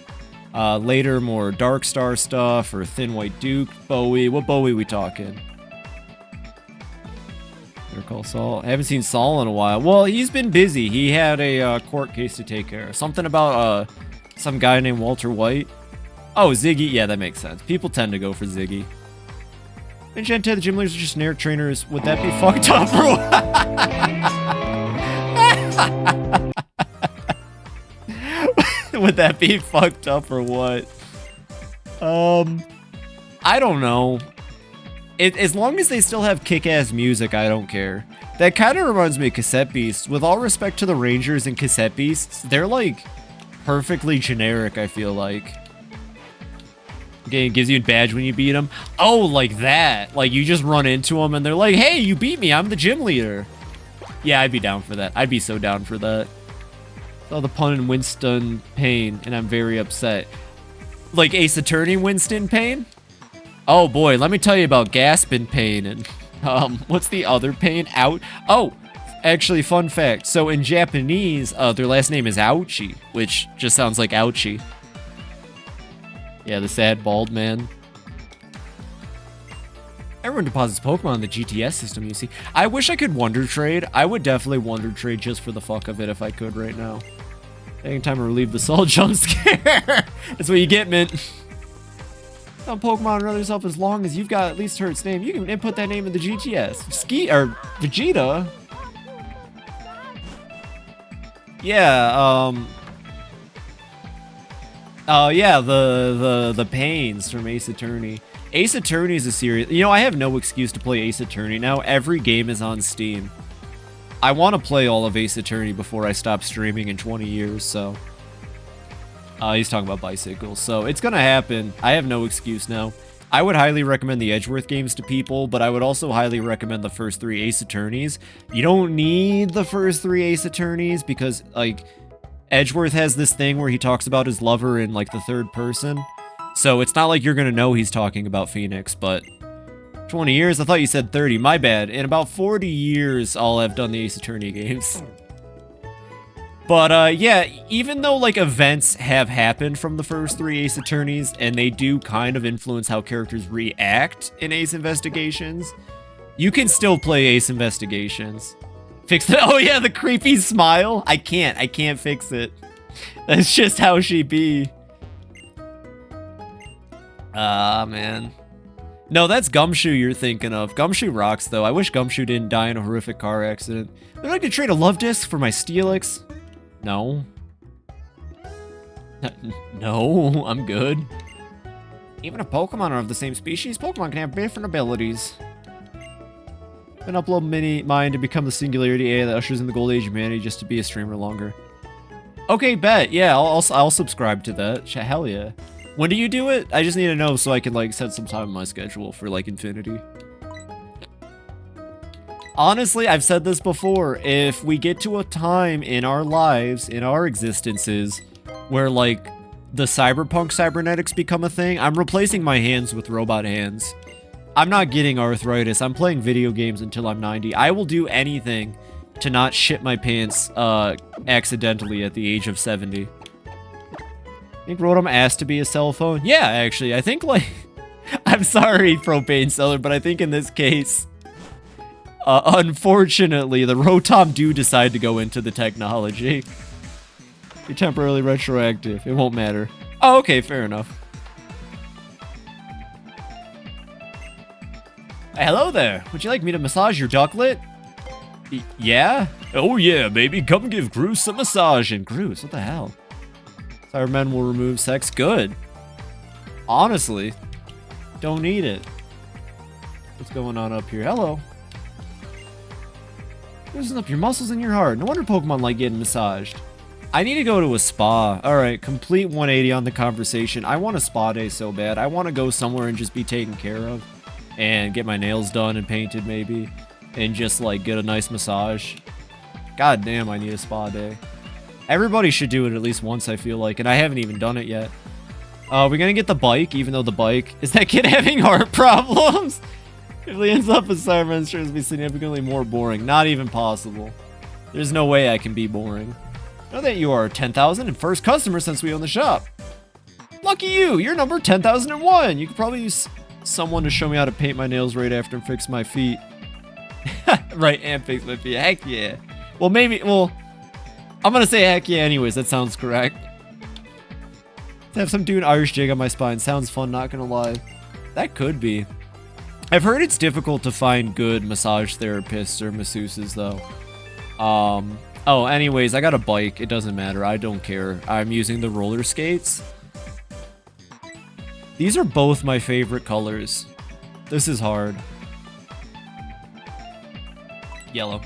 later, more Dark Star stuff, or Thin White Duke, Bowie. What Bowie we talking? Better call Saul. I haven't seen Saul in a while. Well, he's been busy. He had a court case to take care of. Something about, some guy named Walter White. Oh, Ziggy. Yeah, that makes sense. People tend to go for Ziggy. Enchanted, the gym leaders are just snare trainers. Would that be fucked up, bro? Would that be fucked up or what? I don't know. As long as they still have kick-ass music, I don't care. That kind of reminds me of Cassette Beasts. With all respect to the Rangers and Cassette Beasts, they're like perfectly generic, I feel like. Okay, it gives you a badge when you beat them. Oh, like that. Like, you just run into them and they're like, hey, you beat me. I'm the gym leader. Yeah, I'd be down for that. I'd be so down for that. Saw the pun in Winston Payne, and I'm very upset. Like Ace Attorney Winston Payne? Oh, boy, let me tell you about Gaspin Payne and, what's the other Payne? Out? Oh, actually, fun fact. So in Japanese, their last name is Ouchie, which just sounds like Ouchie. Yeah, the sad bald man. Everyone deposits Pokemon on the GTS system, you see. I wish I could Wonder Trade. I would definitely Wonder Trade just for the fuck of it if I could right now. Taking time to relieve the Soul jump scare. That's what you get, Mint. Some Pokemon run yourself as long as you've got at least heard its name. You can input that name in the GTS. Vegeta? Yeah, oh yeah, the Pains from Ace Attorney. Ace Attorney is a series. You know, I have no excuse to play Ace Attorney now. Every game is on Steam. I want to play all of Ace Attorney before I stop streaming in 20 years, so... he's talking about bicycles, so it's gonna happen. I have no excuse now. I would highly recommend the Edgeworth games to people, but I would also highly recommend the first 3 Ace Attorneys. You don't need the first 3 Ace Attorneys because, like, Edgeworth has this thing where he talks about his lover in, like, the 3rd person. So it's not like you're gonna know he's talking about Phoenix, but 20 years? I thought you said 30. My bad. In about 40 years, I'll have done the Ace Attorney games. But, yeah, even though, like, events have happened from the first 3 Ace Attorneys, and they do kind of influence how characters react in Ace Investigations, you can still play Ace Investigations. Fix it. Oh, yeah, the creepy smile. I can't fix it. That's just how she be. Ah, man. No, that's Gumshoe you're thinking of. Gumshoe rocks, though. I wish Gumshoe didn't die in a horrific car accident. Would I like to trade a love disc for my Steelix? No. No, I'm good. Even if Pokemon are of the same species, Pokemon can have different abilities. An upload mini mine to become the Singularity AI that ushers in the Gold Age of humanity just to be a streamer longer. Okay, bet. Yeah, I'll subscribe to that. Hell yeah. When do you do it? I just need to know so I can, like, set some time in my schedule for, like, Infinity. Honestly, I've said this before. If we get to a time in our lives, in our existences, where, like, the cyberpunk cybernetics become a thing, I'm replacing my hands with robot hands. I'm not getting arthritis. I'm playing video games until I'm 90. I will do anything to not shit my pants accidentally at the age of 70. I think Rotom asked to be a cell phone. Yeah, actually, I think, like... I'm sorry, Propane Seller, but I think in this case... unfortunately, the Rotom do decide to go into the technology. You're temporarily retroactive. It won't matter. Oh, okay, fair enough. Hello there. Would you like me to massage your ducklet? Yeah? Oh yeah, baby. Come give Groose a massage. And Groose, what the hell? Cybermen will remove sex. Good. Honestly, don't need it. What's going on up here? Hello. Loosen up your muscles and your heart. No wonder Pokemon like getting massaged. I need to go to a spa. Alright, complete 180 on the conversation. I want a spa day so bad. I want to go somewhere and just be taken care of. And get my nails done and painted maybe. And just like get a nice massage. God damn, I need a spa day. Everybody should do it at least once, I feel like. And I haven't even done it yet. We're gonna get the bike, even though the bike... Is that kid having heart problems? If he ends up as Cyberman, sure to be significantly more boring. Not even possible. There's no way I can be boring. Know that you are 10,000 and first customer since we own the shop. Lucky you! You're number 10,001! You could probably use someone to show me how to paint my nails right after and fix my feet. Right, and fix my feet. Heck yeah. Well, maybe... Well, I'm gonna say heck yeah anyways. That sounds correct. To have some dude Irish jig on my spine. Sounds fun, not gonna lie. That could be. I've heard it's difficult to find good massage therapists or masseuses, though. Oh, anyways, I got a bike. It doesn't matter. I don't care. I'm using the roller skates. These are both my favorite colors. This is hard. Yellow.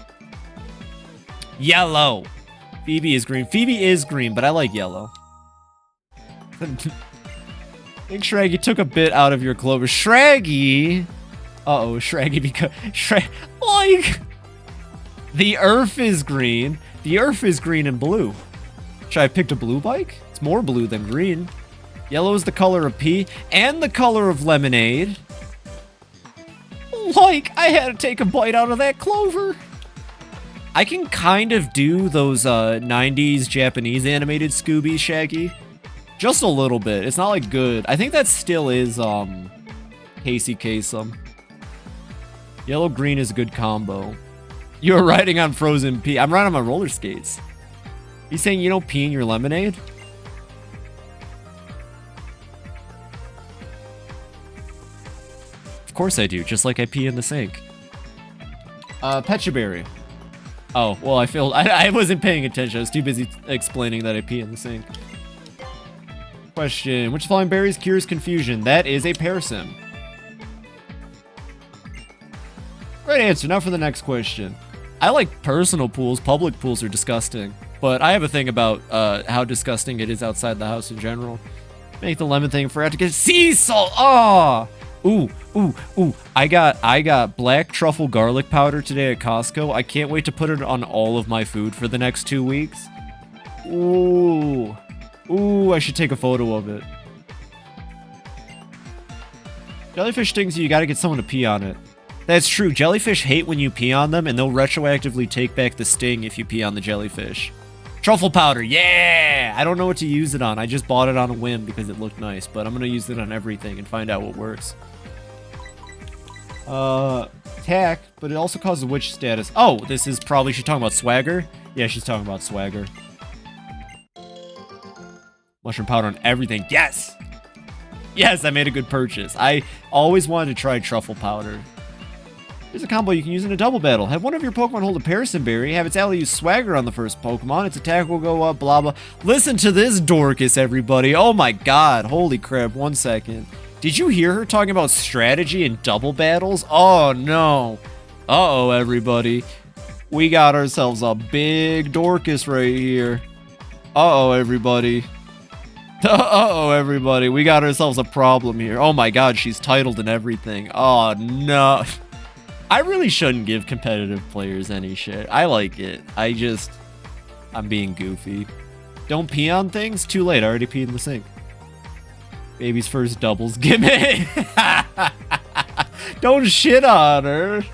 Yellow! Phoebe is green. Phoebe is green, but I like yellow. I think Shraggy took a bit out of your clover. Shraggy! Uh-oh, Shraggy because... Like... The earth is green. The earth is green and blue. Should I have picked a blue bike? It's more blue than green. Yellow is the color of pea and the color of lemonade. Like, I had to take a bite out of that clover. I can kind of do those 90s Japanese animated Scooby Shaggy. Just a little bit. It's not like good. I think that still is Casey Kasem. Yellow-green is a good combo. You're riding on frozen pea. I'm riding on my roller skates. You saying you don't pee in your lemonade? Of course I do, just like I pee in the sink. Pechaberry. Oh, well, I wasn't paying attention. I was too busy explaining that I pee in the sink. Question. Which flying berries cures confusion? That is a parasim. Right answer. Now for the next question. I like personal pools. Public pools are disgusting. But I have a thing about how disgusting it is outside the house in general. Make the lemon thing for to get sea salt. Oh! Ooh, ooh, ooh. I got black truffle garlic powder today at Costco. I can't wait to put it on all of my food for the next 2 weeks. Ooh. Ooh, I should take a photo of it. Jellyfish stings you, you gotta get someone to pee on it. That's true. Jellyfish hate when you pee on them, and they'll retroactively take back the sting if you pee on the jellyfish. Truffle powder, yeah! I don't know what to use it on. I just bought it on a whim because it looked nice, but I'm gonna use it on everything and find out what works. Attack, but it also causes witch status. Oh, this is probably, she's talking about swagger? Yeah, she's talking about swagger. Mushroom powder on everything. Yes! Yes, I made a good purchase. I always wanted to try truffle powder. There's a combo you can use in a double battle. Have one of your Pokemon hold a Parasol Berry, have its ally use Swagger on the first Pokemon, its attack will go up, blah blah. Listen to this, Dorcas, everybody. Oh my god, holy crap, 1 second. Did you hear her talking about strategy in double battles? Oh no. Uh-oh, everybody. We got ourselves a big Dorcas right here. Uh-oh, everybody. Uh-oh, everybody. We got ourselves a problem here. Oh my god, she's titled and everything. Oh no. I really shouldn't give competitive players any shit. I like it. I'm being goofy. Don't pee on things? Too late. I already peed in the sink. Baby's first doubles gimmick. Don't shit on her.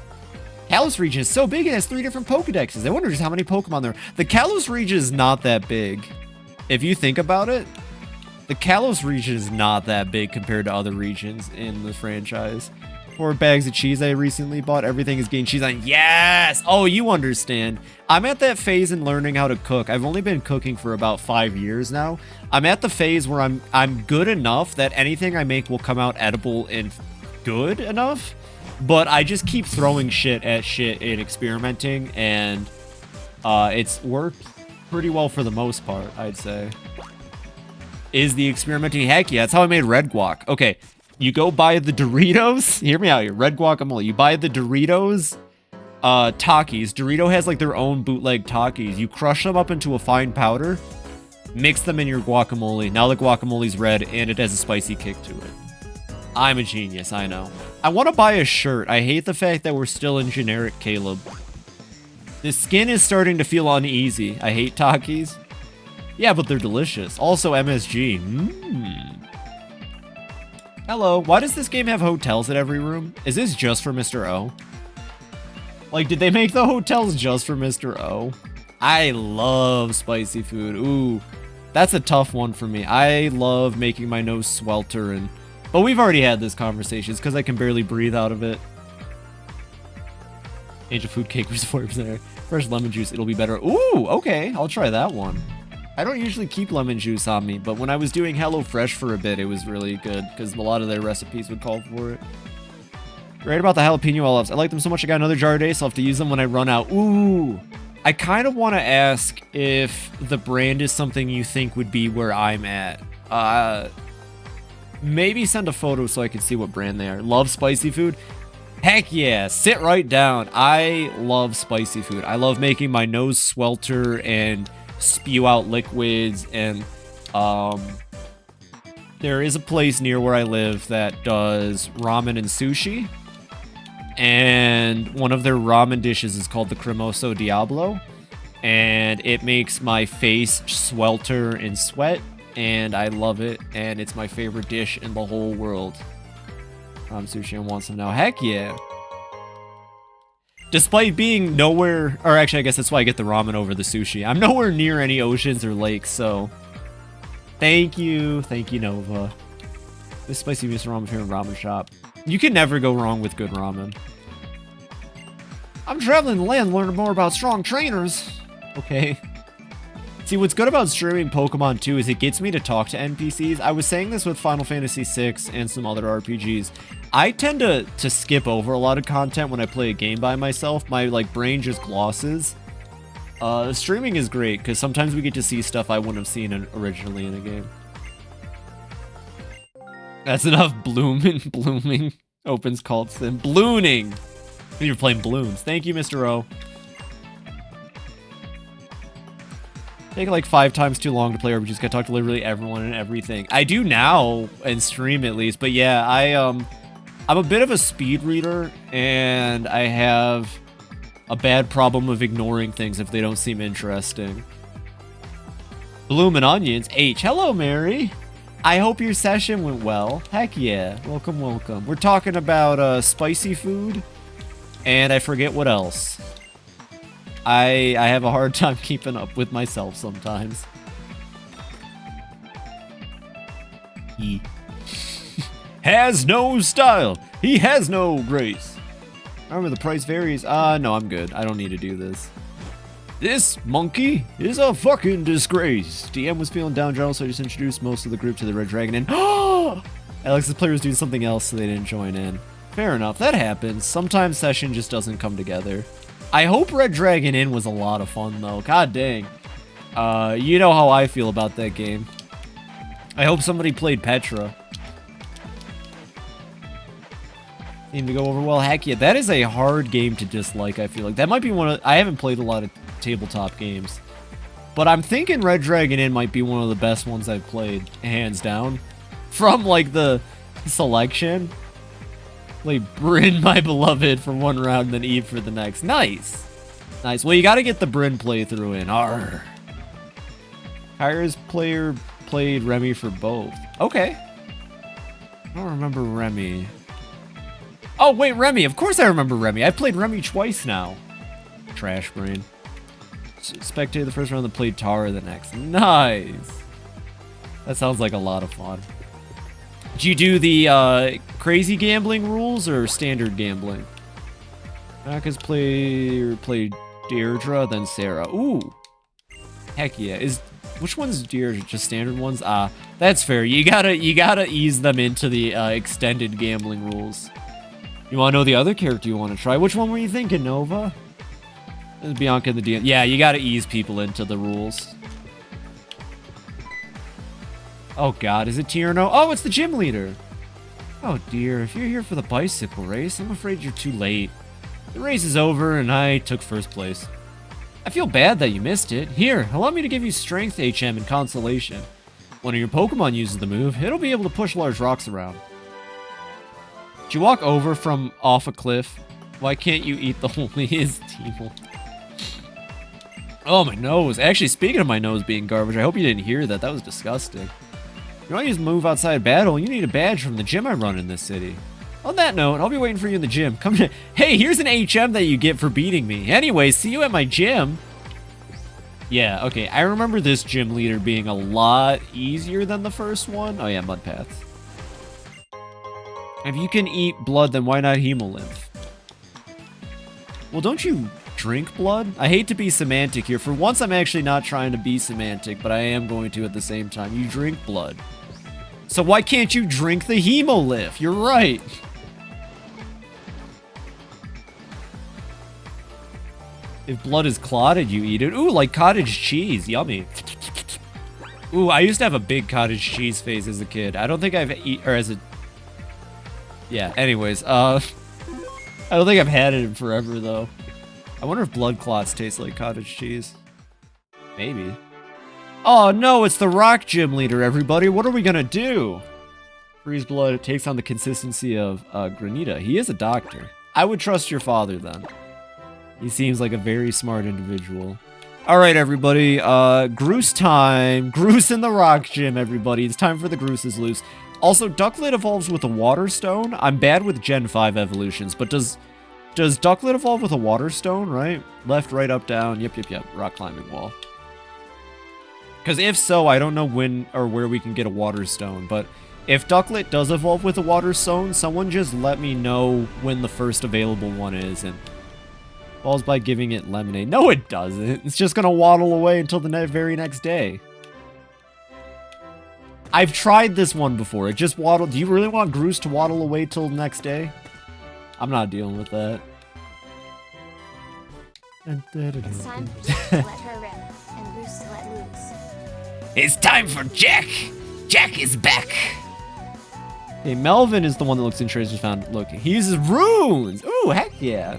Kalos region is so big it has 3 different Pokedexes. I wonder just how many Pokemon there are. The Kalos region is not that big. If you think about it, the Kalos region is not that big compared to other regions in the franchise. 4 bags of cheese I recently bought. Everything is getting cheese on. Yes! Oh, you understand. I'm at that phase in learning how to cook. I've only been cooking for about 5 years now. I'm at the phase where I'm good enough that anything I make will come out edible and good enough. But I just keep throwing shit at shit and experimenting, and it's worked pretty well for the most part, I'd say. Is the experimenting heck yeah, that's how I made red guac. Okay. You go buy the Doritos. Hear me out here. Red guacamole. You buy the Doritos Takis. Dorito has like their own bootleg Takis. You crush them up into a fine powder. Mix them in your guacamole. Now the guacamole's red and it has a spicy kick to it. I'm a genius, I know. I want to buy a shirt. I hate the fact that we're still in generic Caleb. The skin is starting to feel uneasy. I hate Takis. Yeah, but they're delicious. Also MSG. Hello, why does this game have hotels at every room? Is this just for Mr. O? Like, did they make the hotels just for Mr. O? I love spicy food. Ooh, that's a tough one for me. I love making my nose swelter and... But we've already had this conversation. It's because I can barely breathe out of it. Angel food cake reservoirs there. Fresh lemon juice, it'll be better. Ooh, okay, I'll try that one. I don't usually keep lemon juice on me, but when I was doing HelloFresh for a bit, it was really good, because a lot of their recipes would call for it. Right about the jalapeno olives. I like them so much I got another jar today, so I'll have to use them when I run out. Ooh! I kind of want to ask if the brand is something you think would be where I'm at. Maybe send a photo so I can see what brand they are. Love spicy food? Heck yeah! Sit right down. I love spicy food. I love making my nose swelter and... spew out liquids, and there is a place near where I live that does ramen and sushi, and one of their ramen dishes is called the Cremoso Diablo, and it makes my face swelter and sweat, and I love it, and it's my favorite dish in the whole world. Ramen sushi, I want some now. Heck yeah. Despite being nowhere, or actually I guess that's why I get the ramen over the sushi. I'm nowhere near any oceans or lakes, so thank you Nova. This spicy miso ramen here in ramen shop. You can never go wrong with good ramen. I'm traveling the land to learn more about strong trainers. Okay. See, what's good about streaming Pokemon 2 is it gets me to talk to NPCs. I was saying this with Final Fantasy VI and some other RPGs. I tend to skip over a lot of content when I play a game by myself. My brain just glosses. Streaming is great because sometimes we get to see stuff I wouldn't have seen originally in a game. That's enough blooming. Opens called sim. Blooning! You're playing balloons. Thank you, Mr. O. Take like 5 times too long to play RPGs. Gotta talk to literally everyone and everything. I do now, and stream at least, but yeah, I'm a bit of a speed reader, and I have a bad problem of ignoring things if they don't seem interesting. Bloomin' onions. H. Hello, Mary. I hope your session went well. Heck yeah. Welcome, welcome. We're talking about spicy food, and I forget what else. I have a hard time keeping up with myself sometimes. He has no style. He has no grace. Remember, the price varies. No, I'm good. I don't need to do this. This monkey is a fucking disgrace. DM was feeling down general, so I just introduced most of the group to the Red Dragon Inn. Alex's player was doing something else, so they didn't join in. Fair enough, that happens. Sometimes session just doesn't come together. I hope Red Dragon Inn was a lot of fun, though. God dang. You know how I feel about that game. I hope somebody played Petra. Seemed to go over well. Heck yeah, that is a hard game to dislike, I feel like. That might be one of... I haven't played a lot of tabletop games, but I'm thinking Red Dragon Inn might be one of the best ones I've played, hands down. From, like, the selection. Play Bryn, my beloved, for one round, then Eve for the next. Nice. Nice. Well, you gotta get the Bryn playthrough in. Arr. Kyra's player played Remy for both. Okay. I don't remember Remy. Oh, wait, Remy. Of course I remember Remy. I've played Remy twice now. Trash brain. Spectated the first round, then played Tara the next. Nice. That sounds like a lot of fun. Did you do the crazy gambling rules or standard gambling? Aka's played Deirdre, then Sarah. Ooh. Heck yeah. Which one's Deirdre? Just standard ones? That's fair. You gotta ease them into the extended gambling rules. You wanna know the other character you wanna try? Which one were you thinking, Nova? Bianca and the DM. Yeah, you gotta ease people into the rules. Oh god, is it Tierno? Oh, it's the gym leader! Oh dear, if you're here for the bicycle race, I'm afraid you're too late. The race is over and I took first place. I feel bad that you missed it. Here, allow me to give you strength HM and consolation. When your Pokemon uses the move, it'll be able to push large rocks around. Did you walk over from off a cliff? Why can't you eat the only his team? Oh, my nose. Actually, speaking of my nose being garbage, I hope you didn't hear that. That was disgusting. If you want to use move outside battle, you need a badge from the gym I run in this city. On that note, I'll be waiting for you in the gym. Come to... Hey, here's an HM that you get for beating me. Anyway, see you at my gym. Yeah, okay. I remember this gym leader being a lot easier than the first one. Oh, yeah, mud paths. If you can eat blood, then why not hemolymph? Well, don't you drink blood? I hate to be semantic here. For once, I'm actually not trying to be semantic, but I am going to at the same time. You drink blood. So why can't you drink the hemolymph? You're right. If blood is clotted, you eat it. Ooh, like cottage cheese. Yummy. Ooh, I used to have a big cottage cheese phase as a kid. I don't think I've eaten... Or as a... Yeah, anyways. I don't think I've had it in forever, though. I wonder if blood clots taste like cottage cheese. Maybe. Oh, no, it's the rock gym leader, everybody. What are we gonna do? Freeze blood takes on the consistency of granita. He is a doctor. I would trust your father, then. He seems like a very smart individual. All right, everybody. Groose time. Groose in the rock gym, everybody. It's time for the Grooses loose. Also, Ducklet evolves with a water stone. I'm bad with Gen 5 evolutions, but does Ducklet evolve with a water stone, right? Left, right, up, down. Yep. Rock climbing wall. Because if so, I don't know when or where we can get a water stone. But if Ducklet does evolve with a water stone, someone just let me know when the first available one is. And falls by giving it lemonade. No, it doesn't. It's just going to waddle away until the very next day. I've tried this one before. It just waddled. Do you really want Groose to waddle away till the next day? I'm not dealing with that. It's time for Jack to let her rip and Bruce to let loose. It's time for Jack! Jack is back! Hey, Melvin is the one that looks interesting. Found. Look, he uses runes! Ooh, heck yeah.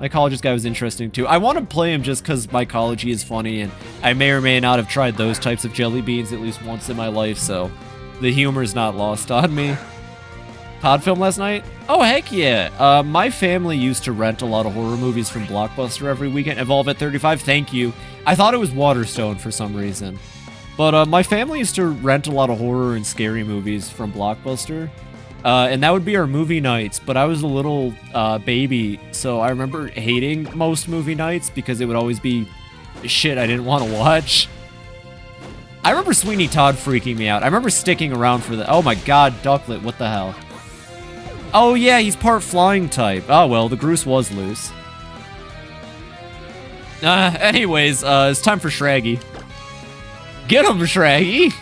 Mycologist guy was interesting too. I want to play him just because mycology is funny, and I may or may not have tried those types of jelly beans at least once in my life, so the humor's not lost on me. Pod film last night? Oh, heck yeah. My family used to rent a lot of horror movies from Blockbuster every weekend. Evolve at 35, thank you. I thought it was Waterstone for some reason. But my family used to rent a lot of horror and scary movies from Blockbuster. And that would be our movie nights, but I was a little baby, so I remember hating most movie nights because it would always be shit I didn't want to watch. I remember Sweeney Todd freaking me out. I remember sticking around for the— oh my god, Ducklet, what the hell? Oh yeah, he's part flying type. Oh well, the Groose was loose. Anyways, it's time for Shraggy. Get him, Shraggy!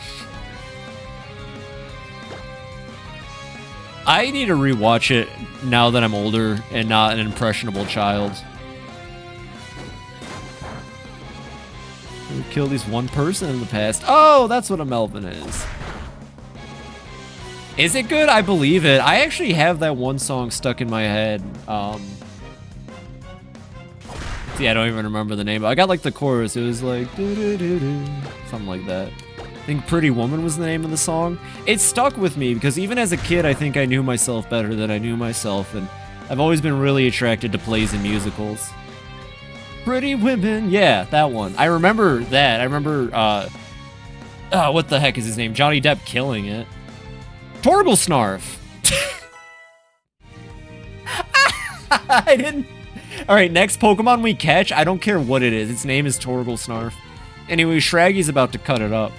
I need to rewatch it now that I'm older and not an impressionable child. We killed at least one person in the past. Oh, that's what a Melvin is. Is it good? I believe it. I actually have that one song stuck in my head. See, I don't even remember the name. I got like the chorus. It was like doo-doo-doo-doo, something like that. I think Pretty Woman was the name of the song. It stuck with me because even as a kid, I think I knew myself better than I knew myself, and I've always been really attracted to plays and musicals. Pretty Women, yeah, that one. I remember that. I remember, what the heck is his name? Johnny Depp killing it. Torgal Snarf. I didn't. All right, next Pokemon we catch, I don't care what it is. Its name is Torgal Snarf. Anyway, Shraggy's about to cut it up.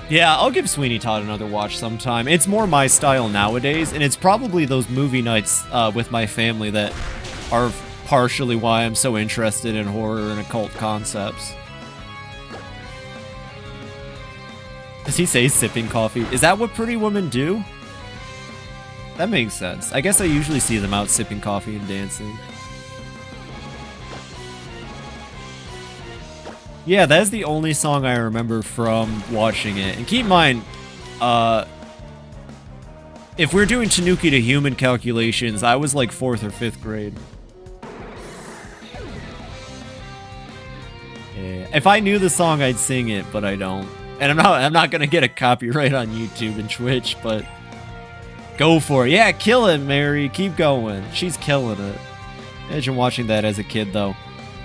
Yeah, I'll give Sweeney Todd another watch sometime. It's more my style nowadays, and it's probably those movie nights with my family that are partially why I'm so interested in horror and occult concepts. Does he say sipping coffee? Is that what pretty women do? That makes sense. I guess I usually see them out sipping coffee and dancing. Yeah, that is the only song I remember from watching it. And keep in mind, if we're doing Tanuki to human calculations, I was like 4th or 5th grade. Yeah. If I knew the song, I'd sing it, but I don't. And I'm not gonna get a copyright on YouTube and Twitch, but go for it. Yeah, kill it, Mary. Keep going. She's killing it. Imagine watching that as a kid, though.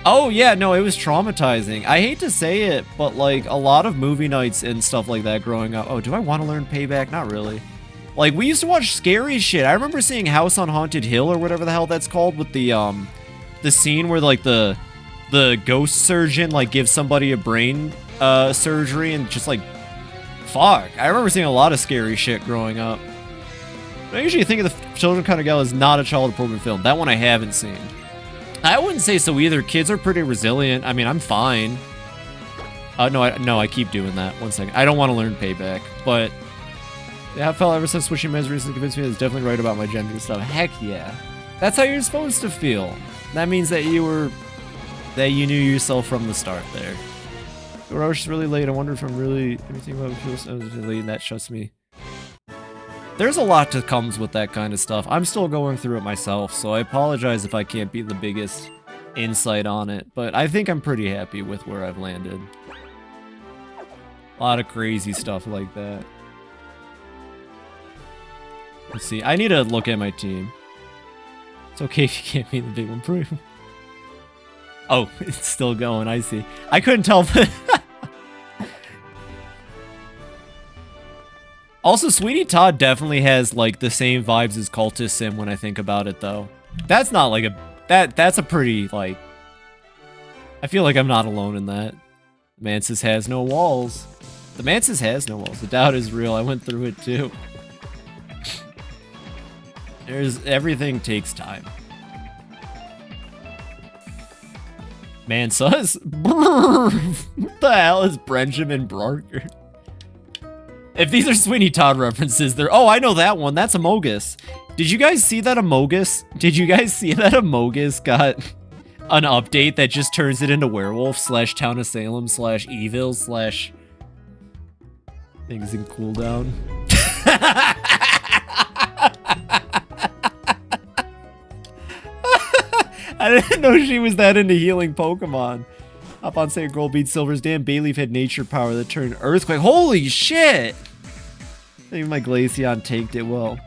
Oh, yeah, no, it was traumatizing. I hate to say it, but, like, a lot of movie nights and stuff like that growing up. Oh, do I want to learn Payback? Not really. Like, we used to watch scary shit. I remember seeing House on Haunted Hill or whatever the hell that's called with the scene where, like, the ghost surgeon, like, gives somebody a brain surgery and just, like, fuck. I remember seeing a lot of scary shit growing up. I usually think of the Children Kind of Gal as not a child-appropriate film. That one I haven't seen. I wouldn't say so either. Kids are pretty resilient. I mean, I'm fine. No, I keep doing that. One second. I don't want to learn Payback, but yeah, I felt ever since switching meds recently convinced me that it's definitely right about my gender stuff. Heck yeah. That's how you're supposed to feel. That means that you knew yourself from the start there. Roche is really late. I wonder if I'm really everything about feels late, and that shuts me. There's a lot that comes with that kind of stuff. I'm still going through it myself, so I apologize if I can't be the biggest insight on it, but I think I'm pretty happy with where I've landed. A lot of crazy stuff like that. Let's see. I need to look at my team. It's okay if you can't be the big one. Oh, it's still going. I see. I couldn't tell. Also, Sweeney Todd definitely has, like, the same vibes as Cultist Sim when I think about it, though. That's not, like, that's a pretty, like... I feel like I'm not alone in that. Mansis has no walls. The Mansis has no walls. The doubt is real. I went through it, too. Everything takes time. Mansus? What the hell is Benjamin Barker? If these are Sweeney Todd references, they're— oh, I know that one. That's Amogus. Did you guys see that Amogus? Did you guys see that Amogus got an update that just turns it into werewolf / Town of Salem / evil / things in cooldown? I didn't know she was that into healing Pokemon. Up on St. Gold beat Silver's damn Bayleaf had nature power that turned Earthquake. Holy shit! Maybe my Glaceon tanked it well.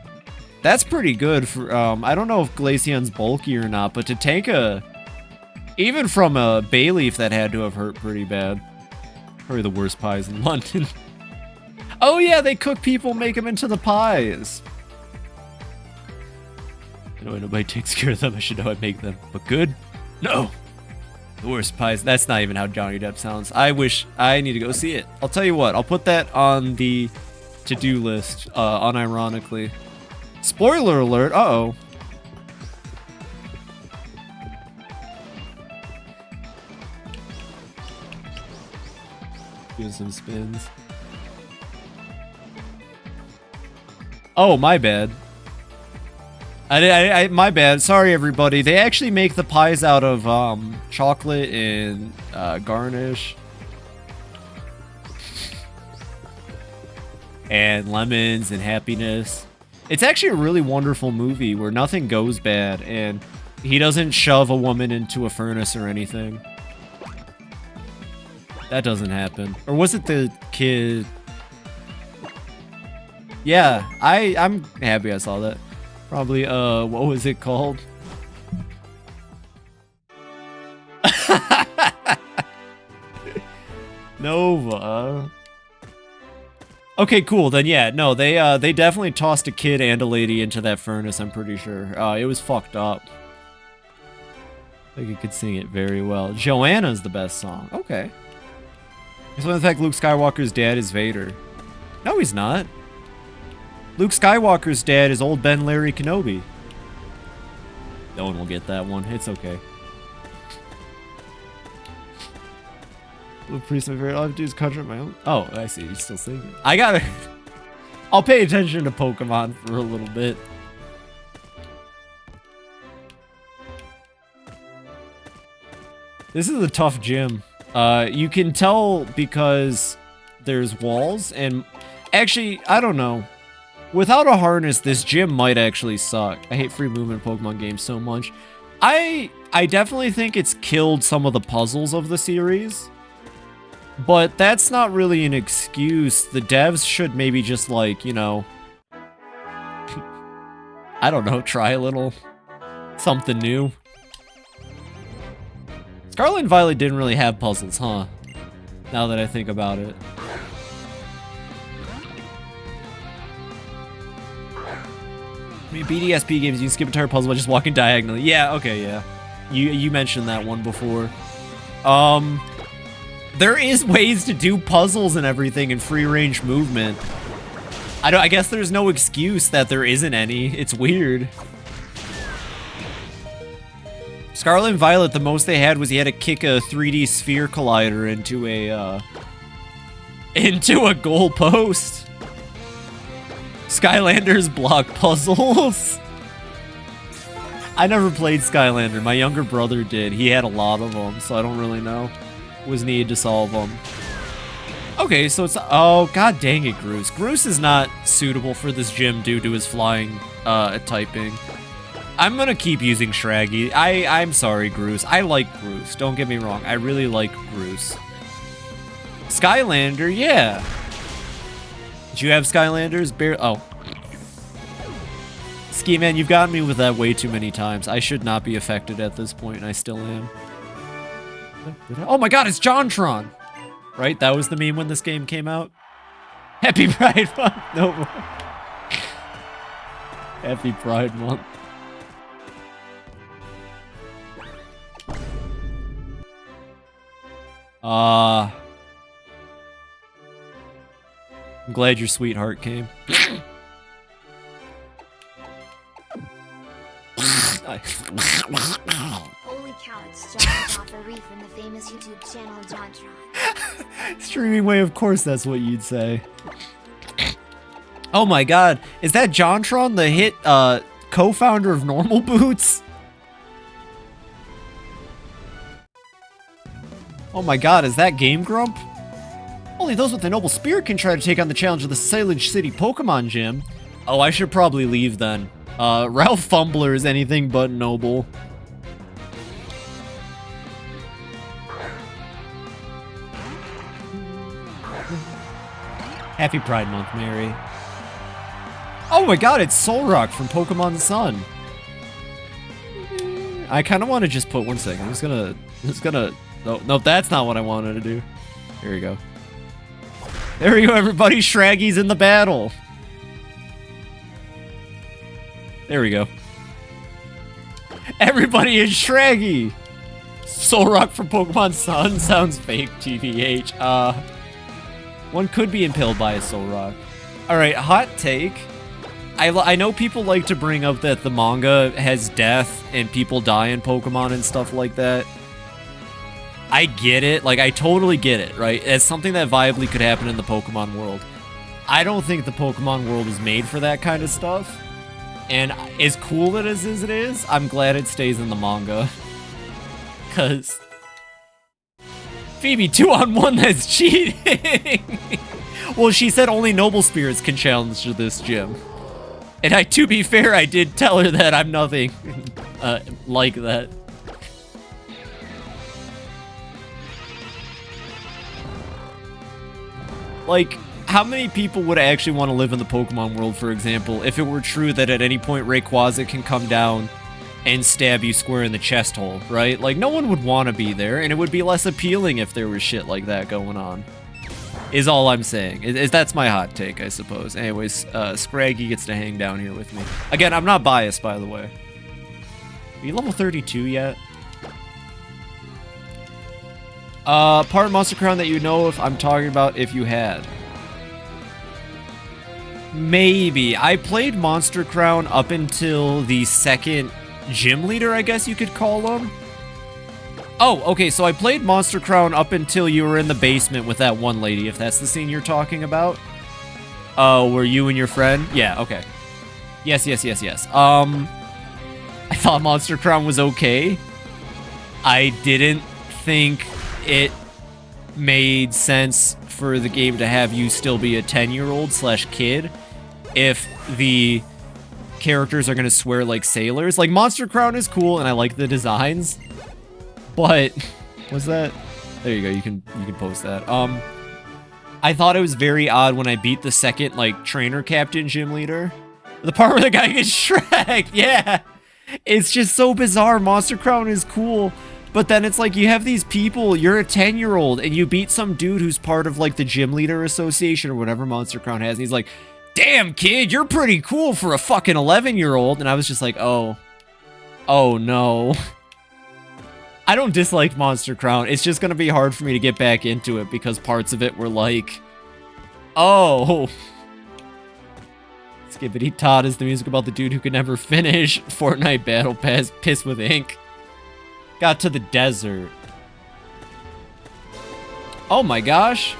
That's pretty good for, I don't know if Glaceon's bulky or not, but to tank a Even from a bay leaf, that had to have hurt pretty bad. Probably the worst pies in London. Oh yeah, they cook people, make them into the pies. I know nobody takes care of them. I should know I make them. But good? No. The worst pies. That's not even how Johnny Depp sounds. I wish I need to go see it. I'll tell you what. I'll put that on the to-do list, unironically. Spoiler alert. Uh-oh. Do some spins. Oh, my bad. My bad. Sorry, everybody. They actually make the pies out of chocolate and garnish. And lemons and happiness. It's actually a really wonderful movie where nothing goes bad and he doesn't shove a woman into a furnace or anything. That doesn't happen. Or was it the kid? Yeah, I'm happy I saw that. Probably, what was it called? Nova. Okay, cool. Then yeah, no, they definitely tossed a kid and a lady into that furnace, I'm pretty sure. It was fucked up. I think you could sing it very well. Joanna's the best song. Okay. So in fact, Luke Skywalker's dad is Vader. No, he's not. Luke Skywalker's dad is old Ben Larry Kenobi. No one will get that one. It's okay. Luke Priest, my favorite. All I have to do is conjure my own. Oh, I see. He's still singing. I gotta. I'll pay attention to Pokemon for a little bit. This is a tough gym. You can tell because there's walls and actually, I don't know. Without a harness, this gym might actually suck. I hate free movement Pokemon games so much. I definitely think it's killed some of the puzzles of the series. But that's not really an excuse. The devs should maybe just like, you know, I don't know, try a little something new. Scarlet and Violet didn't really have puzzles, huh? Now that I think about it. I mean, BDSP games, you can skip entire puzzle by just walking diagonally. Yeah, okay, yeah. You mentioned that one before. There is ways to do puzzles and everything in free-range movement. I guess there's no excuse that there isn't any. It's weird. Scarlet and Violet, the most they had was he had to kick a 3D sphere collider into a goal post. Skylanders block puzzles. I never played Skylander. My younger brother did. He had a lot of them, so I don't really know. Was needed to solve them. Okay, so it's... Oh, god dang it, Groose. Groose is not suitable for this gym due to his flying typing. I'm gonna keep using Shraggy. I'm sorry, Groose. I like Groose. Don't get me wrong. I really like Groose. Skylander, yeah. Did you have Skylanders? Oh. Ski Man, you've gotten me with that way too many times. I should not be affected at this point, and I still am. Oh my god, it's JonTron! Right? That was the meme when this game came out? Happy Pride Month! No. Happy Pride Month. I'm glad your sweetheart came. Holy cow, it's John off a reef from the famous YouTube channel JonTron. Streaming way, of course that's what you'd say. Oh my god, is that JonTron, the hit co-founder of Normal Boots? Oh my god, is that Game Grump? Only those with a noble spirit can try to take on the challenge of the Silage City Pokemon Gym. Oh, I should probably leave then. Ralph Fumbler is anything but noble. Happy Pride Month, Mary. Oh my god, it's Solrock from Pokemon Sun. I kind of want to just put 1 second. I'm just gonna. No, that's not what I wanted to do. Here we go. There we go, everybody. Shraggy's in the battle. There we go. Everybody is Shraggy. Soul Rock from Pokemon Sun sounds fake, TBH. One could be impaled by a Soul Rock. Alright, hot take. I know people like to bring up that the manga has death and people die in Pokemon and stuff like that. I get it. Like, I totally get it, right? It's something that viably could happen in the Pokemon world. I don't think the Pokemon world is made for that kind of stuff. And as cool as it is, I'm glad it stays in the manga. Because Phoebe, 2-on-1, that's cheating. Well, she said only noble spirits can challenge this gym. And to be fair, I did tell her that I'm nothing like that. Like, how many people would actually want to live in the Pokemon world, for example, if it were true that at any point Rayquaza can come down and stab you square in the chest hole, right? Like, no one would want to be there, and it would be less appealing if there was shit like that going on. Is all I'm saying. That's my hot take, I suppose. Anyways, Shraggy gets to hang down here with me. Again, I'm not biased, by the way. Are you level 32 yet? Part Monster Crown that you know if I'm talking about if you had. Maybe. I played Monster Crown up until the second gym leader, I guess you could call him. Oh, okay, so I played Monster Crown up until you were in the basement with that one lady, if that's the scene you're talking about. Oh, were you and your friend? Yeah, okay. Yes. I thought Monster Crown was okay. I didn't think it made sense for the game to have you still be a 10-year-old / kid if the characters are going to swear like sailors. Like, Monster Crown is cool, and I like the designs. But, was that? There you go, you can post that. I thought it was very odd when I beat the second, like, trainer captain gym leader. The part where the guy gets shreked, yeah! It's just so bizarre. Monster Crown is cool, but then it's like you have these people, you're a 10-year-old, and you beat some dude who's part of, like, the gym leader association or whatever Monster Crown has, and he's like, damn, kid, you're pretty cool for a fucking 11-year-old, and I was just like, oh no. I don't dislike Monster Crown. It's just gonna be hard for me to get back into it because parts of it were like, oh. Skibbity Todd is the music about the dude who could never finish Fortnite Battle Pass, piss with ink. Got to the desert. Oh my gosh.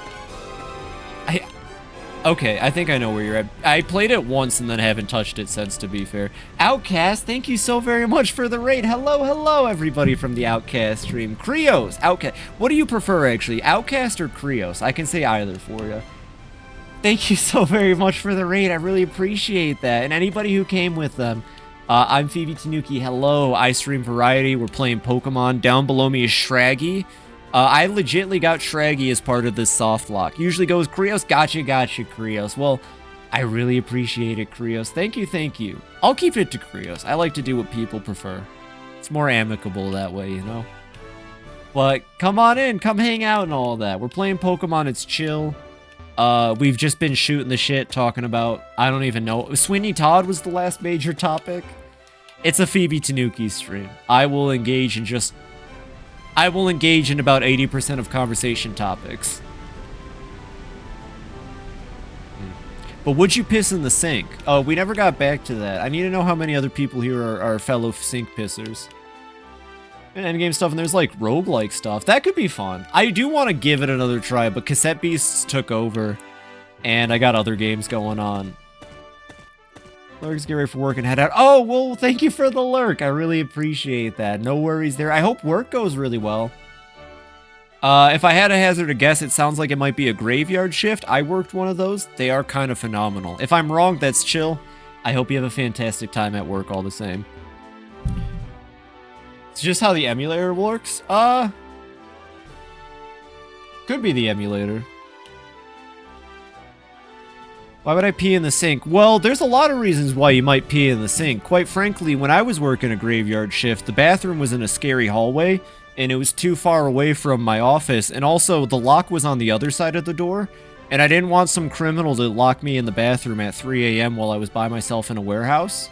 Okay, I think I know where you're at. I played it once and then haven't touched it since, to be fair. Outcast, thank you so very much for the raid. Hello, everybody from the Outcast stream. Krios, Outcast. What do you prefer, actually? Outcast or Krios? I can say either for you. Thank you so very much for the raid. I really appreciate that. And anybody who came with them. I'm FibiTanuki. Hello, I stream Variety. We're playing Pokemon. Down below me is Shraggy. I legitly got Shraggy as part of this soft lock. Usually goes, Krios, gotcha, Krios. Well, I really appreciate it, Krios. Thank you. I'll keep it to Krios. I like to do what people prefer. It's more amicable that way, you know? But come on in, come hang out and all that. We're playing Pokemon, it's chill. We've just been shooting the shit, talking about, I don't even know. Sweeney Todd was the last major topic. It's a FibiTanuki stream. I will engage in about 80% of conversation topics. But would you piss in the sink? Oh, we never got back to that. I need to know how many other people here are fellow sink pissers. And endgame stuff, and there's like roguelike stuff. That could be fun. I do want to give it another try, but Cassette Beasts took over, and I got other games going on. Lurks, get ready for work and head out. Oh, well, thank you for the lurk. I really appreciate that. No worries there. I hope work goes really well. If I had to hazard a guess, it sounds like it might be a graveyard shift. I worked one of those. They are kind of phenomenal. If I'm wrong, that's chill. I hope you have a fantastic time at work all the same. It's just how the emulator works. Could be the emulator. Why would I pee in the sink? Well, there's a lot of reasons why you might pee in the sink. Quite frankly, when I was working a graveyard shift, the bathroom was in a scary hallway, and it was too far away from my office, and also the lock was on the other side of the door, and I didn't want some criminal to lock me in the bathroom at 3 a.m. while I was by myself in a warehouse.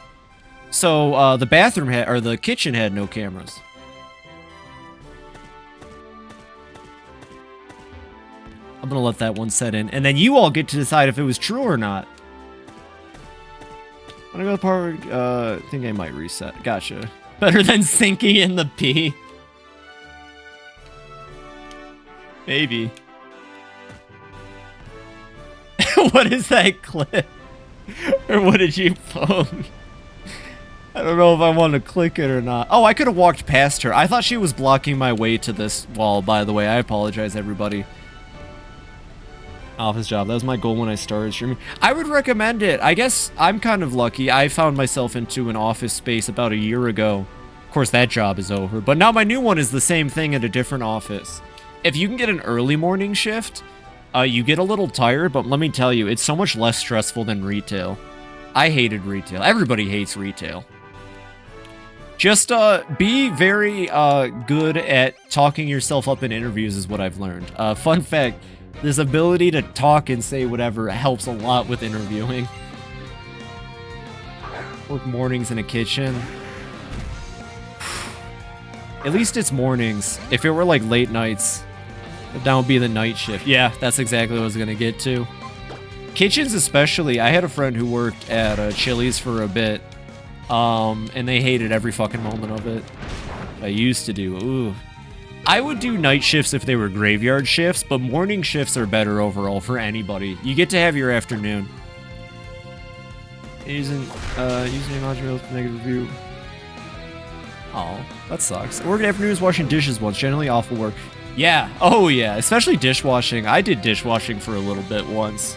So, the bathroom had, or the kitchen had no cameras. I'm gonna let that one set in, and then you all get to decide if it was true or not. When I go to the part, I think I might reset. Gotcha. Better than sinking in the pee. Maybe. What is that clip? Or what did you post? I don't know if I want to click it or not. Oh, I could have walked past her. I thought she was blocking my way to this wall, by the way. I apologize, everybody. Office job. That was my goal when I started streaming. I would recommend it. I guess I'm kind of lucky. I found myself into an office space about a year ago. Of course, that job is over. But now my new one is the same thing at a different office. If you can get an early morning shift, you get a little tired, but let me tell you, it's so much less stressful than retail. I hated retail. Everybody hates retail. Just be very good at talking yourself up in interviews is what I've learned. Fun fact, this ability to talk and say whatever helps a lot with interviewing. Work mornings in a kitchen. At least it's mornings. If it were like late nights, that would be the night shift. Yeah, that's exactly what I was going to get to. Kitchens especially. I had a friend who worked at Chili's for a bit. And they hated every fucking moment of it. I used to do. Ooh. I would do night shifts if they were graveyard shifts, but morning shifts are better overall for anybody. You get to have your afternoon. Using module negative review. Oh, that sucks. I worked afternoons washing dishes once. Generally awful work. Yeah. Oh, yeah. Especially dishwashing. I did dishwashing for a little bit once.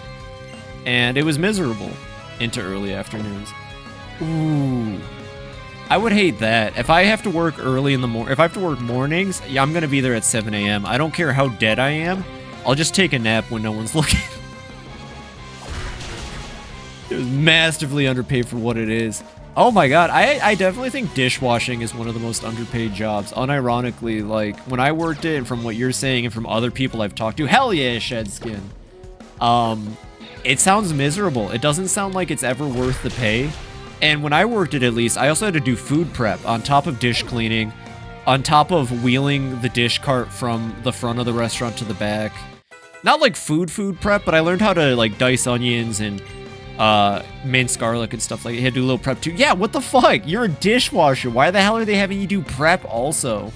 And it was miserable into early afternoons. Ooh. I would hate that. If I have to work early in the morning, if I have to work mornings, yeah, I'm going to be there at 7 a.m. I don't care how dead I am. I'll just take a nap when no one's looking. It was massively underpaid for what it is. Oh my god, I definitely think dishwashing is one of the most underpaid jobs. Unironically, like, when I worked it, and from what you're saying, and from other people I've talked to, hell yeah, shed skin. It sounds miserable. It doesn't sound like it's ever worth the pay. And when I worked it, at least, I also had to do food prep on top of dish cleaning, on top of wheeling the dish cart from the front of the restaurant to the back. Not like food prep, but I learned how to, like, dice onions and mince garlic and stuff like that. You had to do a little prep too. Yeah, what the fuck? You're a dishwasher. Why the hell are they having you do prep also?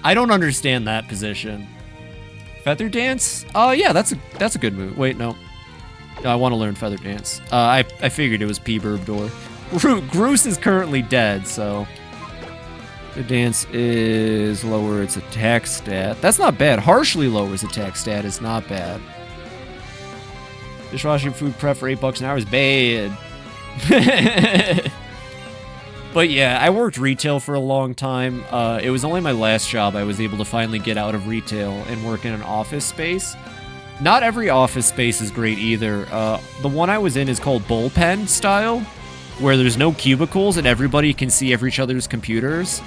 I don't understand that position. Feather dance? Oh, yeah, that's a good move. Wait, no. I want to learn feather dance. I figured it was P-Burb Door. Groose is currently dead, so... The dance is lower its attack stat. That's not bad. Harshly lowers attack stat is not bad. Dishwashing food prep for $8 an hour is bad. But yeah, I worked retail for a long time. It was only my last job I was able to finally get out of retail and work in an office space. Not every office space is great either. The one I was in is called bullpen style, where there's no cubicles and everybody can see each other's computers.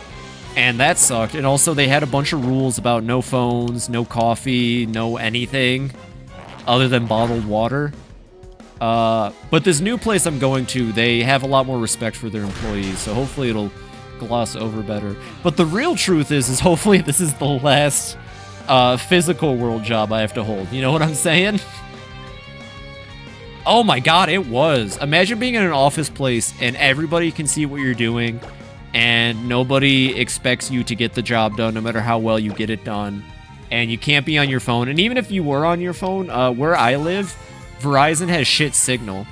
And that sucked. And also they had a bunch of rules about no phones, no coffee, no anything other than bottled water. But this new place I'm going to, they have a lot more respect for their employees, so hopefully it'll gloss over better. But the real truth is hopefully this is the last physical world job I have to hold. You know what I'm saying? Oh my god, it was. Imagine being in an office place and everybody can see what you're doing and nobody expects you to get the job done no matter how well you get it done. And you can't be on your phone. And even if you were on your phone, where I live, Verizon has shit signal.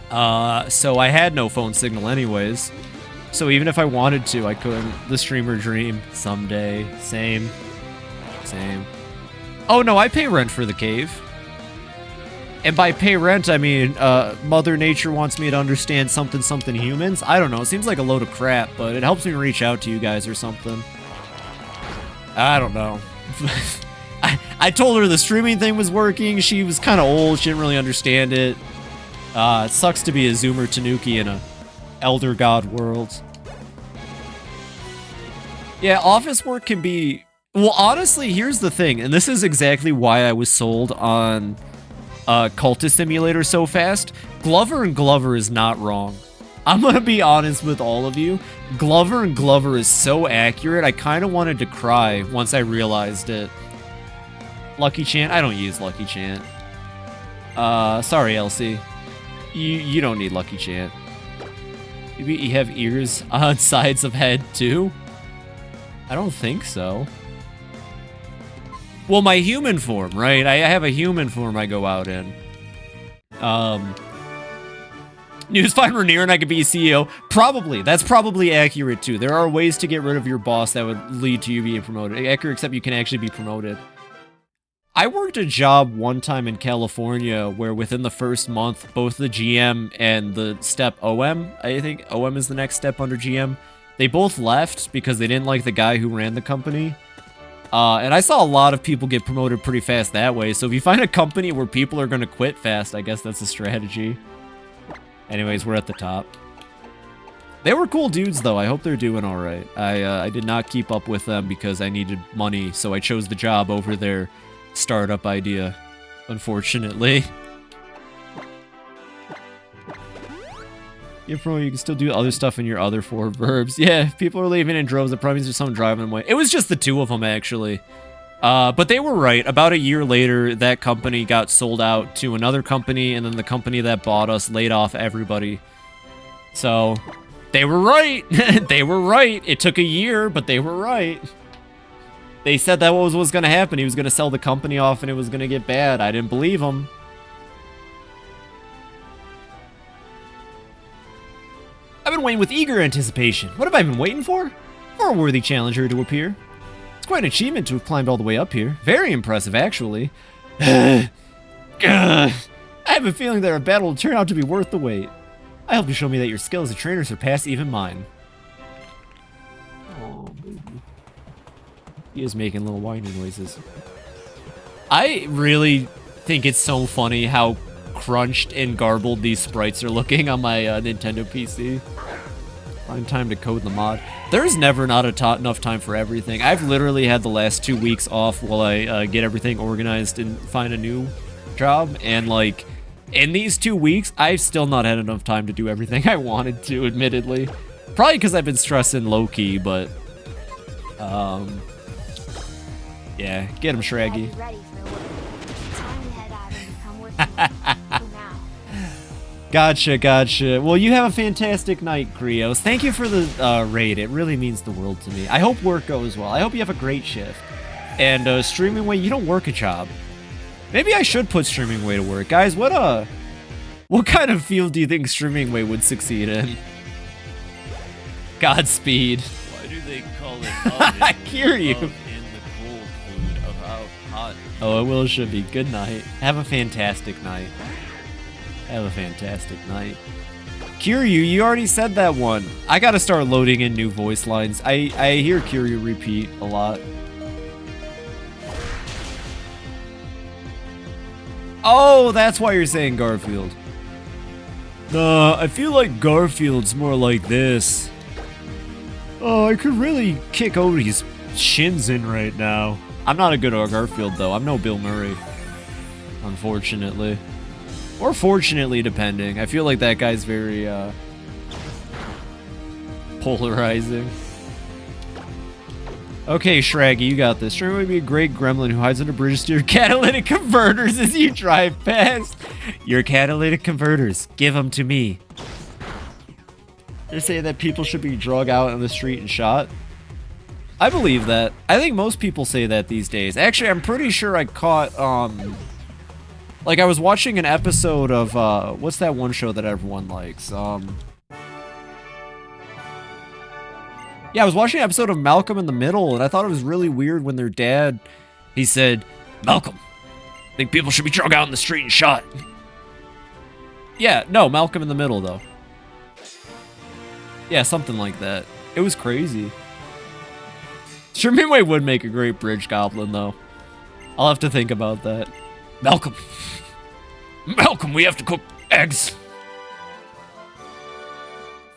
So I had no phone signal anyways. So even if I wanted to, I couldn't. The streamer dream. Someday. Same. Oh no, I pay rent for the cave. And by pay rent, I mean, Mother Nature wants me to understand something humans. I don't know, it seems like a load of crap, but it helps me reach out to you guys or something. I don't know. I told her the streaming thing was working. She was kind of old. She didn't really understand it. It sucks to be a Zoomer Tanuki in a Elder God world. Yeah, office work can be... Well, honestly, here's the thing, and this is exactly why I was sold on Cultist Simulator so fast. Glover and Glover is not wrong. I'm gonna be honest with all of you. Glover and Glover is so accurate, I kind of wanted to cry once I realized it. Lucky Chant? I don't use Lucky Chant. Sorry, Elsie. You don't need Lucky Chant. You have ears on sides of head, too? I don't think so. Well, my human form, right? I have a human form I go out in. News find Rainier and I could be a CEO. Probably. That's probably accurate, too. There are ways to get rid of your boss that would lead to you being promoted. Accurate, except you can actually be promoted. I worked a job one time in California where within the first month, both the GM and the step OM, I think OM is the next step under GM, they both left because they didn't like the guy who ran the company. And I saw a lot of people get promoted pretty fast that way. So if you find a company where people are going to quit fast, I guess that's a strategy. Anyways, we're at the top. They were cool dudes, though. I hope they're doing all right. I did not keep up with them because I needed money, so I chose the job over their startup idea, unfortunately. You can still do other stuff in your other 4 verbs. Yeah, if people are leaving in droves, it probably means there's someone driving them away. It was just the 2 of them, actually. But they were right. About a year later, that company got sold out to another company, and then the company that bought us laid off everybody. So, they were right. They were right. It took a year, but they were right. They said that was what was going to happen. He was going to sell the company off, and it was going to get bad. I didn't believe him. I've been waiting with eager anticipation. What have I been waiting for? For a worthy challenger to appear. It's quite an achievement to have climbed all the way up here. Very impressive, actually. I have a feeling that our battle will turn out to be worth the wait. I hope you show me that your skill as a trainer surpass even mine. Oh, baby. He is making little whiny noises. I really think it's so funny how crunched and garbled these sprites are looking on my Nintendo PC. Find time to code the mod. There's never not enough time for everything. I've literally had the last 2 weeks off while I get everything organized and find a new job. And like, in these 2 weeks, I've still not had enough time to do everything I wanted to, admittedly. Probably because I've been stressing low-key, but... yeah, get him, Shraggy. Gotcha, gotcha. Well, you have a fantastic night, Krios. Thank you for the raid. It really means the world to me. I hope work goes well. I hope you have a great shift. And Streaming Way, you don't work a job. Maybe I should put Streaming Way to work. Guys, what kind of field do you think Streaming Way would succeed in? Godspeed. Why do they call it oven? I hear you. In the cold food of how hot. Oh, it will should be. Good night. Have a fantastic night. Have a fantastic night. Kiryu, you already said that one. I gotta start loading in new voice lines. I hear Kiryu repeat a lot. Oh, that's why you're saying Garfield. I feel like Garfield's more like this. Oh, I could really kick Odie's shins in right now. I'm not a good Garfield, though. I'm no Bill Murray. Unfortunately. Or fortunately, depending. I feel like that guy's very, polarizing. Okay, Shraggy, you got this. Shraggy would be a great gremlin who hides under bridges to your catalytic converters as you drive past. Your catalytic converters. Give them to me. They're saying that people should be drug out on the street and shot. I believe that. I think most people say that these days. Actually, I'm pretty sure I caught, like, I was watching an episode of, what's that one show that everyone likes? Yeah, I was watching an episode of Malcolm in the Middle, and I thought it was really weird when their dad, he said, Malcolm, I think people should be drug out in the street and shot. Yeah, no, Malcolm in the Middle, though. Yeah, something like that. It was crazy. Shermanway would make a great bridge goblin, though. I'll have to think about that. Malcolm. Malcolm, we have to cook eggs.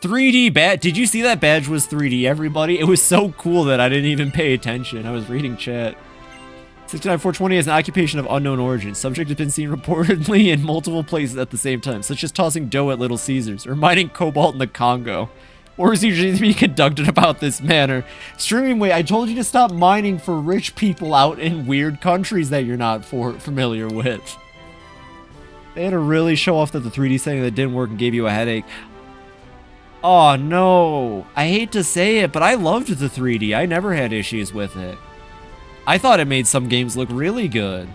3D badge. Did you see that badge was 3D, everybody? It was so cool that I didn't even pay attention. I was reading chat. 69420 is an occupation of unknown origin. Subject has been seen reportedly in multiple places at the same time, such as tossing dough at Little Caesars or mining cobalt in the Congo. Wars usually to be conducted about this manner. Streaming, wait, I told you to stop mining for rich people out in weird countries that you're not familiar with. They had to really show off that the 3D setting that didn't work and gave you a headache. Oh no, I hate to say it, but I loved the 3D. I never had issues with it. I thought it made some games look really good.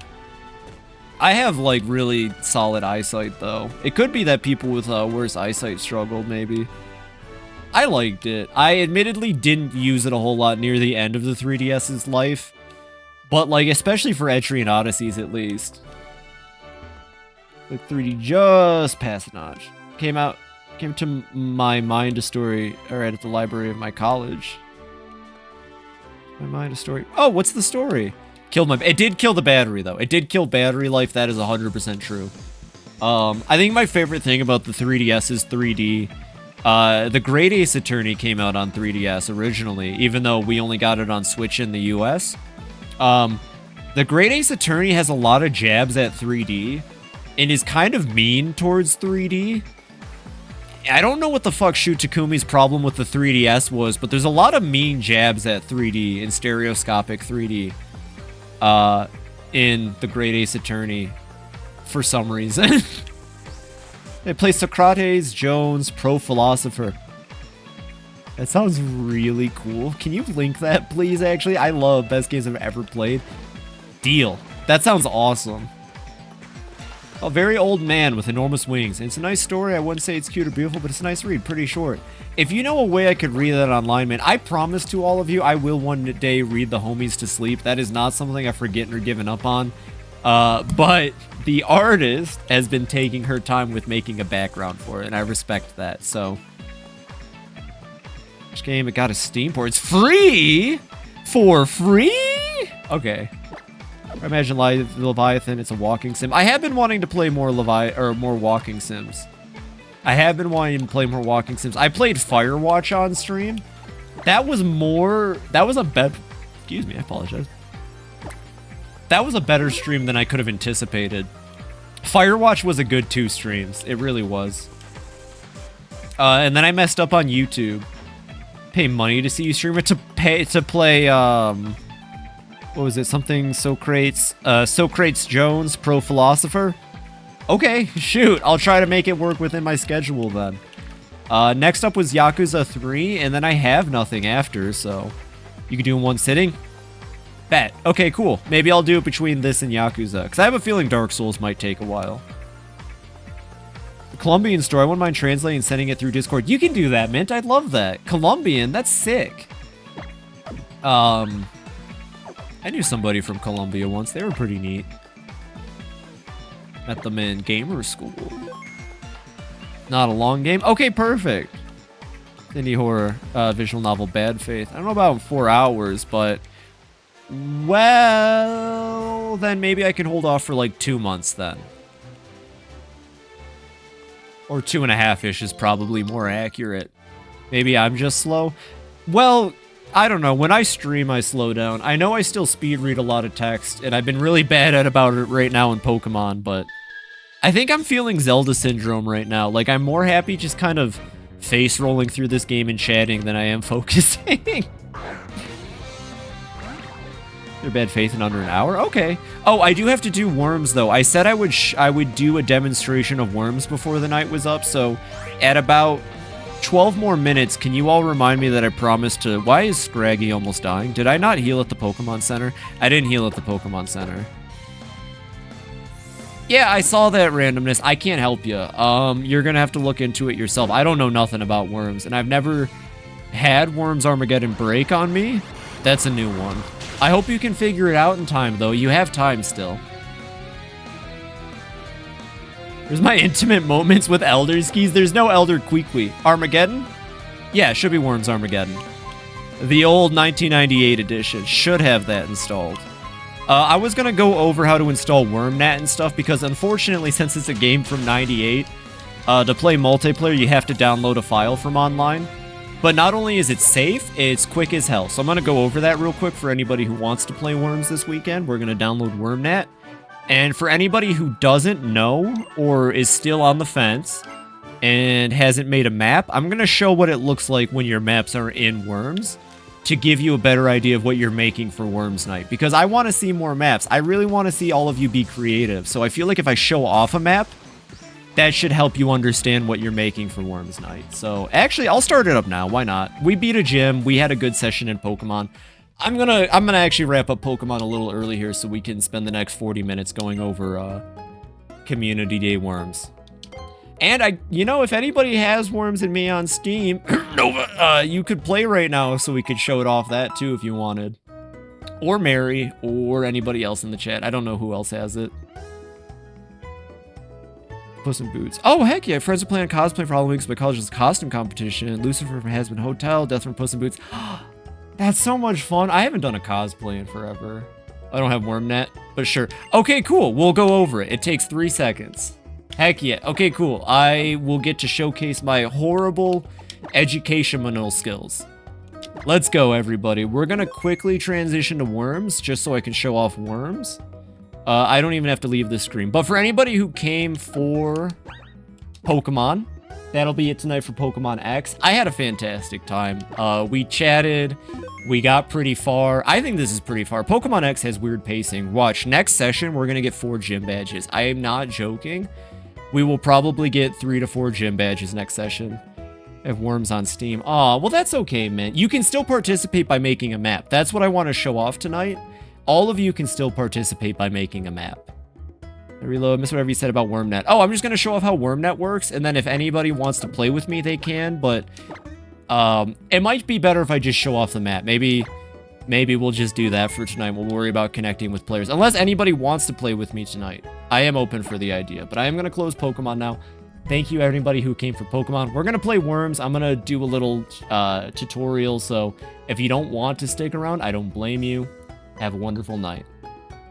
I have like really solid eyesight though. It could be that people with worse eyesight struggled maybe. I liked it. I admittedly didn't use it a whole lot near the end of the 3DS's life, but like especially for Etrian Odysseys at least. The 3D just past a notch. Came to my mind a story at the library of my college. My mind a story. Oh, what's the story? It did kill the battery though. It did kill battery life. That is 100% true. I think my favorite thing about the 3DS is 3D. The Great Ace Attorney came out on 3DS originally, even though we only got it on Switch in the US. The Great Ace Attorney has a lot of jabs at 3D and is kind of mean towards 3D. I don't know what the fuck Shu Takumi's problem with the 3DS was, but there's a lot of mean jabs at 3D and stereoscopic 3D in the Great Ace Attorney for some reason. They play Socrates, Jones, Pro Philosopher. That sounds really cool. Can you link that, please, actually? I love best games I've ever played. Deal. That sounds awesome. A very old man with enormous wings. It's a nice story. I wouldn't say it's cute or beautiful, but it's a nice read. Pretty short. If you know a way I could read that online, man, I promise to all of you, I will one day read The Homies to Sleep. That is not something I've forgotten or given up on. But the artist has been taking her time with making a background for it, and I respect that. So, which game? It got a Steam port. It's free? For free? Okay. I imagine Leviathan, it's a walking sim. I have been wanting to play more walking sims. I have been wanting to play more walking sims. I played Firewatch on stream. That was a better, excuse me, I apologize. That was a better stream than I could have anticipated. Firewatch was a good 2 streams. It really was. And then I messed up on YouTube. Pay money to see you stream it to play, what was it? Something Socrates Jones, Pro Philosopher. Okay, shoot. I'll try to make it work within my schedule then. Next up was Yakuza 3, and then I have nothing after, so you can do in one sitting. Bet. Okay, cool. Maybe I'll do it between this and Yakuza, because I have a feeling Dark Souls might take a while. The Colombian store, I wouldn't mind translating and sending it through Discord. You can do that, Mint. I'd love that. Colombian, that's sick. I knew somebody from Colombia once. They were pretty neat. Met them in gamer school. Not a long game. Okay, perfect. Indie horror, visual novel, Bad Faith. I don't know about 4 hours, but well, then maybe I can hold off for like 2 months then. Or 2.5-ish is probably more accurate. Maybe I'm just slow. Well, I don't know. When I stream, I slow down. I know I still speed read a lot of text, and I've been really bad at about it right now in Pokemon, but I think I'm feeling Zelda syndrome right now. Like, I'm more happy just kind of face rolling through this game and chatting than I am focusing. Your Bad Faith in under an hour? Okay. Oh, I do have to do worms, though. I said I would do a demonstration of worms before the night was up, so at about 12 more minutes, can you all remind me that I promised to... Why is Shraggy almost dying? Did I not heal at the Pokemon Center? I didn't heal at the Pokemon Center. Yeah, I saw that randomness. I can't help you. You're gonna have to look into it yourself. I don't know nothing about worms, and I've never had Worms Armageddon break on me. That's a new one. I hope you can figure it out in time, though. You have time still. There's my intimate moments with Elder Skis. There's no Elder Queequee. Armageddon? Yeah, it should be Worms Armageddon. The old 1998 edition should have that installed. I was going to go over how to install WormNet and stuff because unfortunately, since it's a game from 98, to play multiplayer, you have to download a file from online. But not only is it safe, it's quick as hell. So I'm going to go over that real quick for anybody who wants to play Worms this weekend. We're going to download WormNet. And for anybody who doesn't know or is still on the fence and hasn't made a map, I'm going to show what it looks like when your maps are in Worms to give you a better idea of what you're making for Worms Night. Because I want to see more maps. I really want to see all of you be creative. So I feel like if I show off a map, that should help you understand what you're making for Worms Night. So actually, I'll start it up now. Why not? We beat a gym. We had a good session in Pokemon. I'm gonna actually wrap up Pokemon a little early here so we can spend the next 40 minutes going over Community Day Worms. And you know, if anybody has Worms and Me on Steam, Nova, you could play right now so we could show it off that too if you wanted. Or Mary, or anybody else in the chat. I don't know who else has it. Puss in Boots. Oh, heck yeah. Friends are playing cosplay for Halloween because my college's costume competition. Lucifer from Has Been Hotel. Death from Puss in Boots. That's so much fun. I haven't done a cosplay in forever. I don't have WormNet, but sure. Okay, cool. We'll go over it. It takes 3 seconds. Heck yeah. Okay, cool. I will get to showcase my horrible educational skills. Let's go, everybody. We're going to quickly transition to Worms just so I can show off Worms. I don't even have to leave this screen. But for anybody who came for Pokemon, that'll be it tonight for Pokemon X. I had a fantastic time. We chatted. We got pretty far. I think this is pretty far. Pokemon X has weird pacing. Watch, next session, we're going to get 4 gym badges. I am not joking. We will probably get 3 to 4 gym badges next session. I have Worms on Steam. Aw, well, that's okay, man. You can still participate by making a map. That's what I want to show off tonight. All of you can still participate by making a map. I reload. Miss whatever you said about WormNet. Oh, I'm just going to show off how WormNet works, and then if anybody wants to play with me, they can, but it might be better if I just show off the map. Maybe we'll just do that for tonight. We'll worry about connecting with players. Unless anybody wants to play with me tonight. I am open for the idea, but I am going to close Pokemon now. Thank you, everybody who came for Pokemon. We're going to play Worms. I'm going to do a little tutorial, so if you don't want to stick around, I don't blame you. Have a wonderful night.